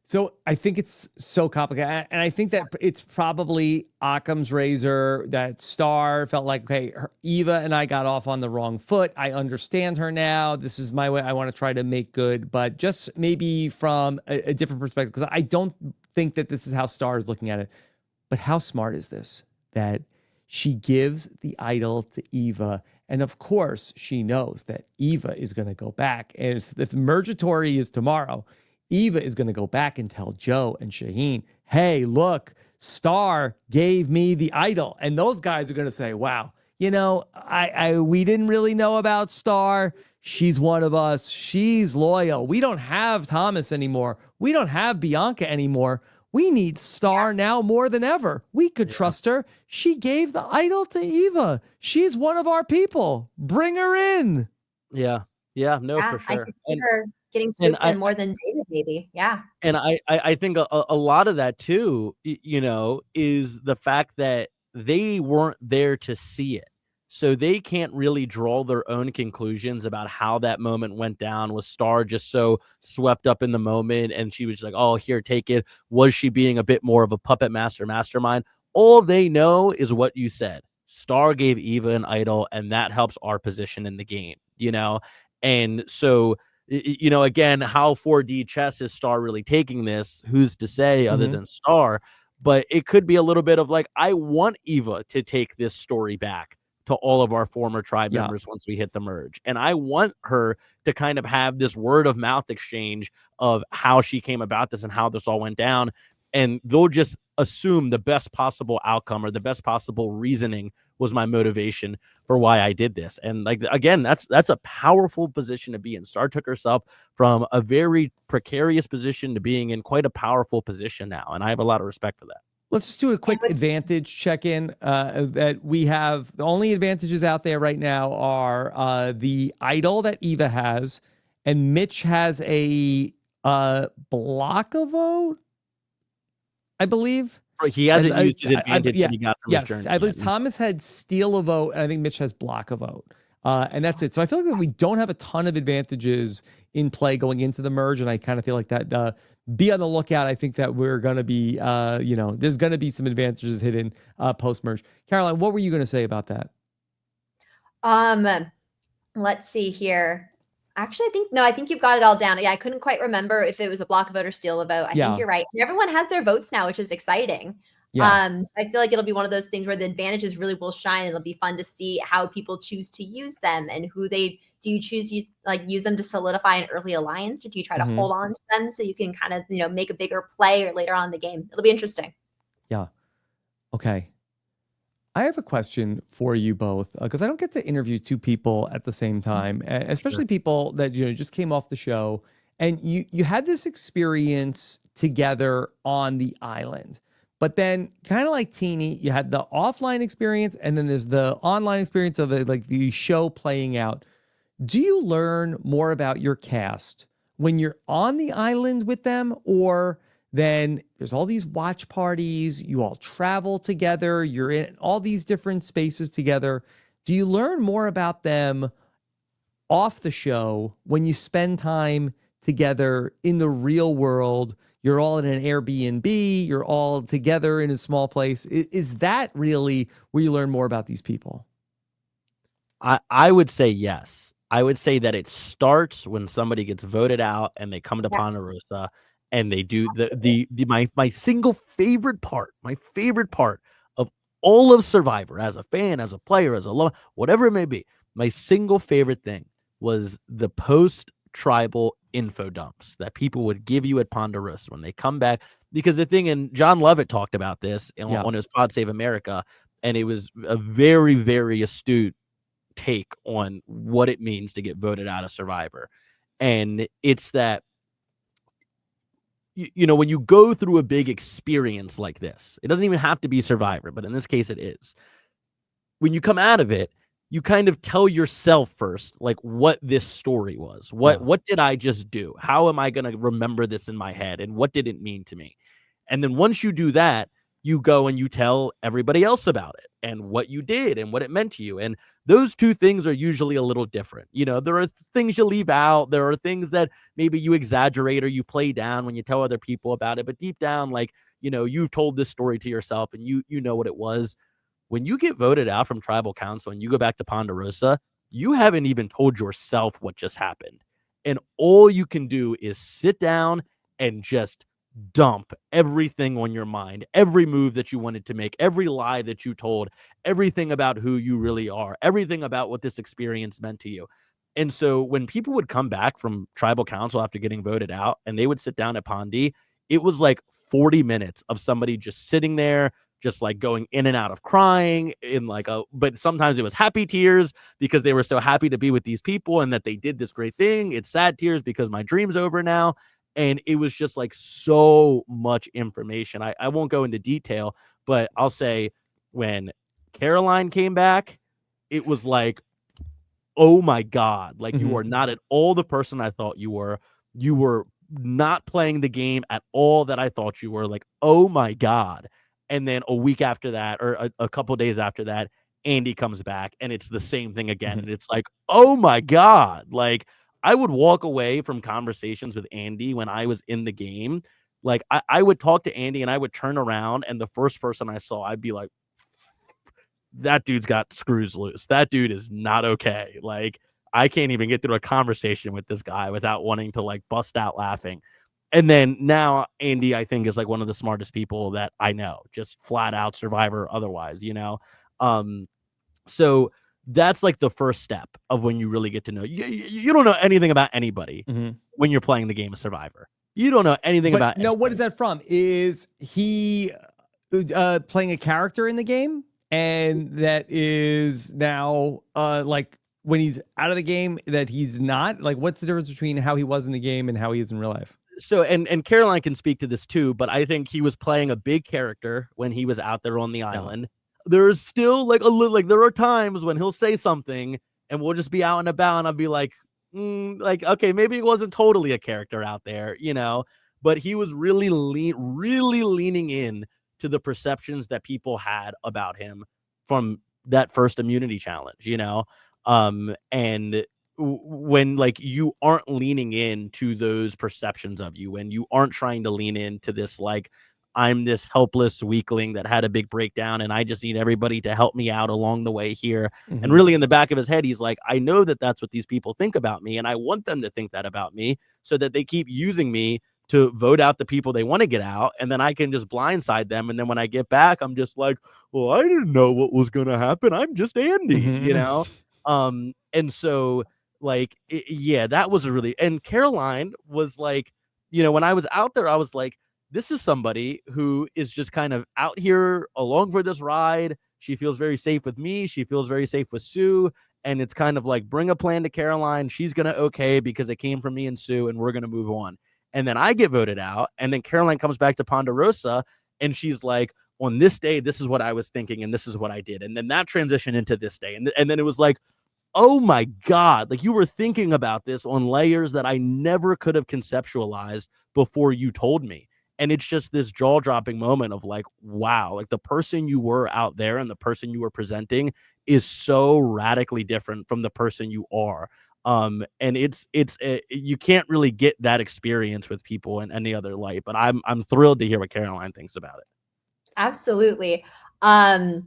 So I think it's so complicated. And I think that it's probably Occam's razor that Star felt like, okay, Eva and I got off on the wrong foot. I understand her now. This is my way. I want to try to make good, but just maybe from a different perspective, because I don't think that this is how Star is looking at it. But how smart is this? That she gives the idol to Eva. And of course, she knows that Eva is going to go back. And if the Mergatory is tomorrow, Eva is going to go back and tell Joe and Shaheen, hey, look, Star gave me the idol. And those guys are going to say, wow, you know, we didn't really know about Star. She's one of us. She's loyal. We don't have Thomas anymore. We don't have Bianca anymore. We need Star now more than ever. We could trust her. She gave the idol to Eva. She's one of our people. Bring her in. Yeah. Yeah. No, for sure. I could see her getting swooped in more than David, maybe. Yeah. And I think a lot of that too, you know, is the fact that they weren't there to see it. So they can't really draw their own conclusions about how that moment went down. Was Star just so swept up in the moment and she was just like, oh, here, take it? Was she being a bit more of a puppet mastermind? All they know is what you said. Star gave Eva an idol, and that helps our position in the game, you know? And so, you know, again, how 4D chess is Star really taking this? Who's to say other than Star? But it could be a little bit of like, I want Eva to take this story back to all of our former tribe members once we hit the merge. And I want her to kind of have this word of mouth exchange of how she came about this and how this all went down. And they'll just assume the best possible outcome or the best possible reasoning was my motivation for why I did this. And like, again, that's a powerful position to be in. Star took herself from a very precarious position to being in quite a powerful position now. And I have a lot of respect for that. Let's just do a quick advantage check-in that we have. The only advantages out there right now are the idol that Eva has, and Mitch has a block a vote, I believe. He hasn't used his advantage that he got from his journey. I believe Thomas had steal a vote, and I think Mitch has block a vote. And that's it. So I feel like we don't have a ton of advantages in play going into the merge, and I kind of feel like that be on the lookout. I think that we're going to be, there's going to be some advantages hidden post-merge. Caroline, what were you going to say about that? Let's see here. Actually, I think you've got it all down. Yeah, I couldn't quite remember if it was a block a vote or steal a vote. I think you're right. And everyone has their votes now, which is exciting. So I feel like it'll be one of those things where the advantages really will shine. It'll be fun to see how people choose to use them and who do you choose use them to solidify an early alliance, or do you try to hold on to them so you can kind of, make a bigger play or later on in the game? It'll be interesting. Yeah. Okay. I have a question for you both because I don't get to interview two people at the same time, especially people that just came off the show, and you had this experience together on the island. But then, kind of like Teeny, you had the offline experience, and then there's the online experience of like the show playing out. Do you learn more about your cast when you're on the island with them, or then there's all these watch parties. You all travel together. You're in all these different spaces together. Do you learn more about them off the show when you spend time together in the real world? You're all in an Airbnb. You're all together in a small place. Is that really where you learn more about these people? I would say yes. I would say that it starts when somebody gets voted out and they come to Yes. Ponderosa and they do my single favorite part, of all of Survivor, as a fan, as a player, as a lover, whatever it may be, my single favorite thing was the post-tribal info dumps that people would give you at Ponderosa when they come back. Because the thing, and John Lovett talked about this on his Pod Save America, and it was a very, very astute take on what it means to get voted out of Survivor. And it's that, you know, when you go through a big experience like this, it doesn't even have to be Survivor, but in this case it is. When you come out of it, you kind of tell yourself first, like, what this story was. What did I just do? How am I going to remember this in my head? And what did it mean to me? And then once you do that, you go and you tell everybody else about it and what you did and what it meant to you. And those two things are usually a little different. You know, there are things you leave out. There are things that maybe you exaggerate or you play down when you tell other people about it. But deep down, like, you know, you've told this story to yourself and you know what it was. When you get voted out from tribal council and you go back to Ponderosa, you haven't even told yourself what just happened. And all you can do is sit down and just dump everything on your mind, every move that you wanted to make, every lie that you told, everything about who you really are, everything about what this experience meant to you. And so when people would come back from tribal council after getting voted out and they would sit down at Pondy, it was like 40 minutes of somebody just sitting there, just like going in and out of crying in like but sometimes it was happy tears because they were so happy to be with these people and that they did this great thing. It's sad tears because my dream's over now. And it was just like so much information. I won't go into detail, but I'll say when Caroline came back, it was like, oh my God, like you are not at all the person I thought you were. You were not playing the game at all that I thought you were. Like, oh my God. And then a week after that, or a couple days after that, Andy comes back and it's the same thing again. And it's like, oh my God, like, I would walk away from conversations with Andy when I was in the game. Like I would talk to Andy and I would turn around and the first person I saw, I'd be like, that dude's got screws loose. That dude is not okay. Like I can't even get through a conversation with this guy without wanting to like bust out laughing. And then now Andy, I think, is like one of the smartest people that I know, just flat out Survivor otherwise, you know? So that's like the first step of when you really get to know. You don't know anything about anybody when you're playing the game of Survivor. You don't know anything about no, what is that from? Is he playing a character in the game? And that is now like when he's out of the game that he's not? Like what's the difference between how he was in the game and how he is in real life? So, and Caroline can speak to this too, but I think he was playing a big character when he was out there on the island. There's still like a little, like there are times when he'll say something and we'll just be out and about and I'll be like, like, okay, maybe it wasn't totally a character out there, you know, but he was really leaning in to the perceptions that people had about him from that first immunity challenge, you know? And when like you aren't leaning into those perceptions of you and you aren't trying to lean into this, like, I'm this helpless weakling that had a big breakdown and I just need everybody to help me out along the way here. And really in the back of his head, he's like, I know that that's what these people think about me and I want them to think that about me so that they keep using me to vote out the people they want to get out. And then I can just blindside them. And then when I get back, I'm just like, well, I didn't know what was going to happen. I'm just Andy, you know? And so like, yeah, that was and Caroline was like, you know, when I was out there, I was like, this is somebody who is just kind of out here along for this ride. She feels very safe with me. She feels very safe with Sue. And it's kind of like, bring a plan to Caroline. She's going to okay because it came from me and Sue and we're going to move on. And then I get voted out. And then Caroline comes back to Ponderosa and she's like, on this day, this is what I was thinking. And this is what I did. And then that transitioned into this day. And then it was like, oh my God, like you were thinking about this on layers that I never could have conceptualized before you told me. And it's just this jaw-dropping moment of like, wow, like the person you were out there and the person you were presenting is so radically different from the person you are. And it's you can't really get that experience with people in any other light. But I'm thrilled to hear what Caroline thinks about it. Absolutely. I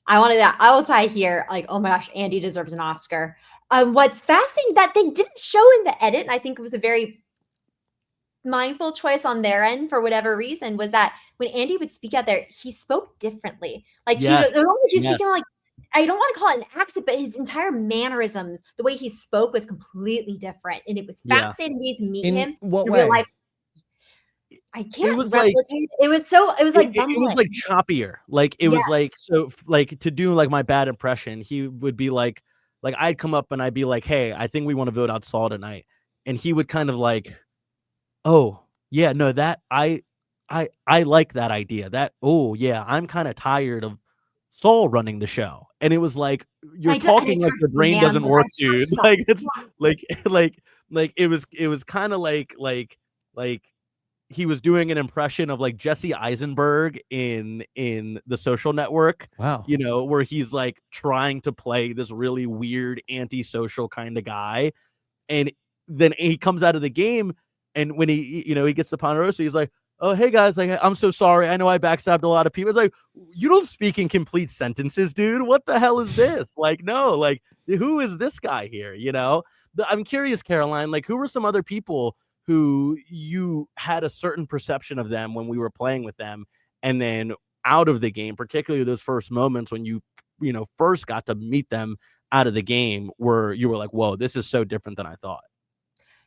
will tie here, like, oh my gosh, Andy deserves an Oscar. What's fascinating that they didn't show in the edit, and I think it was a very mindful choice on their end for whatever reason, was that when Andy would speak out there, he spoke differently. Like Yes. he was speaking like, I don't want to call it an accent, but his entire mannerisms, the way he spoke was completely different. And it was fascinating to meet In him what in way? real life. I can't It was replicate it. It was like it was like choppier. Like it was like, so like to do like my bad impression, he would be like I'd come up and I'd be like, hey, I think we want to vote out Saul tonight. And he would kind of like, oh yeah, no, that I like that idea. That, oh yeah, I'm kind of tired of Saul running the show. And it was like, you're talking like your brain doesn't work, dude. Like it's like it was kind of like he was doing an impression of like Jesse Eisenberg in The Social Network. Wow. You know, where he's like trying to play this really weird antisocial kind of guy. And then he comes out of the game, and when he gets the Ponderosa, he's like, oh, hey guys, like, I'm so sorry. I know I backstabbed a lot of people. It's like, you don't speak in complete sentences, dude. What the hell is this? Like, no, like, who is this guy here? You know, I'm curious, Caroline, like, who were some other people who you had a certain perception of them when we were playing with them, and then out of the game, particularly those first moments when you first got to meet them out of the game, where you were like, whoa, this is so different than I thought?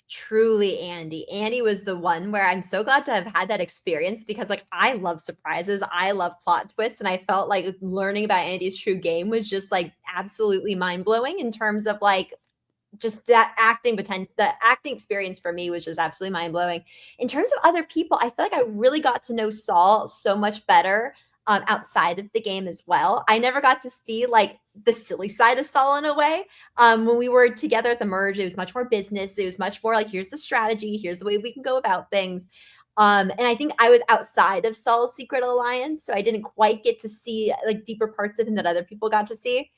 Truly, Andy. Andy was the one where I'm so glad to have had that experience, because like I love surprises, I love plot twists, and I felt like learning about Andy's true game was just like absolutely mind-blowing in terms of like just that acting potential. The acting experience for me was just absolutely mind-blowing. In terms of other people, I feel like I really got to know Saul so much better outside of the game as well. I never got to see like the silly side of Saul in a way. When we were together at the merge, it was much more business. It was much more like, here's the strategy, here's the way we can go about things. And I think I was outside of Saul's secret alliance, so I didn't quite get to see like deeper parts of him that other people got to see.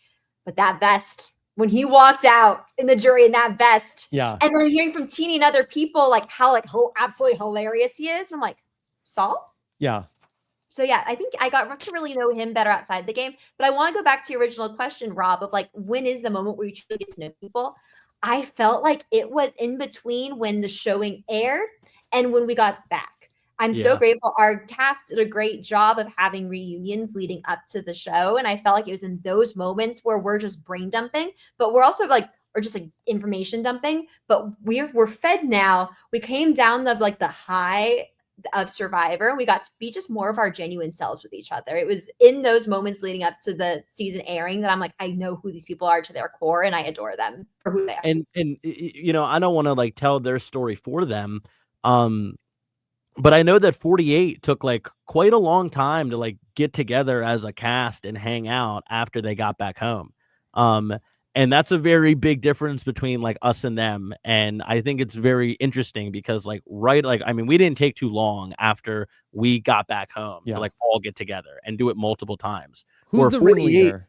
But that vest, when he walked out in the jury in that vest, Yeah. and then hearing from Teeny and other people like how absolutely hilarious he is, I'm like, Saul? Yeah. So yeah, I think I got to really know him better outside the game. But I want to go back to your original question, Rob, of like, when is the moment where you truly get to know people? I felt like it was in between when the showing aired and when we got back. I'm so grateful. Our cast did a great job of having reunions leading up to the show. And I felt like it was in those moments where we're just brain dumping, but we're also like, or just like information dumping, but we're fed now. We came down the high of Survivor, and we got to be just more of our genuine selves with each other. It was in those moments leading up to the season airing that I'm like, I know who these people are to their core, and I adore them for who they are. And I don't want to like tell their story for them, but I know that 48 took like quite a long time to like get together as a cast and hang out after they got back home. And that's a very big difference between like us and them. And I think it's very interesting because like, I mean, we didn't take too long after we got back home to like all get together and do it multiple times. Who's the ringleader?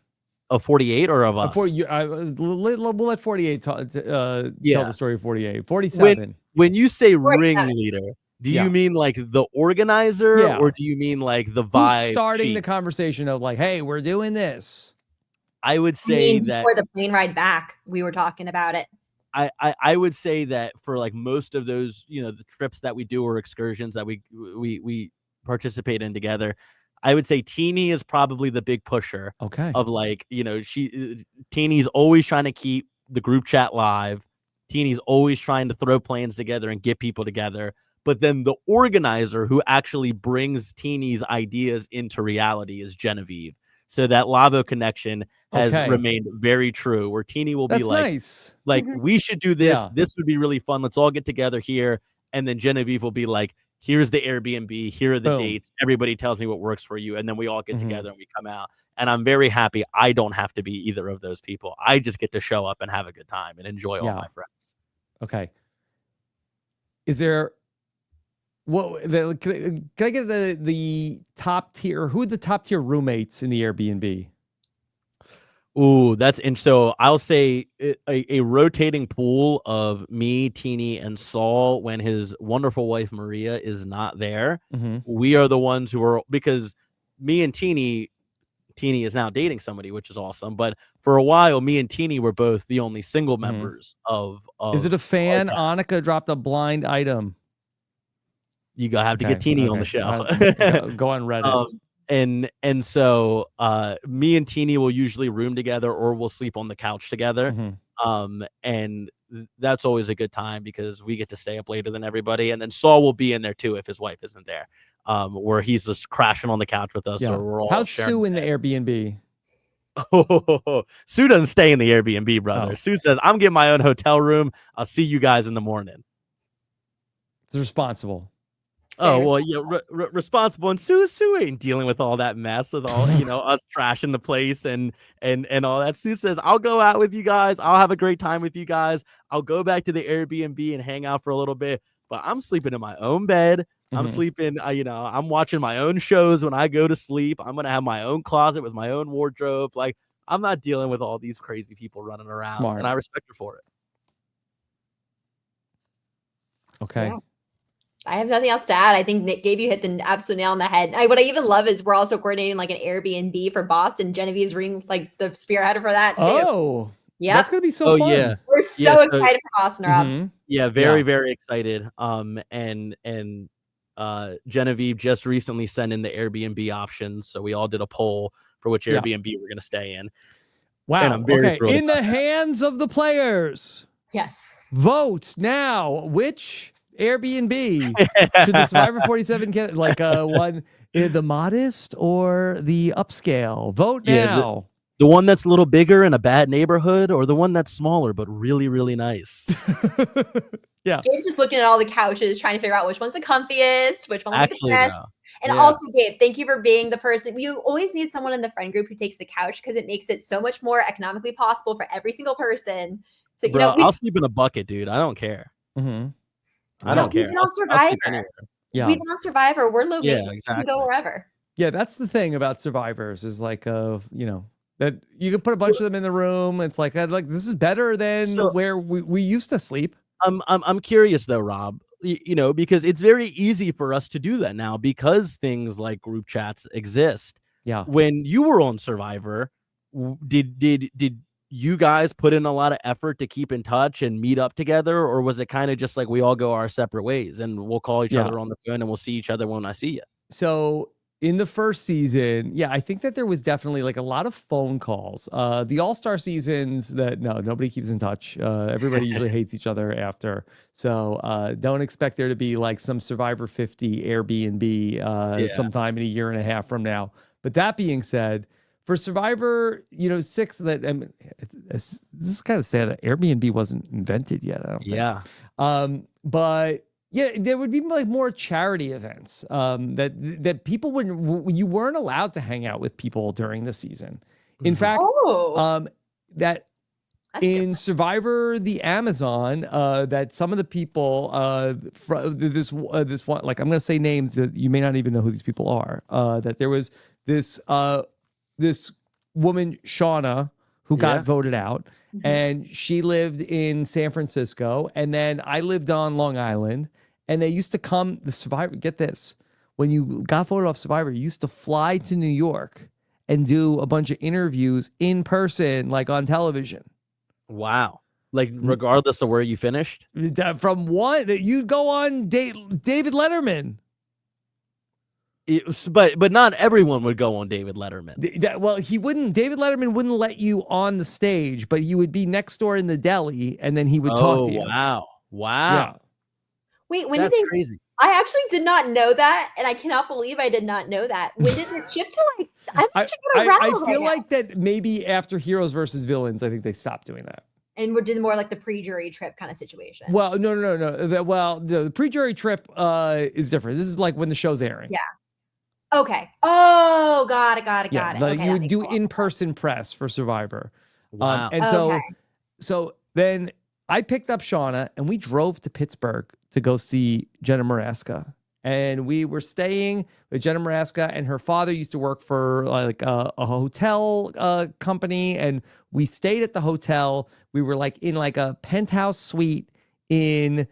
Of 48 or of us? We'll let 48 tell the story of 48. 47. When you say ringleader, do you mean like the organizer or do you mean like the vibe? Who's starting the conversation of like, hey, we're doing this? I would say that before the plane ride back, we were talking about it. I would say that for like most of those, the trips that we do or excursions that we participate in together, I would say Teeny is probably the big pusher. Okay. Of like, Teeny's always trying to keep the group chat live. Teeny's always trying to throw plans together and get people together. But then the organizer who actually brings Teeny's ideas into reality is Genevieve. So that Lavo connection has remained very true, where Teeny will be like, nice. We should do this. Yeah. This would be really fun. Let's all get together here. And then Genevieve will be like, here's the Airbnb. Here are the dates. Everybody tells me what works for you. And then we all get together and we come out. And I'm very happy I don't have to be either of those people. I just get to show up and have a good time and enjoy all my friends. Okay. Is there Can I get the top tier? Who are the top tier roommates in the Airbnb? Ooh, so I'll say a rotating pool of me, Teeny, and Saul when his wonderful wife Maria is not there. Mm-hmm. We are the ones who are, because me and Teeny is now dating somebody, which is awesome. But for a while, me and Teeny were both the only single members of. Is it a fan? our cast. Annika dropped a blind item. You have to get Teeny on the show. Go on Reddit. And so me and Teeny will usually room together, or we'll sleep on the couch together. Mm-hmm. And that's always a good time because we get to stay up later than everybody. And then Saul will be in there too if his wife isn't there, where he's just crashing on the couch with us. Yeah. Or we're all How's sharing Sue in the Airbnb? Oh, Sue doesn't stay in the Airbnb, brother. Oh. Sue says, "I'm getting my own hotel room. I'll see you guys in the morning." It's responsible. Oh, well, yeah, responsible. And Sue ain't dealing with all that mess with all, us trashing the place and all that. Sue says, "I'll go out with you guys. I'll have a great time with you guys. I'll go back to the Airbnb and hang out for a little bit, but I'm sleeping in my own bed. I'm sleeping, I'm watching my own shows when I go to sleep. I'm going to have my own closet with my own wardrobe. Like, I'm not dealing with all these crazy people running around." Smart. And I respect her for it. Okay. Yeah. I have nothing else to add. I think Gabe, you hit the absolute nail on the head. What I even love is we're also coordinating like an Airbnb for Boston. Genevieve's reading like the spearheader for that too. Oh, yeah, that's gonna be so fun. Yeah, we're so excited for Boston, Rob. Yeah, very excited. And Genevieve just recently sent in the Airbnb options, so we all did a poll for which Airbnb we're gonna stay in. Wow. And I'm very thrilled in the about hands of the players. Yes. Vote now. Which Airbnb should the Survivor 47 get? Like one, the modest or the upscale? Vote now. The one that's a little bigger in a bad neighborhood, or the one that's smaller but really, really nice? Yeah. Gabe's just looking at all the couches, trying to figure out which one's the comfiest, which one will be the best. No. And also, Gabe, thank you for being the person. You always need someone in the friend group who takes the couch because it makes it so much more economically possible for every single person. So, Bro, I'll sleep in a bucket, dude. I don't care. I don't care. We've been on Survivor. Yeah. We've been on Survivor. We're low maintenance. Exactly. We can go wherever. Yeah, that's the thing about Survivors is like, that you can put a bunch of them in the room. It's like this is better than where we used to sleep. I'm curious though, Rob, because it's very easy for us to do that now because things like group chats exist. Yeah. When you were on Survivor, did you guys put in a lot of effort to keep in touch and meet up together, or was it kind of just like we all go our separate ways and we'll call each other on the phone and we'll see each other when I see you? So in the first season, I think that there was definitely like a lot of phone calls. The All-Star seasons nobody keeps in touch. Everybody usually hates each other after. So don't expect there to be like some Survivor 50 Airbnb sometime in a year and a half from now. But that being said, for Survivor, 6, this is kind of sad that Airbnb wasn't invented yet. I don't think. But yeah, there would be like more charity events that people wouldn't. You weren't allowed to hang out with people during the season. In fact, that in Survivor the Amazon, that some of the people this one, like I'm going to say names that you may not even know who these people are. That there was this woman Shauna who got voted out, and she lived in San Francisco, and then I lived on Long Island. And they used to come, the Survivor, get this, when you got voted off Survivor, you used to fly to New York and do a bunch of interviews in person, like on television. Wow. Like regardless of where you finished? From one, you'd go on David Letterman. But not everyone would go on David Letterman. Well, David Letterman wouldn't let you on the stage, but you would be next door in the deli and then he would talk to you. Wow. Yeah. Wait, when That's did they? crazy. I actually did not know that, and I cannot believe I did not know that. When did it shift to like? I feel like that maybe after Heroes versus Villains, I think they stopped doing that. And we did more like the pre-jury trip kind of situation. Well, no. The pre-jury trip is different. This is like when the show's airing. Yeah. Okay. Oh, got it. Like okay, you would do in-person press for Survivor. Wow. And so then I picked up Shauna and we drove to Pittsburgh to go see Jenna Maraska. And we were staying with Jenna Maraska, and her father used to work for like a hotel company. And we stayed at the hotel. We were like in like a penthouse suite that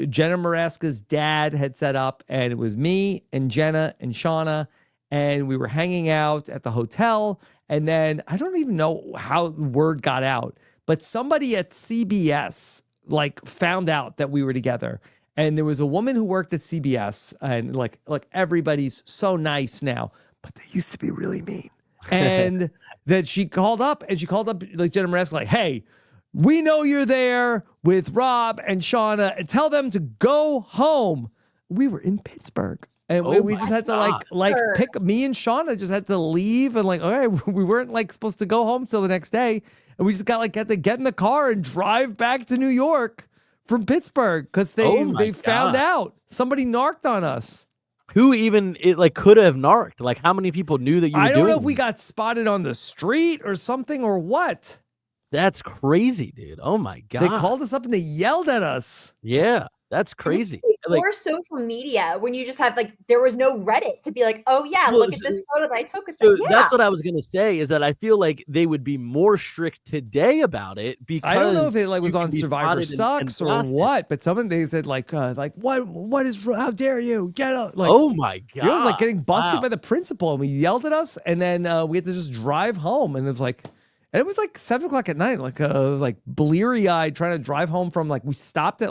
Jenna Maraska's dad had set up. And it was me and Jenna and Shauna. And we were hanging out at the hotel. And then I don't even know how the word got out, but somebody at CBS like found out that we were together. And there was a woman who worked at CBS, and like everybody's so nice now, but they used to be really mean. And that she called up like Jenna Maraska, like, hey, we know you're there with Rob and Shauna, and tell them to go home. We were in Pittsburgh. And we just had to like pick, me and Shauna just had to leave, and like, all right, we weren't like supposed to go home till the next day. And we just had to get in the car and drive back to New York from Pittsburgh because they found out somebody narked on us. Who even could have narked? Like, how many people knew that you were I don't doing know if we got spotted on the street or something or what. That's crazy, dude. Oh my God. They called us up and they yelled at us. Yeah, that's crazy. Before social media, when you just had there was no Reddit to be like, oh yeah, look at this photo that I took with them. Yeah. That's what I was gonna say, is that I feel like they would be more strict today about it, because I don't know if it was on Survivor Sucks or what, but they said what is, how dare you get up? Like, oh my God, it was like getting busted by the principal, and we yelled at us, and then we had to just drive home, and it was like 7 o'clock at night, like bleary eyed trying to drive home from we stopped at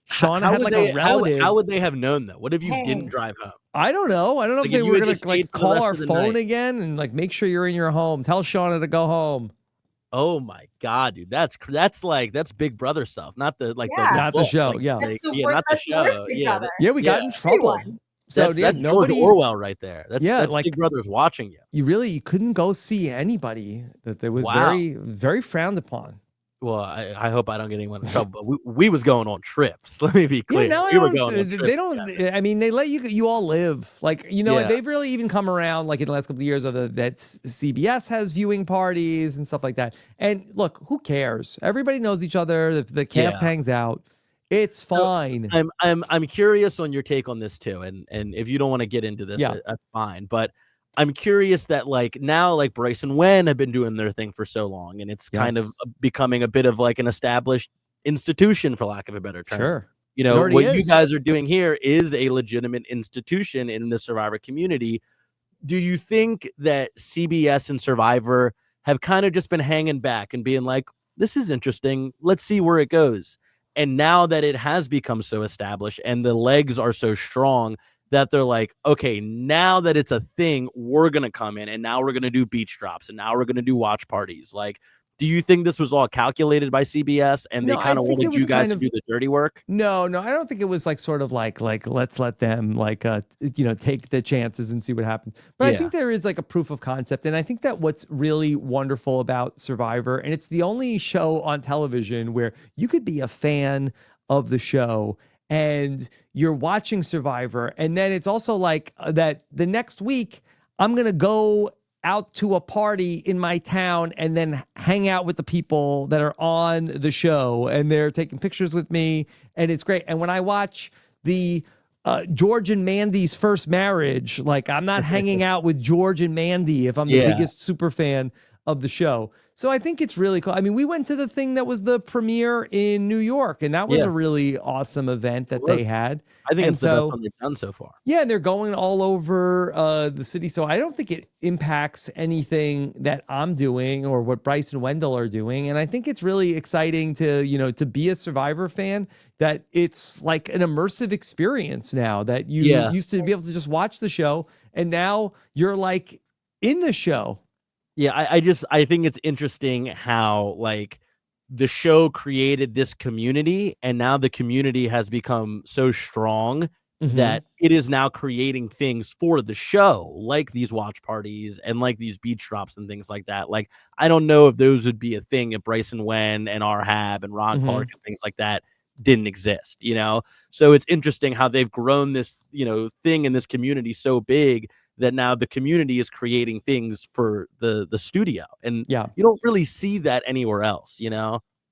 Shauna had a relative. How would they have known that? What if you didn't drive home? I don't know. I don't know if they were going to call our phone again and make sure you're in your home. Tell Shauna to go home. Oh my God, dude. That's Big Brother stuff. Not the not the show. Yeah. That's not the show. Yeah, we got in trouble. So that's nobody George Orwell right there. That's Big Brother's watching you. You couldn't go see anybody. That it was very, very frowned upon. Well, I hope I don't get anyone in trouble, but we was going on trips. Let me be clear. Yeah, we were going on trips they don't. Together. I mean, they let you all live. They've really even come around in the last couple of years of that CBS has viewing parties and stuff like that. And look, who cares? Everybody knows each other. The cast hangs out. It's fine. So I'm curious on your take on this too, and if you don't want to get into this, that's fine. But I'm curious that now Bryce and Wen have been doing their thing for so long, and it's kind of becoming a bit of an established institution, for lack of a better term. Sure. What you guys are doing here is a legitimate institution in the Survivor community. Do you think that CBS and Survivor have kind of just been hanging back and being like, this is interesting, let's see where it goes? And now that it has become so established and the legs are so strong, that they're like, okay, now that it's a thing, we're going to come in, and now we're going to do beach drops, and now we're going to do watch parties. Do you think this was all calculated by CBS, and they kind of wanted you guys to do the dirty work? No, I don't think it was let's let them take the chances and see what happens. But I think there is a proof of concept. And I think that what's really wonderful about Survivor, and it's the only show on television where you could be a fan of the show and you're watching Survivor, and then it's also that the next week I'm going to go out to a party in my town and then hang out with the people that are on the show, and they're taking pictures with me, and it's great. And when I watch the George and Mandy's first marriage, I'm not hanging out with George and Mandy if I'm the biggest super fan of the show. So I think it's really cool. I mean, we went to the thing that was the premiere in New York, and that was a really awesome event that they had. I think it's the best one they've done so far. Yeah, and they're going all over the city. So I don't think it impacts anything that I'm doing or what Bryce and Wendell are doing. And I think it's really exciting to be a Survivor fan, that it's like an immersive experience now, that you used to be able to just watch the show, and now you're in the show. Yeah, I think it's interesting how the show created this community, and now the community has become so strong that it is now creating things for the show, like these watch parties and these beach drops and things like that. I don't know if those would be a thing if Bryce and Wen and RHAP and Ron Clark and things like that didn't exist, So it's interesting how they've grown this, thing in this community so big that now the community is creating things for the studio. And you don't really see that anywhere else,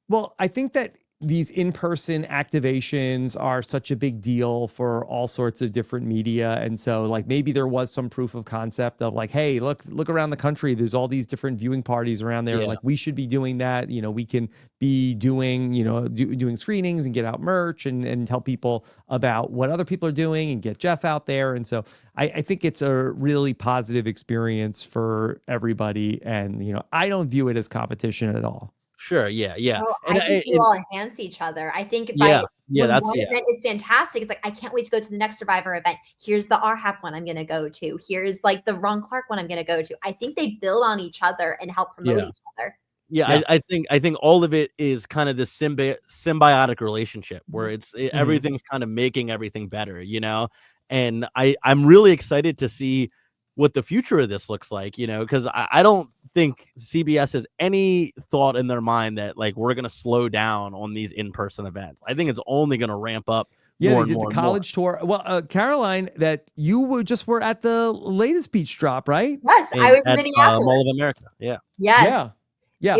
Well, I think that these in-person activations are such a big deal for all sorts of different media. And so like maybe there was some proof of concept of like, hey, look around the country. There's all these different viewing parties around there. Yeah. Like we should be doing that. You know, we can be doing, you know, doing screenings and get out merch and tell people about what other people are doing and get Jeff out there. And so I think it's a really positive experience for everybody. And, you know, I don't view it as competition at all. Sure. Yeah. Yeah. Oh, And I think you all enhance each other. I think yeah. when That's one event is fantastic, it's like, I can't wait to go to the next Survivor event. Here's the RHAP one I'm going to go to. Here's like the Ron Clark one I'm going to go to. I think they build on each other and help promote each other. Yeah, I think all of it is kind of this symbiotic relationship where everything's kind of making everything better, you know? And I'm really excited to see what the future of this looks like, you know, because I don't think CBS has any thought in their mind that like we're gonna slow down on these in-person events. I think it's only gonna ramp up. Yeah, they did the college tour. Well, Caroline, that you were at the latest beach drop, right? Yes, I was in Minneapolis. Mall of America. Yeah. Yes. Yeah.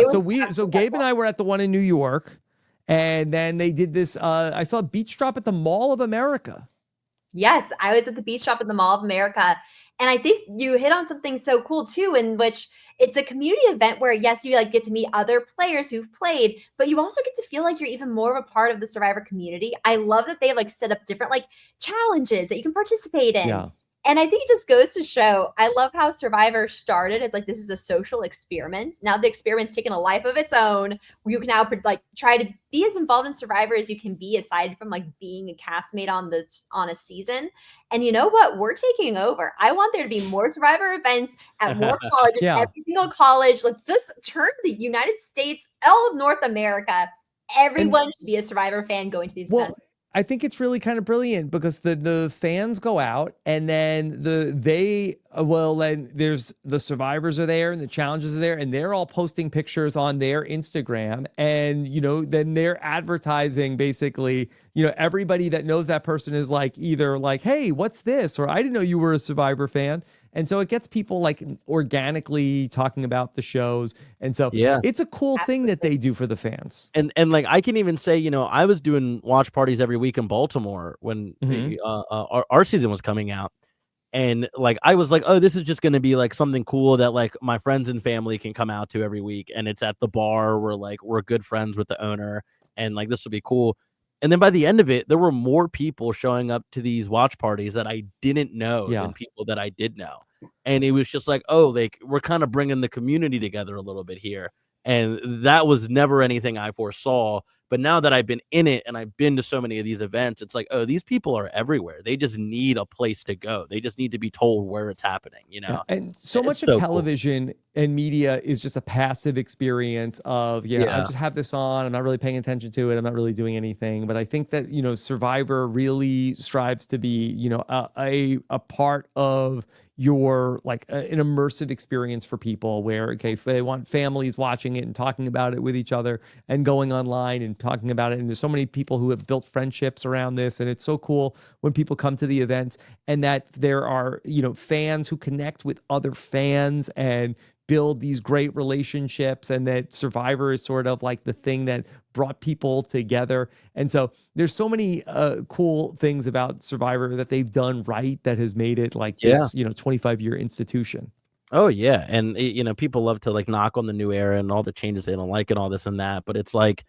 So Gabe and I were at the one in New York, and then they did this. I saw a beach drop at the Mall of America. Yes, I was at the beach drop at the Mall of America. And I think you hit on something so cool too, in which it's a community event where, yes, you like get to meet other players who've played, but you also get to feel like you're even more of a part of the Survivor community. I love that they have like set up different like challenges that you can participate in. Yeah. And I think it just goes to show, I love how Survivor started. It's like, this is a social experiment. Now the experiment's taken a life of its own. You can now like try to be as involved in Survivor as you can be, aside from like being a castmate on a season. And you know what? We're taking over. I want there to be more Survivor events at more colleges, every single college. Let's just turn the United States, all of North America. Everyone should be a Survivor fan going to these events. I think it's really kind of brilliant because the fans go out and then then there's the survivors are there and the challenges are there and they're all posting pictures on their Instagram, and you know then they're advertising basically, you know, everybody that knows that person is like either like, hey, what's this, or I didn't know you were a Survivor fan. And so it gets people like organically talking about the shows. And so it's a cool thing that they do for the fans. And like I can even say, you know, I was doing watch parties every week in Baltimore when our season was coming out. And like I was like, oh, this is just going to be like something cool that like my friends and family can come out to every week. And it's at the bar where like we're good friends with the owner. And like this will be cool. And then by the end of it, there were more people showing up to these watch parties that I didn't know than people that I did know. And it was just like, oh, like we're kind of bringing the community together a little bit here. And that was never anything I foresaw. But now that I've been in it and I've been to so many of these events, it's like, oh, these people are everywhere. They just need a place to go. They just need to be told where it's happening, you know? Yeah. And so much of television and media is just a passive experience of, I just have this on. I'm not really paying attention to it. I'm not really doing anything. But I think that, you know, Survivor really strives to be, you know, a part of your like an immersive experience for people where, okay, if they want families watching it and talking about it with each other and going online and talking about it. And there's so many people who have built friendships around this. And it's so cool when people come to the events and that there are, you know, fans who connect with other fans and build these great relationships, and that Survivor is sort of like the thing that brought people together. And so there's so many cool things about Survivor that they've done right that has made it like this, you know, 25-year institution. Oh yeah. And you know, people love to like knock on the new era and all the changes they don't like and all this and that, but it's like,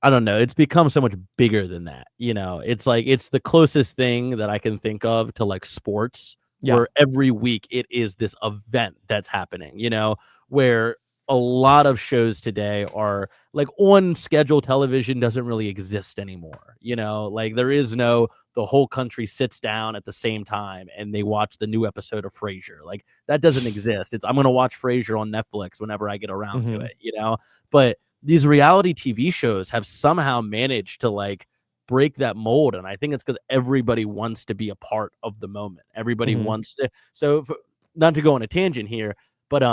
I don't know, it's become so much bigger than that. You know, it's like it's the closest thing that I can think of to like sports. Where every week it is this event that's happening, you know, where a lot of shows today are like on schedule television doesn't really exist anymore. You know, like there is no, the whole country sits down at the same time and they watch the new episode of Frasier. Like that doesn't exist. It's I'm going to watch Frasier on Netflix whenever I get around to it, you know, but these reality TV shows have somehow managed to like break that mold, and I think it's because everybody wants to be a part of the moment. Everybody wants to. So, not to go on a tangent here, but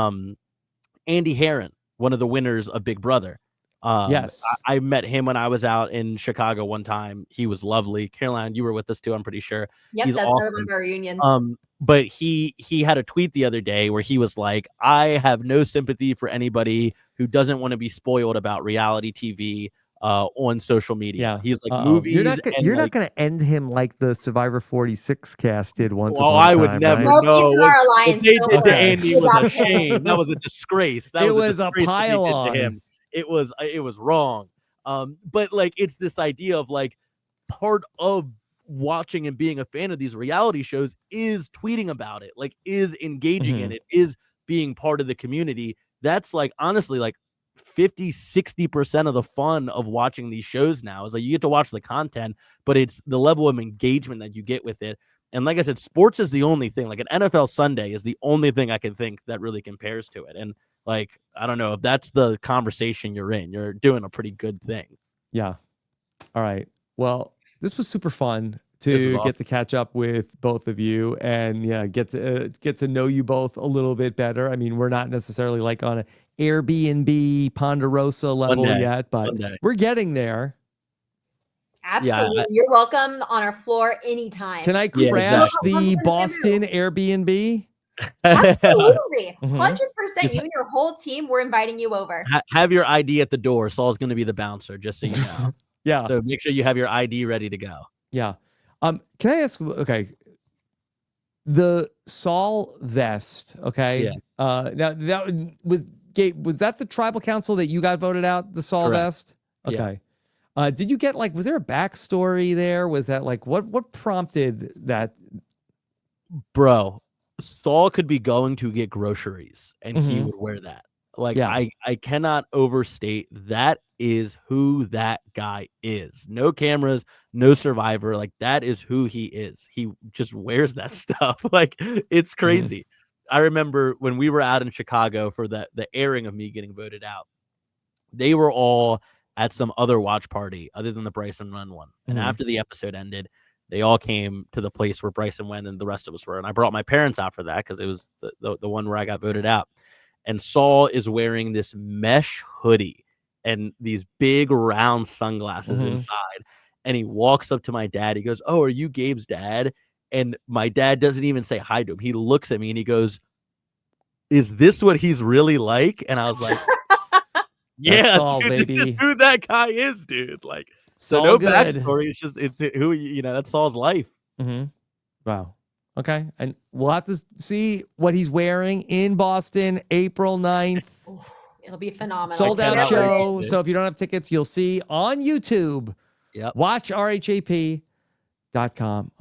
Andy Herron, one of the winners of Big Brother. Yes, I met him when I was out in Chicago one time. He was lovely. Caroline, you were with us too, I'm pretty sure. Yep, he's that's awesome. one of our reunions. But he had a tweet the other day where he was like, I have no sympathy for anybody who doesn't want to be spoiled about reality TV. on social media. Yeah. He's like Uh-oh. movies. You're not gonna end him like the Survivor 46 cast did once Well, upon a I would time, never right? No peace know. in What, our what alliance. they Don't did to worry. Andy We was got a him. shame. That was a disgrace. That It was was a disgrace what they did to pile-on. him. It was wrong. But like it's this idea of like part of watching and being a fan of these reality shows is tweeting about it, like is engaging in it, is being part of the community. That's like honestly like 50-60% of the fun of watching these shows now is like you get to watch the content, but it's the level of engagement that you get with it. And like I said, sports is the only thing, like an NFL Sunday is the only thing I can think that really compares to it. And like, I don't know if that's the conversation you're in, you're doing a pretty good thing. Yeah. All right. Well, this was super fun This was to get awesome. to catch up with both of you and get to know you both a little bit better. I mean, we're not necessarily like on an Airbnb Ponderosa level day. yet, but One day. we're getting there. Absolutely. You're welcome on our floor anytime. Can I Yeah, crash exactly. the 100% Boston Airbnb? Absolutely. 100%. Just You and your whole team, we're inviting you over. Have your ID at the door. Saul's going to be the bouncer, just so you know. Yeah. So make sure you have your ID ready to go. Yeah. Can I ask? Okay. The Saul vest. Okay. Yeah. Now that with Gabe, was that the tribal council that you got voted out? The Saul Correct. vest. Yeah. Okay. Did you get like? Was there a backstory there? Was that like what prompted that? Bro, Saul could be going to get groceries and he would wear that. Like Yeah. I cannot overstate that is who that guy is. No cameras, no Survivor. Like that is who he is. He just wears that stuff. Like it's crazy. I remember when we were out in Chicago for the airing of me getting voted out. They were all at some other watch party other than the Bryson Run one. And after the episode ended, they all came to the place where Bryson went and the rest of us were. And I brought my parents out for that because it was the one where I got voted out. And Saul is wearing this mesh hoodie and these big round sunglasses inside. And he walks up to my dad. He goes, "Oh, are you Gabe's dad?" And my dad doesn't even say hi to him. He looks at me and he goes, "Is this what he's really like?" And I was like, yeah, Saul, dude, this is baby. who that guy is, dude. Like, so Saul no good. backstory. It's who that's Saul's life. Wow. Okay. And we'll have to see what he's wearing in Boston, April 9th. It'll be phenomenal. Sold out cannot wait to show. see. So if you don't have tickets, you'll see on YouTube. Yep. Watch RHAP.com.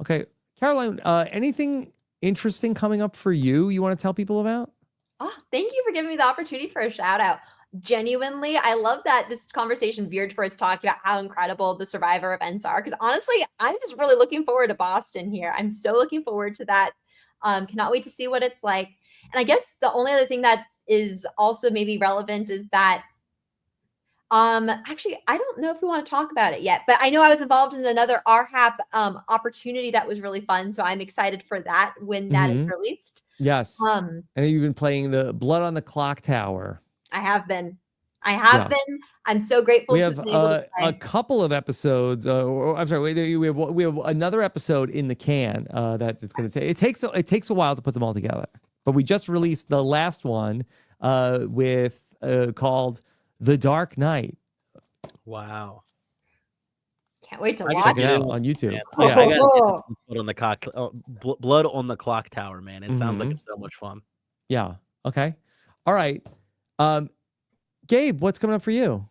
Okay. Caroline, anything interesting coming up for you want to tell people about? Oh, thank you for giving me the opportunity for a shout out. Genuinely, I love that this conversation veered towards talking about how incredible the Survivor events are. Because honestly, I'm just really looking forward to Boston here. I'm so looking forward to that. Cannot wait to see what it's like. And I guess the only other thing that is also maybe relevant is that actually, I don't know if we want to talk about it yet, but I know I was involved in another RHAP opportunity that was really fun. So I'm excited for that when that is released. Yes. I know you've been playing the Blood on the Clock Tower. I have been. I'm so grateful We to have be able to play. a couple of episodes. I'm sorry. We have another episode in the can that it's going to take. It takes a while to put them all together. But we just released the last one with called The Dark Knight. Wow. Can't wait to I watch Check it it. out on YouTube. Man, Yeah. I gotta get Blood on the Clock. Blood on the Clock Tower, man. It sounds like it's so much fun. Yeah. Okay. All right. Gabe, what's coming up for you?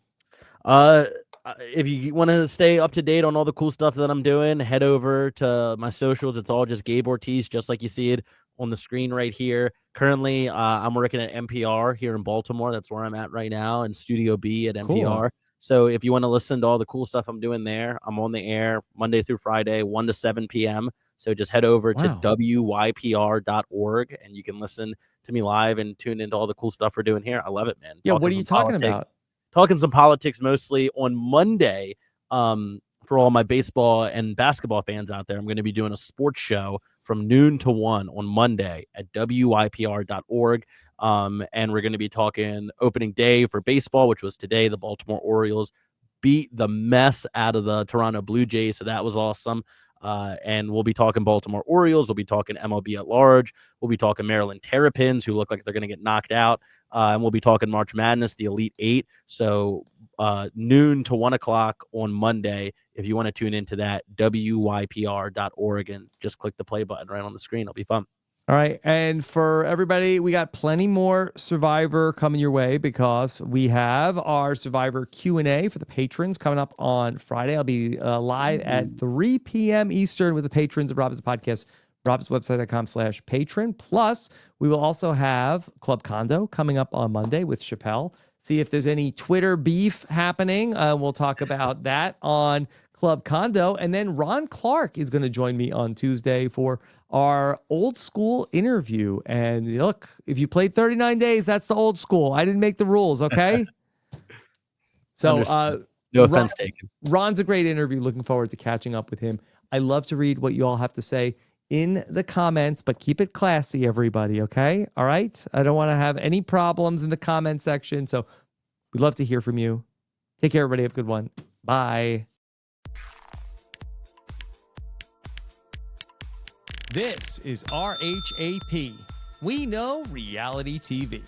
If you want to stay up to date on all the cool stuff that I'm doing, head over to my socials. It's all just Gabe Ortiz, just like you see it on the screen right here. Currently, I'm working at NPR here in Baltimore. That's where I'm at right now, in Studio B at NPR. Cool. So if you want to listen to all the cool stuff I'm doing there, I'm on the air Monday through Friday, 1 to 7 p.m. So just head over to wypr.org and you can listen to me live and tune into all the cool stuff we're doing here. I love it, man. Yeah. What are you talking about? Talking some politics mostly on Monday. For all my baseball and basketball fans out there, I'm going to be doing a sports show from noon to 1 on Monday at wypr.org. And we're going to be talking opening day for baseball, which was today. The Baltimore Orioles beat the mess out of the Toronto Blue Jays. So that was awesome. And we'll be talking Baltimore Orioles. We'll be talking MLB at large. We'll be talking Maryland Terrapins, who look like they're going to get knocked out. And we'll be talking March Madness, the Elite Eight. So noon to 1 o'clock on Monday. If you want to tune into that, wypr.org, and just click the play button right on the screen. It'll be fun. All right. And for everybody, we got plenty more Survivor coming your way because we have our Survivor Q&A for the patrons coming up on Friday. I'll be live at 3 p.m. Eastern with the patrons of Robin's Podcast, robinswebsite.com/patron. Plus, we will also have Club Condo coming up on Monday with Chappelle. See if there's any Twitter beef happening. We'll talk about that on Club Condo. And then Ron Clark is going to join me on Tuesday for our old school interview. And look, if you played 39 days, that's the old school. I didn't make the rules, okay? So no offense taken. Ron's a great interview. Looking forward to catching up with him. I love to read what you all have to say in the comments, but keep it classy, everybody, okay? All right? I don't want to have any problems in the comment section, so we'd love to hear from you. Take care, everybody. Have a good one. Bye. This is RHAP. We know reality TV.